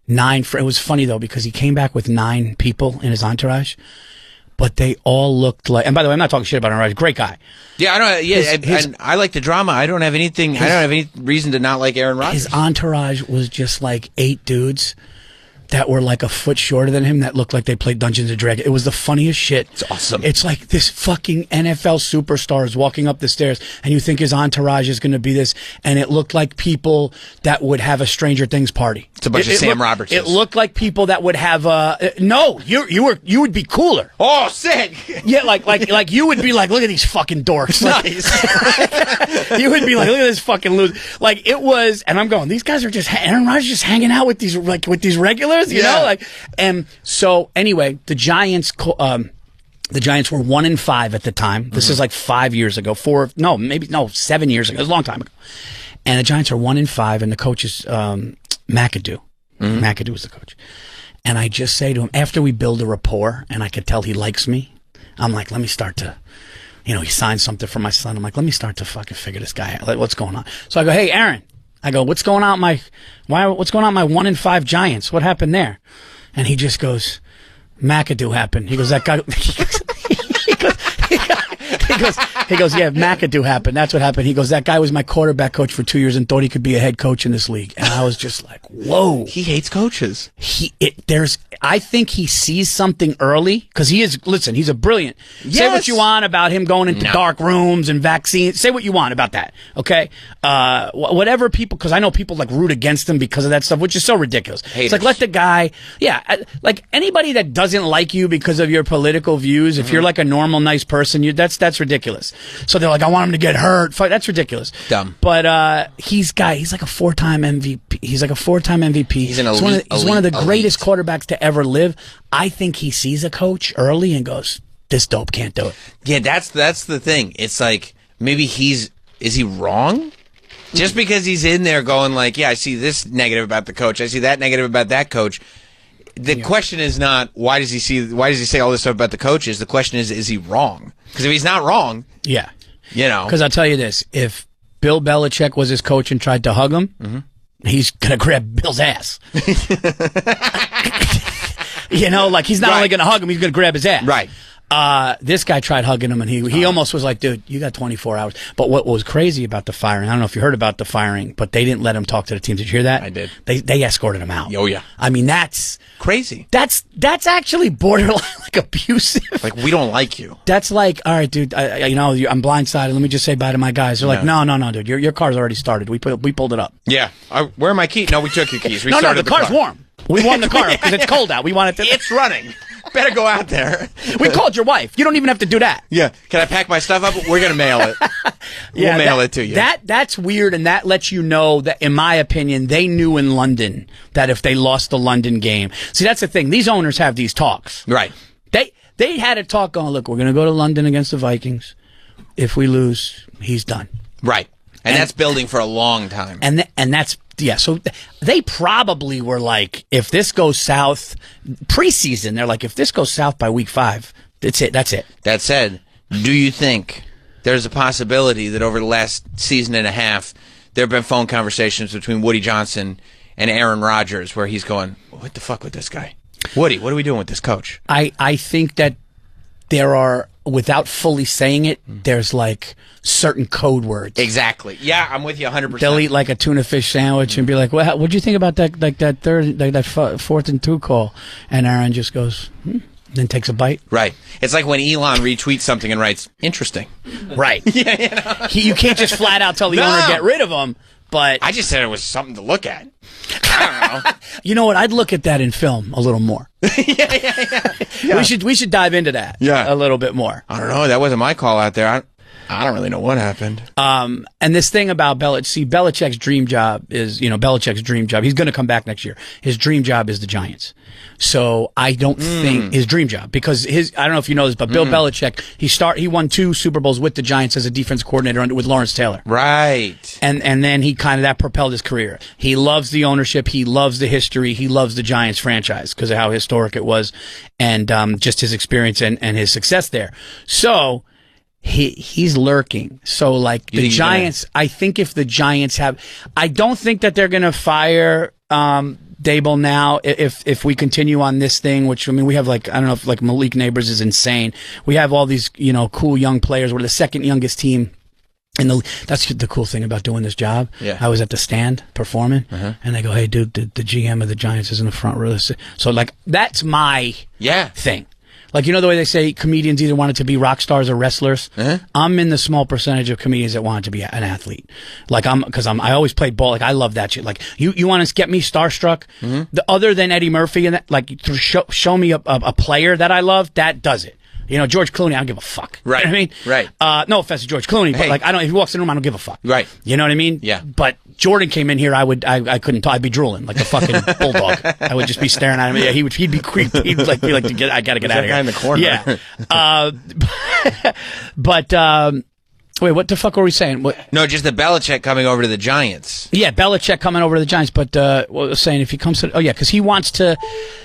9. It was funny, though, because he came back with 9 people in his entourage. But they all looked like, and by the way, I'm not talking shit about Aaron Rodgers. Great guy. Yeah, I don't. Yeah, and I like the drama. I don't have anything. I don't have any reason to not like Aaron Rodgers. His entourage was just like 8 dudes that were like a foot shorter than him that looked like they played Dungeons and Dragons. It was the funniest shit. It's awesome. It's like this fucking NFL superstar is walking up the stairs and you think his entourage is going to be this, and it looked like people that would have a Stranger Things party. It's a bunch of Sam Roberts. It looked like people that would have no, you would be cooler. Oh, sick. Yeah, like you would be like, look at these fucking dorks. Nice. You would be like, look at this fucking loser. Like it was, and I'm going, these guys are just Aaron Rodgers just hanging out with these regulars, you know, like. And so anyway, the Giants were 1-5 at the time. This is like 5 years ago. 7 years ago. It was a long time ago. And the Giants are 1-5, and the coach is McAdoo. McAdoo was the coach. And I just say to him, after we build a rapport, and I could tell he likes me, I'm like, let me start to, he signed something for my son. I'm like, let me start to fucking figure this guy out. Like, what's going on? So I go, hey, Aaron. I go, what's going on my 1-5 Giants? What happened there? And he just goes, McAdoo happened. He goes, that guy. He goes, yeah, McAdoo happened. That's what happened. He goes, that guy was my quarterback coach for 2 years and thought he could be a head coach in this league. And I was just like, whoa. He hates coaches. I think he sees something early because he's a brilliant. Yes. Say what you want about him going into dark rooms and vaccines. Say what you want about that. Okay. Whatever people, because I know people like root against him because of that stuff, which is so ridiculous. Haters. It's like, let the guy, like anybody that doesn't like you because of your political views, if you're like a normal, nice person, that's ridiculous. So they're like, I want him to get hurt. That's ridiculous. Dumb. But he's like a 4-time MVP. He's like a 4-time MVP. He's an elite. He's one of the greatest quarterbacks to ever live. I think he sees a coach early and goes, this dope can't do it. Yeah, that's the thing. It's like, maybe is he wrong? Just because he's in there going like, yeah, I see this negative about the coach, I see that negative about that coach. The question is not why does he say all this stuff about the coaches? The question is he wrong? Because if he's not wrong, yeah, because I'll tell you this: if Bill Belichick was his coach and tried to hug him, he's gonna grab Bill's ass. Like he's not only gonna hug him, he's gonna grab his ass. Right. This guy tried hugging him, and he almost was like, dude, you got 24 hours. But what was crazy about the firing, I don't know if you heard about the firing, but they didn't let him talk to the team. Did you hear that? I did. They escorted him out. Oh, yeah. I mean, that's crazy. That's actually borderline like abusive. Like, we don't like you. That's like, all right, dude, I'm blindsided. Let me just say bye to my guys. They're like, no, dude, your car's already started. We pulled it up. Yeah. Where are my keys? No, we took your keys. No, the car's warm. We warmed the car up because it's cold out. We want it to. It's running. Better go out there. We called your wife. You don't even have to do that. Yeah. Can I pack my stuff up? We're going to mail it. We'll mail it to you. That's weird, and that lets you know that, in my opinion, they knew in London that if they lost the London game. See, that's the thing. These owners have these talks. Right. They had a talk going, look, we're going to go to London against the Vikings. If we lose, he's done. Right. And that's building for a long time. And that's, yeah, so they probably were like, if this goes south, preseason, they're like, if this goes south by week 5, that's it. That said, do you think there's a possibility that over the last season and a half, there have been phone conversations between Woody Johnson and Aaron Rodgers where he's going, what the fuck with this guy? Woody, what are we doing with this coach? I think that there are, without fully saying it, there's like certain code words. Exactly. Yeah, I'm with you 100%. They'll eat like a tuna fish sandwich and be like, "Well, what'd you think about that? Like that 4th and 2 call?" And Aaron just goes, then takes a bite. Right. It's like when Elon retweets something and writes, "Interesting." Right. Yeah. You can't just flat out tell the owner get rid of him. But I just said it was something to look at. I don't know. You know what? I'd look at that in film a little more. Yeah. We should dive into that a little bit more. I don't know. That wasn't my call out there. I don't really know what happened. And this thing about Belichick's dream job is, Belichick's dream job. He's going to come back next year. His dream job is the Giants. So I don't think his dream job, because I don't know if you know this, but Bill Belichick, he won 2 Super Bowls with the Giants as a defense coordinator with Lawrence Taylor. Right. And then he that propelled his career. He loves the ownership. He loves the history. He loves the Giants franchise because of how historic it was and just his experience and his success there. So he's lurking. So like the Giants, I think if the Giants I don't think that they're going to fire Dable now if we continue on this thing, which, I mean, we have I don't know if Malik Neighbors is insane. We have all these, cool young players. We're the second youngest team And that's the cool thing about doing this job. Yeah. I was at the stand performing, and they go, "Hey, dude, the GM of the Giants is in the front row." So, like, that's my thing. Like, you know the way they say comedians either wanted to be rock stars or wrestlers? I'm in the small percentage of comedians that wanted to be an athlete. Like, I always played ball. Like, I love that shit. Like, you want to get me starstruck? Other than Eddie Murphy and that, like, show me a player that I love, that does it. You know, George Clooney, I don't give a fuck. Right. You know what I mean? Right. No offense to George Clooney, but like, if he walks in the room, I don't give a fuck. Right. You know what I mean? Yeah. But Jordan came in here, I couldn't talk. I'd be drooling like a fucking bulldog. I would just be staring at him. Yeah, he'd be creeped. He'd be like, I gotta get out of here. That guy in the corner. Yeah. But, wait, what the fuck were we saying? No, just the Belichick coming over to the Giants. Yeah, Belichick coming over to the Giants. But what I was saying, if he comes to... Oh, yeah, because he wants to...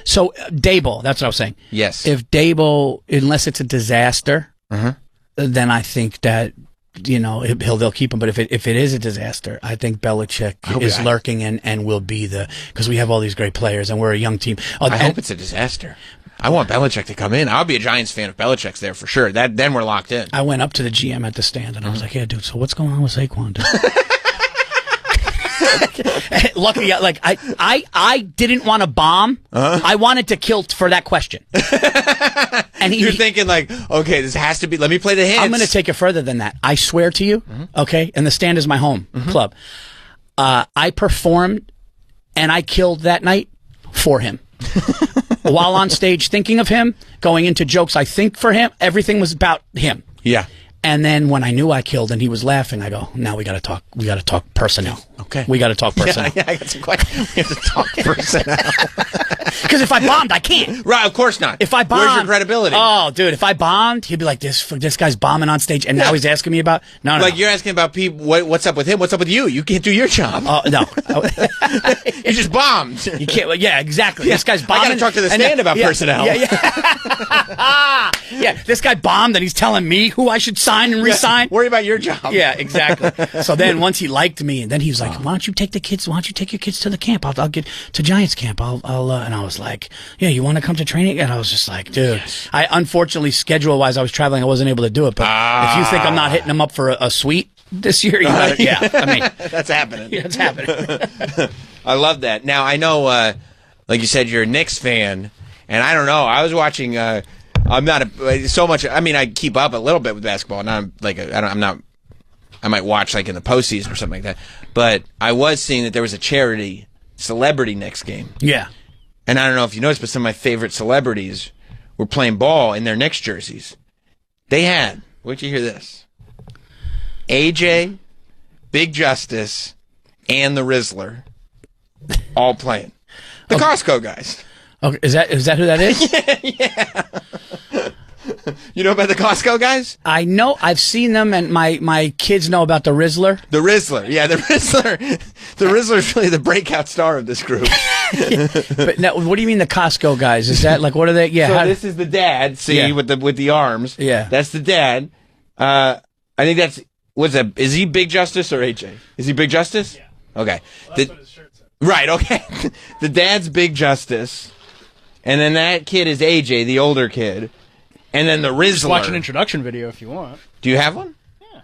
So, Dable, that's what I was saying. Yes. If Dable, unless it's a disaster, then I think that, you know, they'll keep him. But if it is a disaster, I think Belichick is lurking and will be because we have all these great players and we're a young team. I hope it's a disaster. I want Belichick to come in. I'll be a Giants fan if Belichick's there for sure. Then we're locked in. I went up to the GM at the stand and I was like, "Yeah, dude, so what's going on with Saquon, dude?" Luckily, like I didn't want to bomb. I wanted to kill for that question. And you're thinking like, okay, this has to be. Let me play the hits. I'm going to take it further than that. I swear to you, okay. And the stand is my home club. I performed, and I killed that night for him. While on stage, thinking of him, going into jokes, I think for him, everything was about him. Yeah. And then when I knew I killed and he was laughing, I go, "Now we got to talk. We got to talk personnel. Okay. We got to talk personnel." Yeah, I got some questions. We have to talk personnel. Because if I bombed, I can't. Right, of course not. If I bombed, where's your credibility? Oh, dude, if I bombed, he'd be like, "This guy's bombing on stage," and now he's asking me about Like you're asking about people. What's up with him? What's up with you? You can't do your job. No, you just bombed. You can't. Yeah, exactly. Yeah. This guy's bombing. I got to talk to the stand about personnel. Yeah. Yeah, this guy bombed, and he's telling me who I should sign and resign. Worry about your job. Yeah, exactly. So then once he liked me, and then he was like, "Why don't you take your kids to the camp? I'll get to Giants camp. And I was like, "Yeah, you want to come to training?" And I was just like, "Dude, I unfortunately schedule-wise I was traveling, I wasn't able to do it. But if you think I'm not hitting him up for a suite this year, I mean, that's happening. Yeah, it's happening." I love that. Now I know, like you said, you're a Knicks fan, and I don't know. I was watching. I'm not so much. I mean, I keep up a little bit with basketball. Not like I'm not. I might watch like in the postseason or something like that. But I was seeing that there was a charity celebrity Knicks game. Yeah. And I don't know if you noticed, but some of my favorite celebrities were playing ball in their Knicks jerseys. They had. Wait till you hear this. AJ, Big Justice, and the Rizzler, all playing. The Costco guys. Okay, is that who that is? Yeah. You know about the Costco guys? I know. I've seen them, and my kids know about the Rizzler. The Rizzler. Yeah, the Rizzler. The Rizzler is really the breakout star of this group. But now, what do you mean the Costco guys? Is that like, what are they? Yeah. So this is the dad. See, with the arms. Yeah. That's the dad. I think that's is he Big Justice or AJ? Is he Big Justice? Yeah. Okay. Well, that's what his shirt said. Right. Okay. The dad's Big Justice, and then that kid is AJ, the older kid. And then the Rizzler. Just watch an introduction video if you want. Do you have one? Yeah.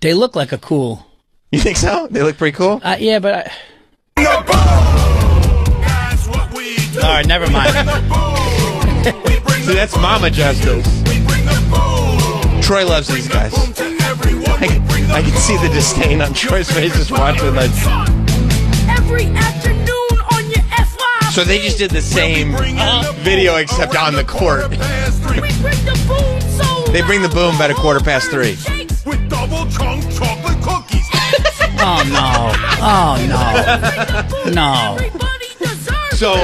They look like a cool. You think so? They look pretty cool? Yeah, but all right, never mind. See, that's Mama Justice. Troy loves these guys. I can see the disdain on Troy's face just watching like. Every afternoon on your FY. So they just did the same video except on the court. They bring the boom about 3:15. With double chunk chocolate cookies. Oh no! So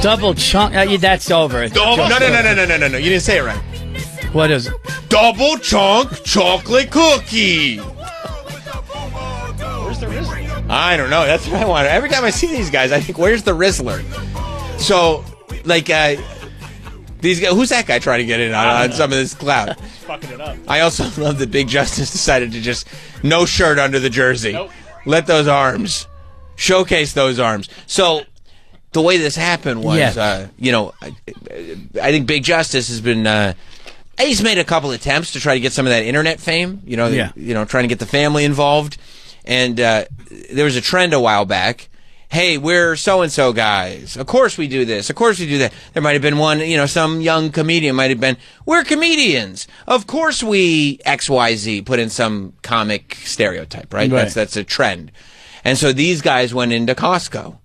double chunk. That's over. No! You didn't say it right. What is it? Double chunk chocolate cookie. Where's the Rizzler? I don't know. That's what I want. Every time I see these guys, I think, where's the Rizzler? So, like, these guys, who's that guy trying to get in on some of this clout? Fucking it up. I also love that Big Justice decided to just no shirt under the jersey. Nope. Let those arms showcase those arms. So the way this happened was, I think Big Justice has been he's made a couple attempts to try to get some of that internet fame, trying to get the family involved. And there was a trend a while back. Hey, we're so-and-so guys. Of course we do this. Of course we do that. There might have been one, some young comedian might have been, we're comedians. Of course we XYZ, put in some comic stereotype, right? That's a trend. And so these guys went into Costco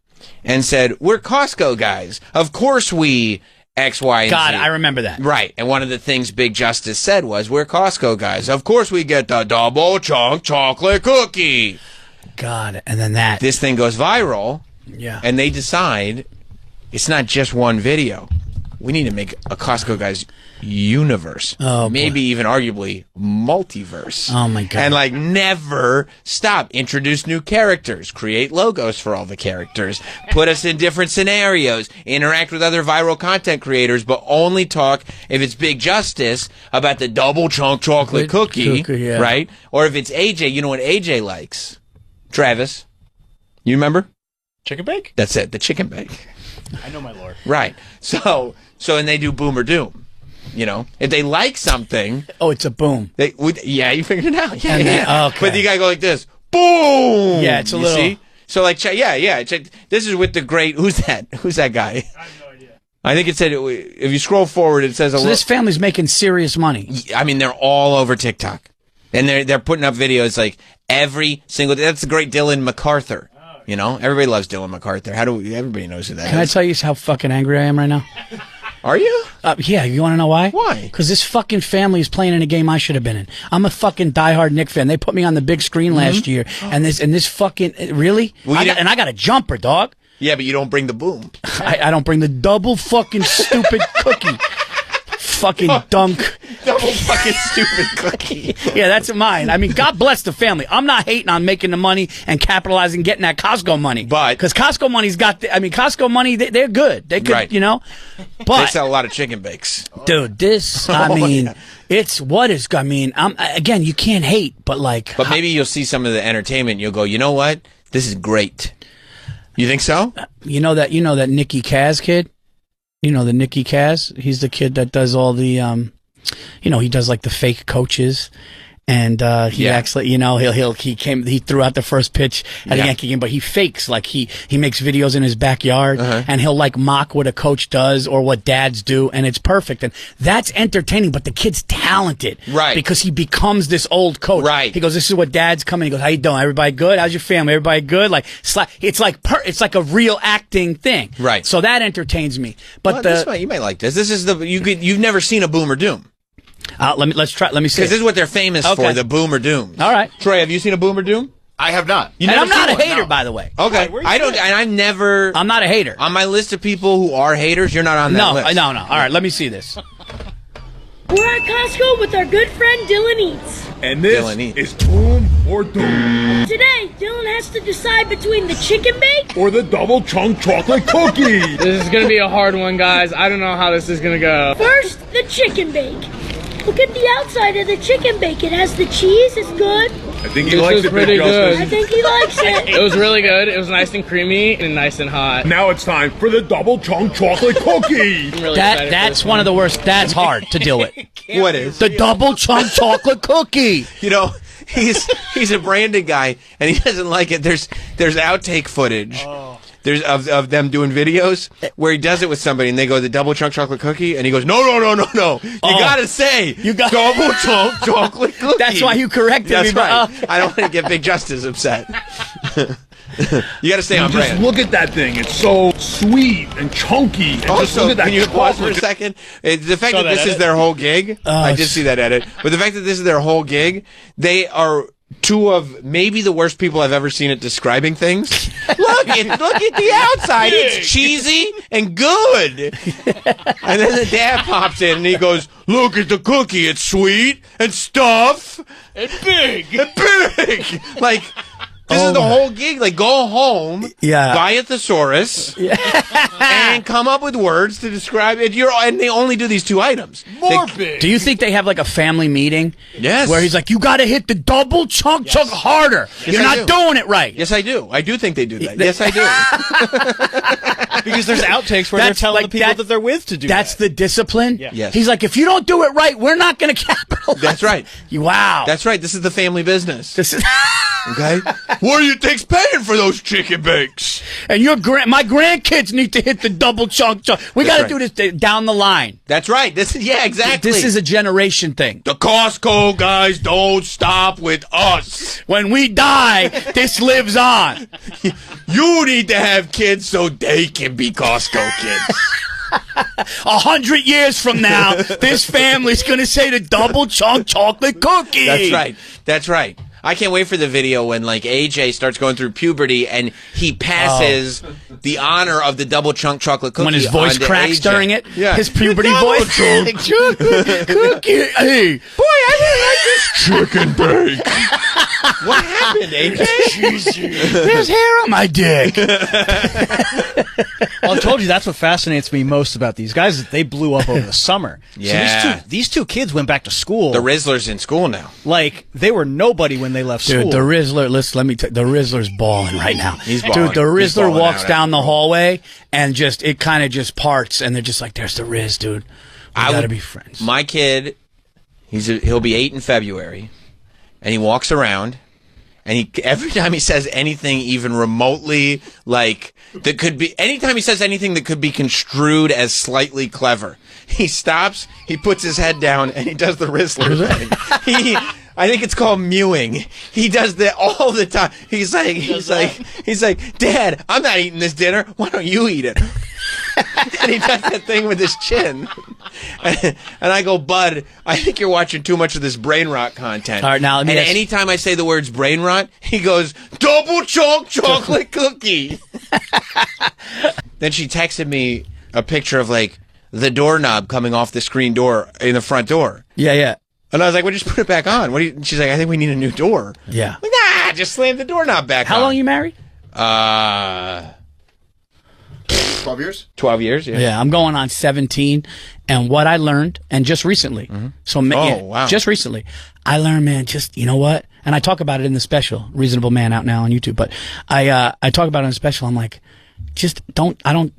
and said, we're Costco guys. Of course we X, Y, and God, Z. I remember that. Right. And one of the things Big Justice said was, we're Costco guys. Of course we get the double chunk chocolate cookie. God, and then that. This thing goes viral. Yeah. And they decide it's not just one video. We need to make a Costco guys universe. Maybe even arguably multiverse. Oh my God. And never stop. Introduce new characters. Create logos for all the characters. Put us in different scenarios. Interact with other viral content creators, but only talk if it's Big Justice about the double chunk chocolate cookie, yeah. right? Or if it's AJ, you know what AJ likes? Travis, you remember? Chicken bake? That's it, the chicken bake. I know my lore. Right. So and they do boom or doom. If they like something, it's a boom. You figured it out. Yeah, Okay. But you gotta go like this, boom. Yeah, it's a little. See? So this is with the great. Who's that? Who's that guy? I have no idea. I think it said if you scroll forward, it says. So this family's making serious money. I mean, they're all over TikTok, and they're putting up videos every single day. That's the great Dylan MacArthur. Everybody loves Dylan MacArthur. Everybody knows who that is. Can I tell you how fucking angry I am right now? Are you? Yeah, you want to know why? Why? Because this fucking family is playing in a game I should have been in. I'm a fucking diehard Knick fan. They put me on the big screen last year, and this fucking really. I got a jumper, dog. Yeah, but you don't bring the boom. I don't bring the double fucking stupid cookie. Fucking dunk. Double fucking stupid cookie. Yeah, that's mine. I mean, God bless the family. I'm not hating on making the money and capitalizing, getting that Costco money. But because Costco money's got, Costco money, they're good. They could, right. But they sell a lot of chicken bakes. Dude, this, it's what is. Again, you can't hate, but But maybe you'll see some of the entertainment. And you'll go, you know what? This is great. You think so? You know that Nicky Kaz kid. The Nicky Kaz? He's the kid that does all the, he does the fake coaches. And he acts like, he threw out the first pitch at the Yankee game, but he fakes, he makes videos in his backyard, and he'll mock what a coach does or what dads do, and it's perfect. And that's entertaining, but the kid's talented. Right. Because he becomes this old coach. Right. He goes, this is what dad's coming. He goes, how you doing? Everybody good? How's your family? Everybody good? It's like a real acting thing. Right. So that entertains me. But you might like this. This is you've never seen a boom or doom. Let me see. Because this is what they're famous for, the boom or doom. All right. Troy, have you seen a boom or doom? I have not. And I'm not a hater, by the way. Okay. I'm not a hater. On my list of people who are haters, you're not on that list. No. All right, let me see this. We're at Costco with our good friend Dylan Eats. And this is boom or doom. Today, Dylan has to decide between the chicken bake or the double chunk chocolate cookie. This is going to be a hard one, guys. I don't know how this is going to go. First, the chicken bake. Look at the outside of the chicken bake. It has the cheese. It's good. I think he likes it, pretty good. I think he likes it. It was really good. It was nice and creamy and nice and hot. Now it's time for the double chunk chocolate cookie. I'm really That's one of the worst. That's hard to deal with. What is? The double chunk chocolate cookie. He's a branded guy, and he doesn't like it. There's outtake footage. There's of them doing videos where he does it with somebody, and they go the double chunk chocolate cookie, and he goes, no. You gotta say double chunk chocolate cookie. That's why you corrected me. That's right. I don't want to get Big Justice upset. You gotta stay on brand. Just look at that thing. It's so sweet and chunky. And just look at that. Can you pause for a second? The fact that this is their whole gig, I did see that edit, but the fact that this is their whole gig, they are two of maybe the worst people I've ever seen at describing things. Look at the outside. It's cheesy and good. And then the dad pops in and he goes, look at the cookie. It's sweet and stuff. And big. This is the whole gig. Like, go home, buy a thesaurus, and come up with words to describe it. And they only do these 2 items. Morbid. Do you think they have like a family meeting? Yes. Where he's like, you got to hit the double chunk harder. Yes, You're not doing it right. Yes, I do. I do think they do that. Yes, I do. Because there's outtakes where they're telling the people that they're with to do that. That's the discipline? Yeah. Yes. He's like, if you don't do it right, we're not going to capitalize. That's right. Wow. That's right. This is the family business. This is okay. What do you think's paying for those chicken bakes? And my grandkids need to hit the double chunk. We got to do this down the line. That's right. Exactly. This is a generation thing. The Costco guys don't stop with us. When we die, this lives on. You need to have kids so they can be Costco kids. 100 years from now, this family's going to say the double chunk chocolate cookie. That's right. That's right. I can't wait for the video when like AJ starts going through puberty and he passes the honor of the double chunk chocolate cookie. When his voice cracks AJ. during it, Yeah. his puberty voice. Chocolate cookie. Hey, boy, I really like this chicken bake. What happened, AJ? There's hair on my dick. Well, I told you that's what fascinates me most about these guys. Is they blew up over the summer. Yeah. So these two kids went back to school. The Rizzler's in school now. Like they were nobody when they left school. Dude, the Rizzler, let me tell you, the Rizzler's balling right now. He's balling. Dude, the Rizzler walks out down the hallway and it kind of just parts and they're just like, there's the Riz, dude. We gotta be friends. My kid, he'll be 8 in February, and he walks around, and every time he says anything even remotely like that could be, anytime he says anything that could be construed as slightly clever, he stops, he puts his head down, and he does the Rizzler thing. I think it's called mewing. He does that all the time. He's like, Dad, I'm not eating this dinner. Why don't you eat it? And he does that thing with his chin. And I go, Bud, I think you're watching too much of this brain rot content. All right, now, and anytime I say the words brain rot, he goes, double chunk chocolate cookie. Then she texted me a picture of like the doorknob coming off the screen door in the front door. Yeah. And I was like, well, just put it back on. She's like, I think we need a new door. Yeah. I'm like, nah, just slam the doorknob back on. How long you married? 12 years? 12 years, yeah. Yeah, I'm going on 17. And what I learned, and just recently, wow. Just recently, I learned, man, just, you know what? And I talk about it in the special, Reasonable Man, out now on YouTube. But I talk about it in the special. I'm like, I don't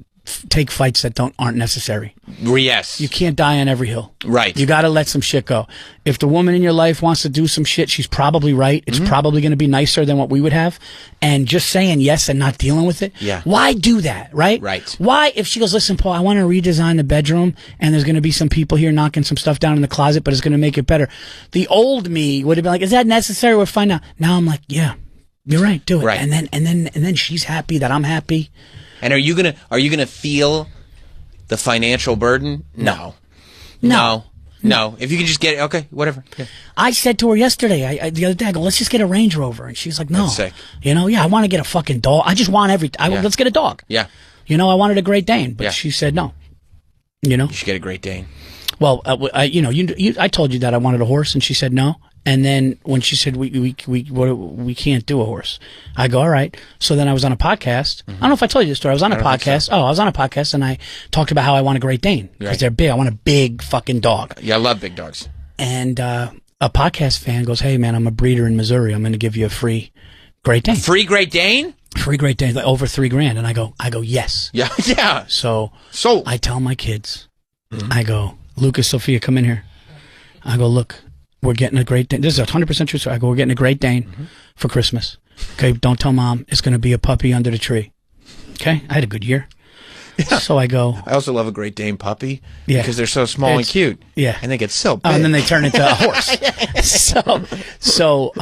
take fights that aren't necessary. Yes. You can't die on every hill. Right. You got to let some shit go. If the woman in your life wants to do some shit, she's probably right. It's probably going to be nicer than what we would have. And just saying yes and not dealing with it. Yeah. Why do that, right? Right. Why, if she goes, listen, Paul, I want to redesign the bedroom and there's going to be some people here knocking some stuff down in the closet, but it's going to make it better. The old me would have been like, is that necessary? We'll find out. Now I'm like, yeah, you're right. Do it. Right. And then she's happy that I'm happy. And are you gonna feel the financial burden? No. If you can just get it, okay, whatever. Yeah. I said to her yesterday, the other day, I go, let's just get a Range Rover, and she's like, no. That's sick. I want to get a fucking dog. I just want let's get a dog. Yeah. I wanted a Great Dane, but she said no. You should get a Great Dane. Well, I told you that I wanted a horse, and she said no. And then when she said we can't do a horse, I go, all right. So then I was on a podcast. I don't know if I told you this story. I was on a podcast. So. I was on a podcast and I talked about how I want a Great Dane because they're big. I want a big fucking dog. Yeah, I love big dogs. And a podcast fan goes, hey man, I'm a breeder in Missouri. I'm going to give you a free Great Dane. Free Great Dane? Free Great Dane, like over $3,000. And I go, yes. Yeah. So I tell my kids, I go, Lucas, Sophia, come in here. I go, look. We're getting a Great Dane. This is 100% true story. I go, we're getting a Great Dane for Christmas. Okay, don't tell Mom. It's going to be a puppy under the tree. Okay, I had a good year. Yeah. So I go. I also love a Great Dane puppy because they're so small and cute. Yeah. And they get so big. And then they turn into a horse. So,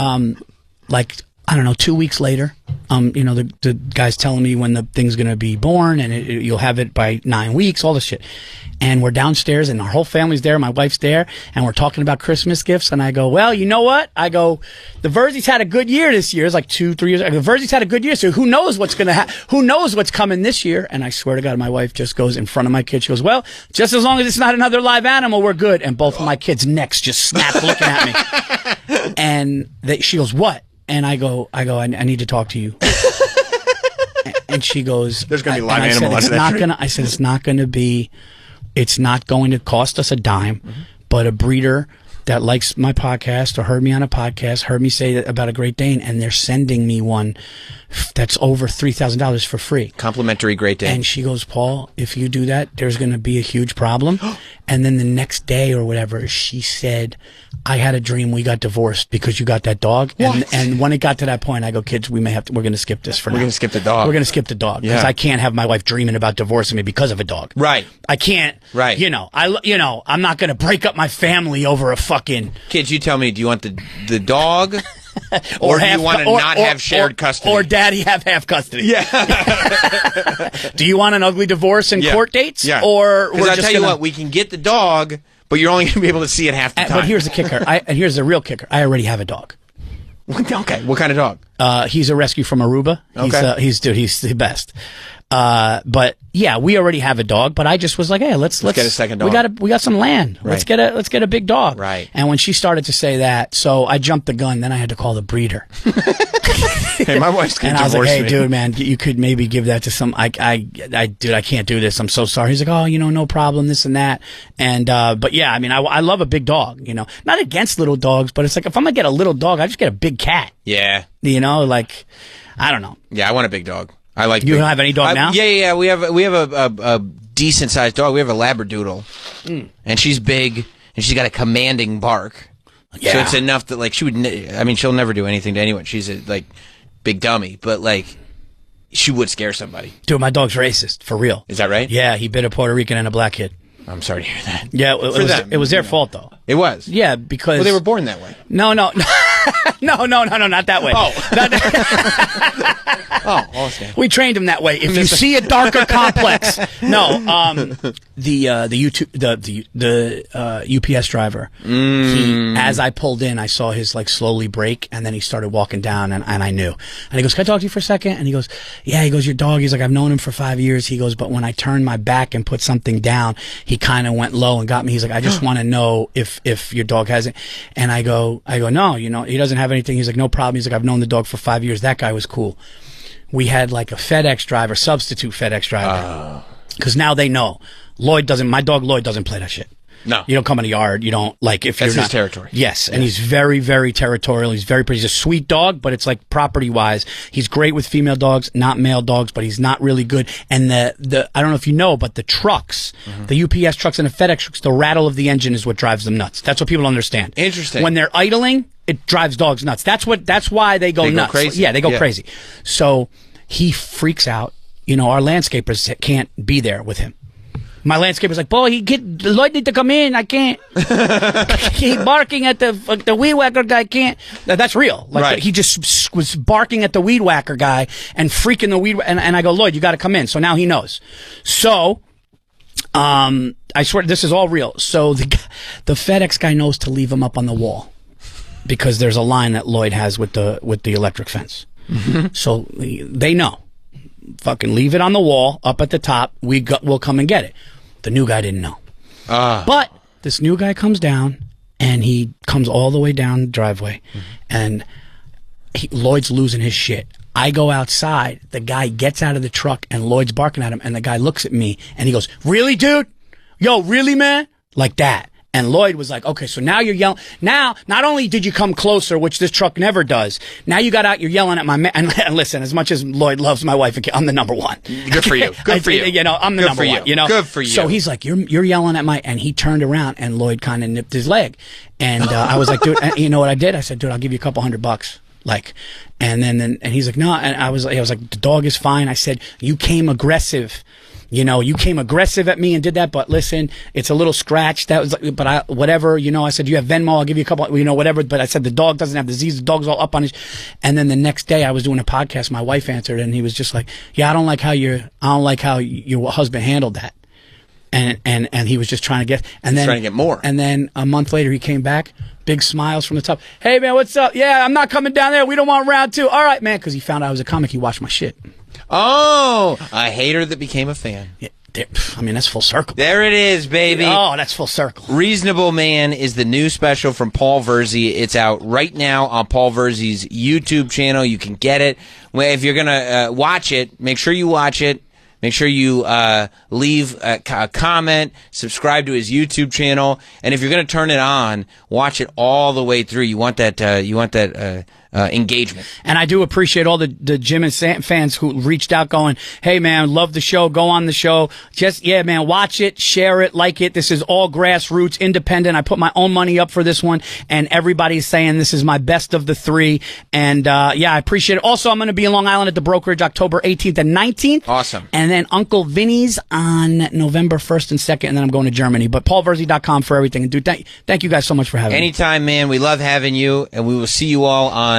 like, I don't know, 2 weeks later, the guy's telling me when the thing's going to be born and you'll have it by 9 weeks, all this shit. And we're downstairs and our whole family's there. My wife's there and we're talking about Christmas gifts. And I go, well, you know what? I go, the Virzi's had a good year this year. It's like 2-3 years. The Virzi's had a good year. So who knows what's going to happen? Who knows what's coming this year? And I swear to God, my wife just goes in front of my kids. She goes, well, just as long as it's not another live animal, we're good. And both of my kids' necks just snapped looking at me. And she goes, what? And I go, I need to talk to you. And she goes, there's going to be a live animal I said, it's not going to cost us a dime, but a breeder that likes my podcast or heard me on a podcast, heard me say about a Great Dane, and they're sending me one that's over $3,000 for free. Complimentary Great Dane. And she goes, Paul, if you do that, there's going to be a huge problem. And then the next day or whatever, she said, I had a dream we got divorced because you got that dog. And when it got to that point, I go, kids, we're going to skip this for now. We're going to skip the dog. We're going to skip the dog because I can't have my wife dreaming about divorcing me because of a dog. Right. I can't. Right. I'm not going to break up my family over a fucking. Kids, you tell me, do you want the dog? Or do you want to not have shared custody? Or daddy have half custody? Yeah. Do you want an ugly divorce and court dates? Yeah. Or because I tell you what, we can get the dog, but you're only going to be able to see it half the time. But here's the kicker. And here's the real kicker. I already have a dog. Okay. What kind of dog? He's a rescue from Aruba. Okay. He's the best. But yeah, we already have a dog, but I just was like, hey, let's get a second dog. We got some land. Right. Let's get a big dog. Right. And when she started to say that, so I jumped the gun, then I had to call the breeder. Hey, my wife's going to divorce me. And I was like, hey, dude, man, you could maybe give that to some, dude, I can't do this. I'm so sorry. He's like, oh, no problem, this and that. And, but yeah, I mean, I love a big dog, not against little dogs, but it's like, if I'm going to get a little dog, I just get a big cat. Yeah. Like, I don't know. Yeah, I want a big dog. I like. You don't have any dog now? Yeah. We have a decent sized dog. We have a Labradoodle, and she's big, and she's got a commanding bark. Yeah. So it's enough that like she would. I mean, she'll never do anything to anyone. She's a big dummy, but like she would scare somebody. Dude, my dog's racist for real. Is that right? Yeah, he bit a Puerto Rican and a black kid. I'm sorry to hear that. Yeah, it was their fault though. It was. Yeah, because they were born that way. No, not that way. Okay. We trained him that way. If you see a darker complex, the UPS driver. As I pulled in, I saw his slowly brake, and then he started walking down, and I knew. And he goes, "Can I talk to you for a second?" And he goes, "Yeah." He goes, "Your dog." He's like, "I've known him for 5 years." He goes, "But when I turned my back and put something down, he kind of went low and got me." He's like, "I just want to know if your dog has it." And I go, no, he doesn't have anything. He's like, "No problem." He's like, "I've known the dog for 5 years." That guy was cool. We had a FedEx driver, substitute FedEx driver. Because now they know. My dog Lloyd doesn't play that shit. No. You don't come in the yard. You don't, if That's you're not. his territory. Yes. And he's very, very territorial. He's very pretty. He's a sweet dog, but it's property-wise. He's great with female dogs, not male dogs, but he's not really good. And I don't know if you know, but the trucks, the UPS trucks and the FedEx trucks, the rattle of the engine is what drives them nuts. That's what people don't understand. Interesting. When they're idling, it drives dogs nuts. That's why they go nuts. Crazy. Yeah, they go crazy. So he freaks out. Our landscapers can't be there with him. My landscaper's like, boy, Lloyd need to come in. I can't. He's barking at the weed whacker guy. Can't. That's real. Right. He just was barking at the weed whacker guy and freaking the weed. And I go, Lloyd, you got to come in. So now he knows. So, I swear this is all real. So the FedEx guy knows to leave him up on the wall because there's a line that Lloyd has with the electric fence. So they know. Fucking leave it on the wall up at the top. We'll come and get it. The new guy didn't know. But this new guy comes down and he comes all the way down the driveway and Lloyd's losing his shit. I go outside. The guy gets out of the truck and Lloyd's barking at him and the guy looks at me and he goes, "Really, dude? Yo, really, man?" Like that. And Lloyd was like, "Okay, so now you're yelling. Now, not only did you come closer, which this truck never does, now you got out, you're yelling at my man." And listen, as much as Lloyd loves my wife, I'm the number one. Good for you. Good for you. I'm the number one. Good for you. So he's like, you're yelling at and he turned around and Lloyd kind of nipped his leg. And I was like, dude, you know what I did? I said, dude, I'll give you a couple $100. And then he's like, no. And I was like, the dog is fine. I said, you came aggressive. You came aggressive at me and did that, but listen, it's a little scratch. That was, whatever, I said, you have Venmo, I'll give you a couple, whatever. But I said, the dog doesn't have disease. The dog's all up on his. And then the next day I was doing a podcast. My wife answered and he was just like, yeah, I don't like how your husband handled that. And he was just trying to get, and then trying to get more. And then a month later he came back, big smiles from the top. "Hey man, what's up? Yeah, I'm not coming down there. We don't want round 2. All right, man." Cause he found out I was a comic. He watched my shit. Oh, a hater that became a fan. I mean, that's full circle. There it is, baby. Oh, that's full circle. Reasonable Man is the new special from Paul Virzi. It's out right now on Paul Virzi's YouTube channel. You can get it. If you're going to watch it, make sure you watch it. Make sure you leave a comment, subscribe to his YouTube channel, and if you're going to turn it on, watch it all the way through. You want that engagement. And I do appreciate all the Jim and Sam fans who reached out going, hey, man, love the show. Go on the show. Just, yeah, man, watch it, share it, like it. This is all grassroots, independent. I put my own money up for this one, and everybody's saying this is my best of the three. And, yeah, I appreciate it. Also, I'm going to be in Long Island at the Brokerage October 18th and 19th. Awesome. And then Uncle Vinny's on November 1st and 2nd, and then I'm going to Germany. But paulvirzi.com for everything. And dude, thank you guys so much for having me. Anytime, man. We love having you, and we will see you all on